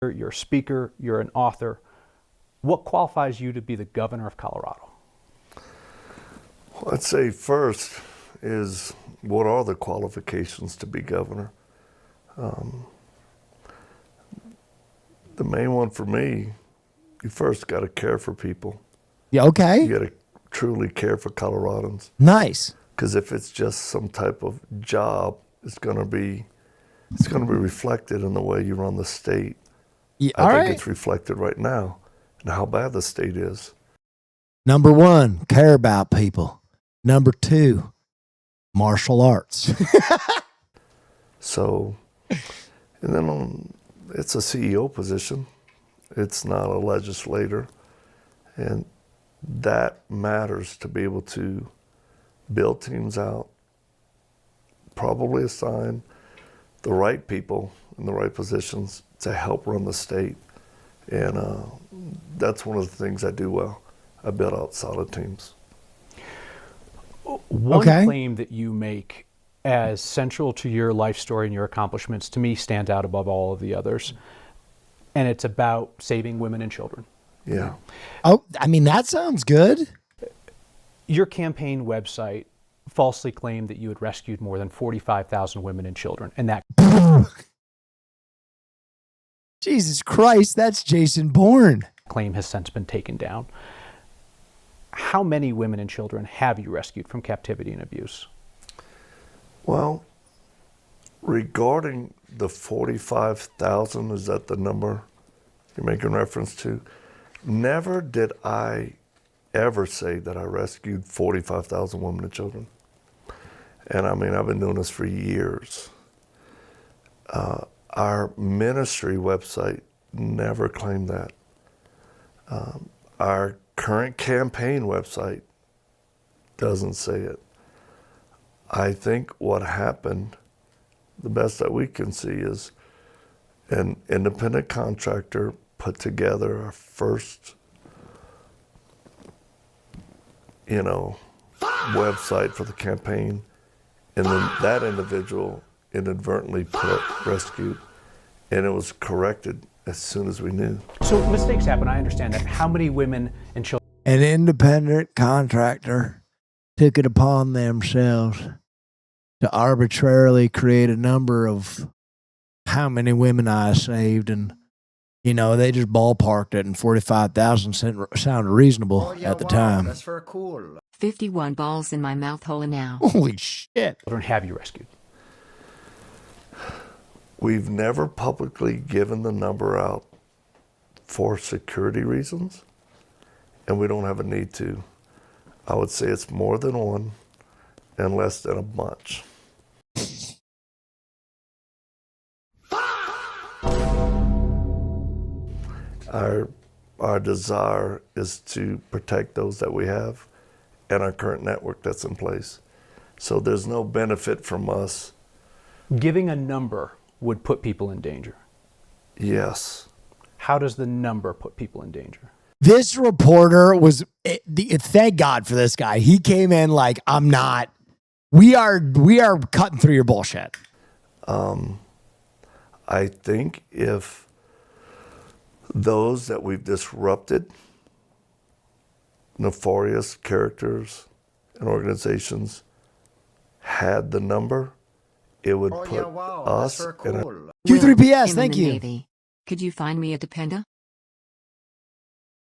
You're a speaker, you're an author. What qualifies you to be the governor of Colorado? Well, I'd say first is, what are the qualifications to be governor? The main one for me, you first got to care for people. Yeah, okay. You got to truly care for Coloradans. Nice. Because if it's just some type of job, it's going to be reflected in the way you run the state. Yeah, I think right. it's reflected right now in how bad the state is. Number 1, care about people. Number 2, martial arts. So, and then it's a CEO position. It's not a legislator. And that matters to be able to build teams out, probably assign the right people in the right positions to help run the state. And that's one of the things I do well. I build out solid teams. One claim that you make as central to your life story and your accomplishments, to me, stands out above all of the others. And it's about saving women and children. Yeah. Oh, I mean, that sounds good. Your campaign website falsely claimed that you had rescued more than 45,000 women and children. And that... Jesus Christ, that's Jason Bourne. Claim has since been taken down. How many women and children have you rescued from captivity and abuse? Well, regarding the 45,000, is that the number you're making reference to? Never did I ever say that I rescued 45,000 women and children. And I mean, I've been doing this for years. Our ministry website never claimed that. Our current campaign website doesn't say it. I think what happened, the best that we can see, is an independent contractor put together our first, website for the campaign, and then that individual inadvertently put rescued, and it was corrected as soon as we knew. So mistakes happen, I understand that. How many women and children? An independent contractor took it upon themselves to arbitrarily create a number of how many women I saved, and they just ballparked it, and 45,000 sounded reasonable at the time. That's for cool. 51 balls in my mouth hole now. Holy shit. Children have you rescued? We've never publicly given the number out for security reasons, and we don't have a need to. I would say it's more than one and less than a bunch. Our desire is to protect those that we have and our current network that's in place. So there's no benefit from us. Giving a number would put people in danger. Yes. How does the number put people in danger? This reporter was, thank God for this guy. He came in like, we are cutting through your bullshit. I think if those that we've disrupted, nefarious characters and organizations, had the number, it would put us in a... Q3PS, in thank the you. Navy. Could you find me a Dependa?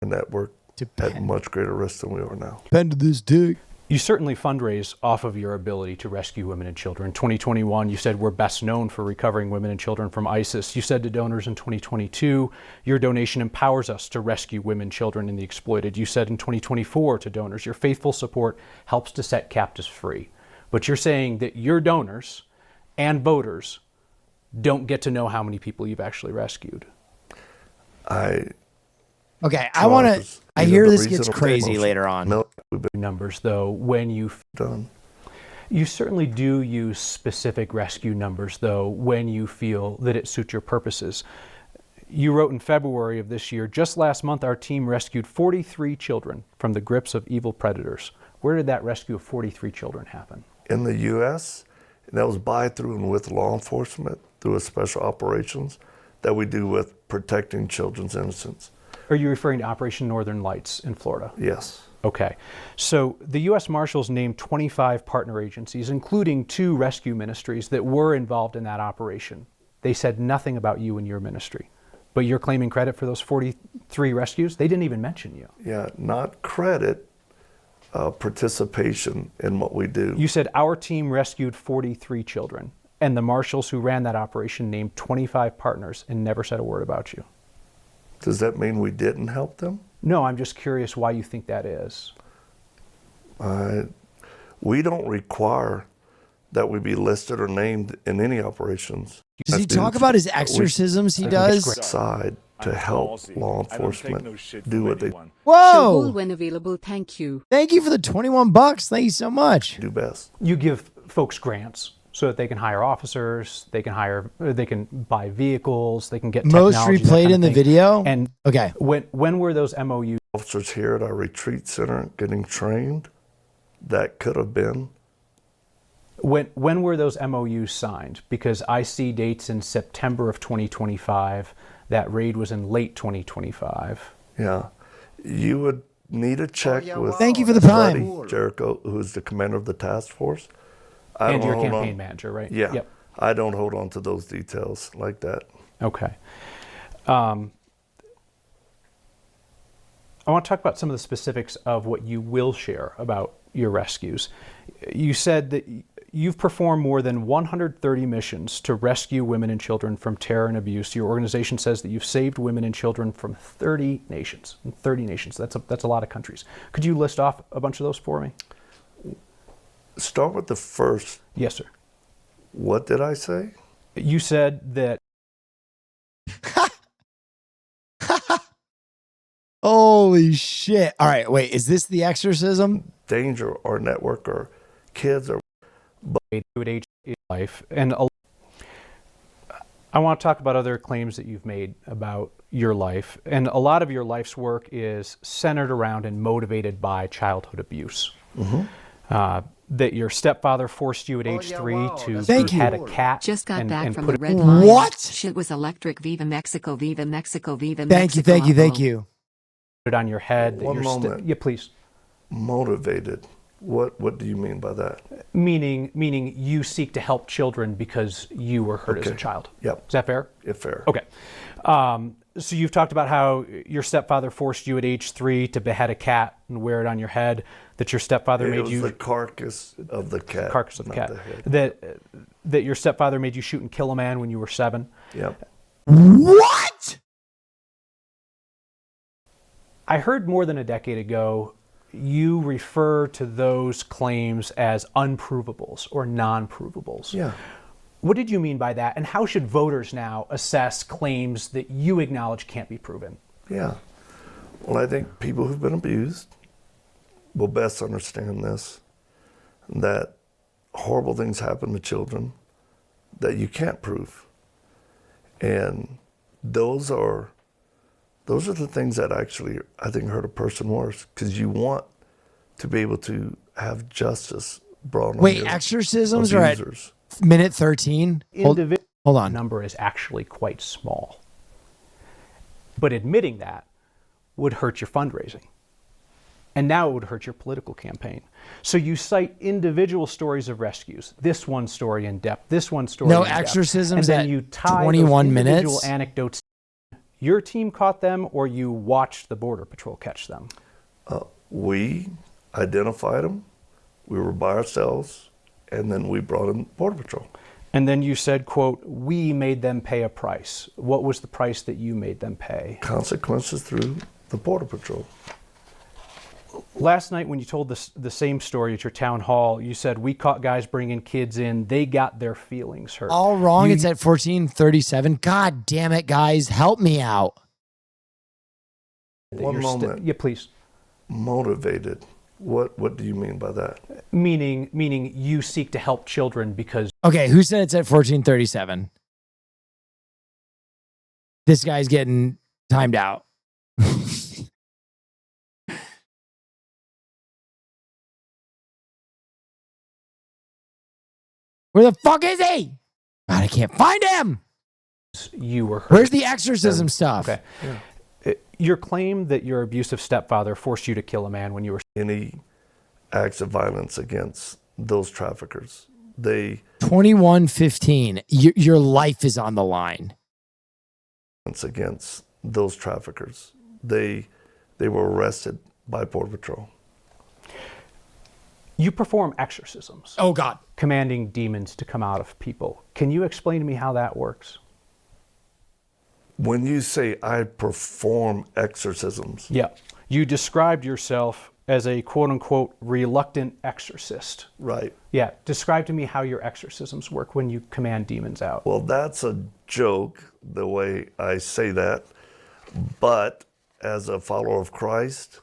network at much greater risk than we are now. Pen to this dick. You certainly fundraise off of your ability to rescue women and children. In 2021, you said we're best known for recovering women and children from ISIS. You said to donors in 2022, your donation empowers us to rescue women, children, and the exploited. You said in 2024 to donors, your faithful support helps to set captives free. But you're saying that your donors and voters don't get to know how many people you've actually rescued. Okay, I want to. I hear this gets crazy later on. Numbers, though, when you've done. You certainly do use specific rescue numbers, though, when you feel that it suits your purposes. You wrote in February of this year, just last month, our team rescued 43 children from the grips of evil predators. Where did that rescue of 43 children happen? In the U.S., and that was by, through, and with law enforcement through a special operations that we do with protecting children's innocence. Are you referring to Operation Northern Lights in Florida? Yes. Okay. So the U.S. Marshals named 25 partner agencies, including 2 rescue ministries that were involved in that operation. They said nothing about you and your ministry. But you're claiming credit for those 43 rescues? They didn't even mention you. Yeah, not credit, participation in what we do. You said our team rescued 43 children, and the marshals who ran that operation named 25 partners and never said a word about you. Does that mean we didn't help them? No, I'm just curious why you think that is. We don't require that we be listed or named in any operations. Does he talk about his exorcisms he does? Side to help law enforcement do what they Whoa! When available, thank you. Thank you for the $21. Thank you so much. do best. You give folks grants so that they can hire officers, they can buy vehicles, they can get Most technology, that replayed kind of in the thing. video? And okay, when were those MOUs? Officers here at our retreat center getting trained, that could have been. When were those MOUs signed? Because I see dates in September of 2025. That raid was in late 2025. Yeah. You would need to check with Thank you for the prime. Buddy Jericho, who's the commander of the task force. And your don't hold campaign on- manager, right? Yeah. Yep. I don't hold on to those details like that. Okay. I want to talk about some of the specifics of what you will share about your rescues. You said that you've performed more than 130 missions to rescue women and children from terror and abuse. Your organization says that you've saved women and children from 30 nations. 30 nations. That's a lot of countries. Could you list off a bunch of those for me? Start with the first. Yes, sir. What did I say? You said that. Holy shit. All right, wait, is this the exorcism? Danger or network or kids or age life. And I want to talk about other claims that you've made about your life. And a lot of your life's work is centered around and motivated by childhood abuse. That your stepfather forced you at age 3 to behead a cat. Just got back and from put the it- Red Line. What? Shit was electric. Viva Mexico, Viva Mexico, Viva Thank you, Mexico. thank you, thank you. Put it on your head. That One you're moment. yeah, please. Motivated. What do you mean by that? Meaning you seek to help children because you were hurt as a Okay. child. Yep. Is that fair? Yeah, fair. Okay. So you've talked about how your stepfather forced you at age 3 to behead a cat and wear it on your head. That your stepfather It made was you the carcass of the cat. carcass of the not cat. the head. That your stepfather made you shoot and kill a man when you were 7. Yep. What? I heard more than a decade ago you refer to those claims as unprovables or non-provables. Yeah. What did you mean by that? And how should voters now assess claims that you acknowledge can't be proven? Yeah. Well, I think people who've been abused will best understand this, that horrible things happen to children that you can't prove. And those are the things that actually, I think, hurt a person worse, because you want to be able to have justice brought on Wait, your exorcisms are at abusers. minute 13? Hold on. Number is actually quite small. But admitting that would hurt your fundraising. And now it would hurt your political campaign. So you cite individual stories of rescues. This one story in depth, this one story No in depth. exorcisms and then at you tie 21 those individual minutes? anecdotes. Your team caught them, or you watched the Border Patrol catch them? We identified them, we were by ourselves, and then we brought in Border Patrol. And then you said, quote, we made them pay a price. What was the price that you made them pay? Consequences through the Border Patrol. Last night, when you told the same story at your town hall, you said, we caught guys bringing kids in. They got their feelings hurt. All wrong. It's at 1437. God damn it, guys. Help me out. One moment. Yeah, please. Motivated. What do you mean by that? Meaning you seek to help children because... Okay, who said it's at 1437? This guy's getting timed out. Where the fuck is he? God, I can't find him. You were hurt. Where's the exorcism stuff? Okay. Yeah. Your claim that your abusive stepfather forced you to kill a man when you were... Any acts of violence against those traffickers. 21:15. Your life is on the line. Against those traffickers. They were arrested by Border Patrol. You perform exorcisms. Oh, God. Commanding demons to come out of people. Can you explain to me how that works? When you say I perform exorcisms. Yeah. You described yourself as a quote-unquote reluctant exorcist. Right. Yeah. Describe to me how your exorcisms work when you command demons out. Well, that's a joke, the way I say that. But as a follower of Christ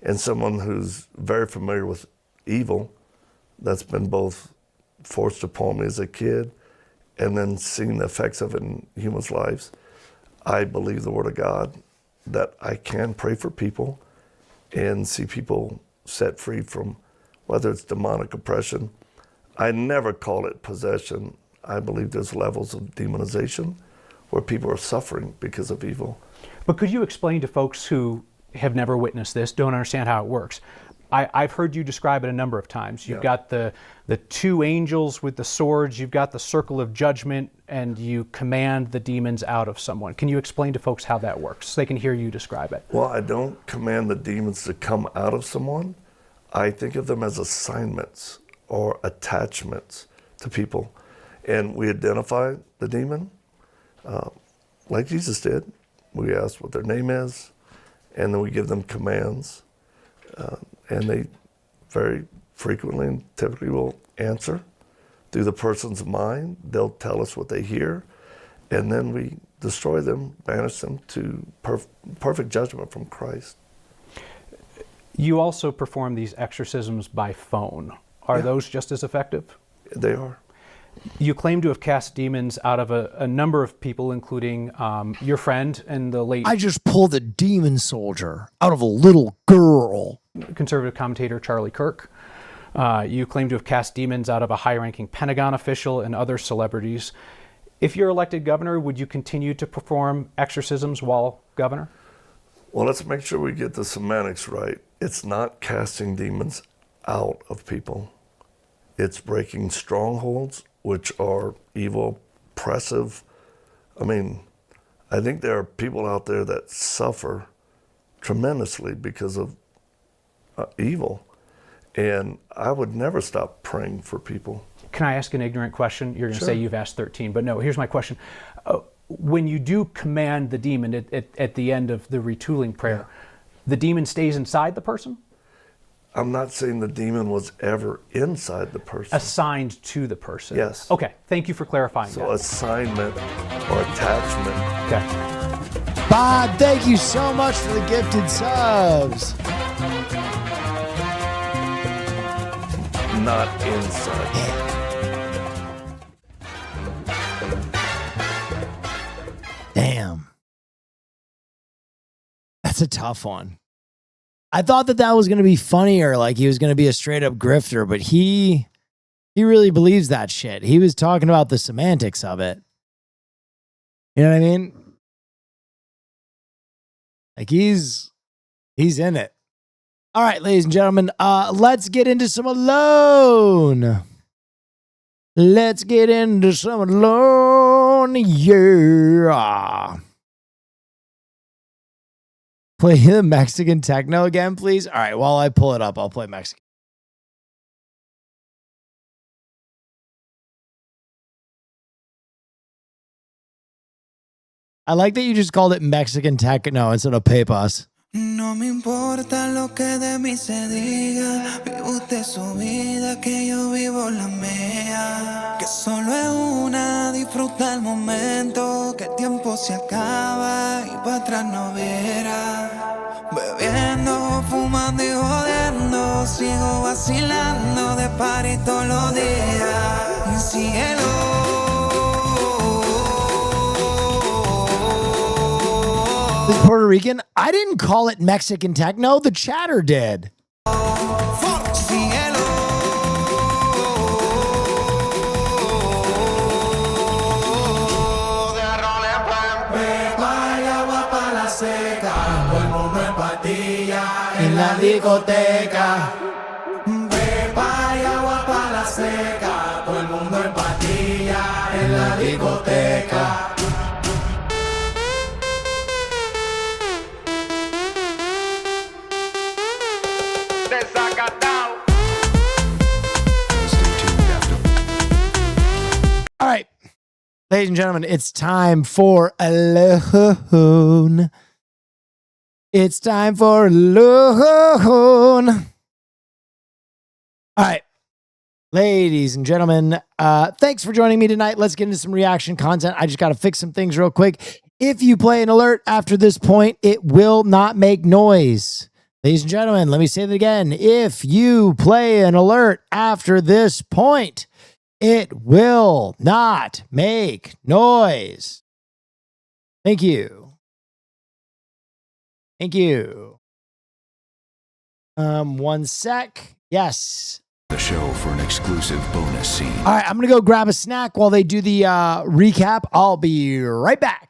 and someone who's very familiar with evil, that's been both forced upon me as a kid and then seeing the effects of it in humans' lives, I believe the Word of God that I can pray for people and see people set free from whether it's demonic oppression. I never call it possession. I believe there's levels of demonization where people are suffering because of evil. But could you explain to folks who have never witnessed this, don't understand how it works? I've heard you describe it a number of times. You've got the two angels with the swords, you've got the circle of judgment, and you command the demons out of someone. Can you explain to folks how that works so they can hear you describe it? Well, I don't command the demons to come out of someone. I think of them as assignments or attachments to people. And we identify the demon like Jesus did. We ask what their name is, and then we give them commands. And they very frequently and typically will answer through the person's mind. They'll tell us what they hear, and then we destroy them, banish them to perfect judgment from Christ. You also perform these exorcisms by phone. Are those just as effective? They are. You claim to have cast demons out of a number of people, including your friend and the late... I just pulled a demon soldier out of a little girl. Conservative commentator Charlie Kirk. You claim to have cast demons out of a high-ranking Pentagon official and other celebrities. If you're elected governor, would you continue to perform exorcisms while governor? Well, let's make sure we get the semantics right. It's not casting demons out of people. It's breaking strongholds, which are evil, oppressive. I mean, I think there are people out there that suffer tremendously because of evil. And I would never stop praying for people. Can I ask an ignorant question? You're going to Sure. say you've asked 13, but no, here's my question. When you do command the demon at the end of the retooling prayer, the demon stays inside the person? I'm not saying the demon was ever inside the person. Assigned to the person? Yes. Okay, thank you for clarifying So that. assignment or attachment. Okay. Bob, thank you so much for the gifted subs. Not inside. Damn. That's a tough one. I thought that was going to be funnier, like he was going to be a straight up grifter, but he really believes that shit. He was talking about the semantics of it. You know what I mean? Like he's in it. All right, ladies and gentlemen, let's get into some Alone. Let's get into some Alone. Yeah. Play the Mexican techno again, please. All right, while I pull it up, I'll play Mexican. I like that you just called it Mexican techno instead of Pepas. No me importa lo que de mí se diga, vive usted su vida, que yo vivo la mía. Que solo es una, disfruta el momento, que el tiempo se acaba y para atrás no verá. Bebiendo, fumando y jodiendo, sigo vacilando de party todos los días. Y síguelo. This is Puerto Rican. I didn't call it Mexican techno. The chatter did. En la discoteca. Pepa y agua para la seca. Todo el mundo en patilla en la discoteca. All right, ladies and gentlemen, it's time for Alone. It's time for Alone. All right, ladies and gentlemen, thanks for joining me tonight. Let's get into some reaction content. I just got to fix some things real quick. If you play an alert after this point, it will not make noise. Ladies and gentlemen, let me say that again. If you play an alert after this point, it will not make noise. Thank you. Thank you. One sec. Yes. The show for an exclusive bonus scene. All right, I'm going to go grab a snack while they do the recap. I'll be right back.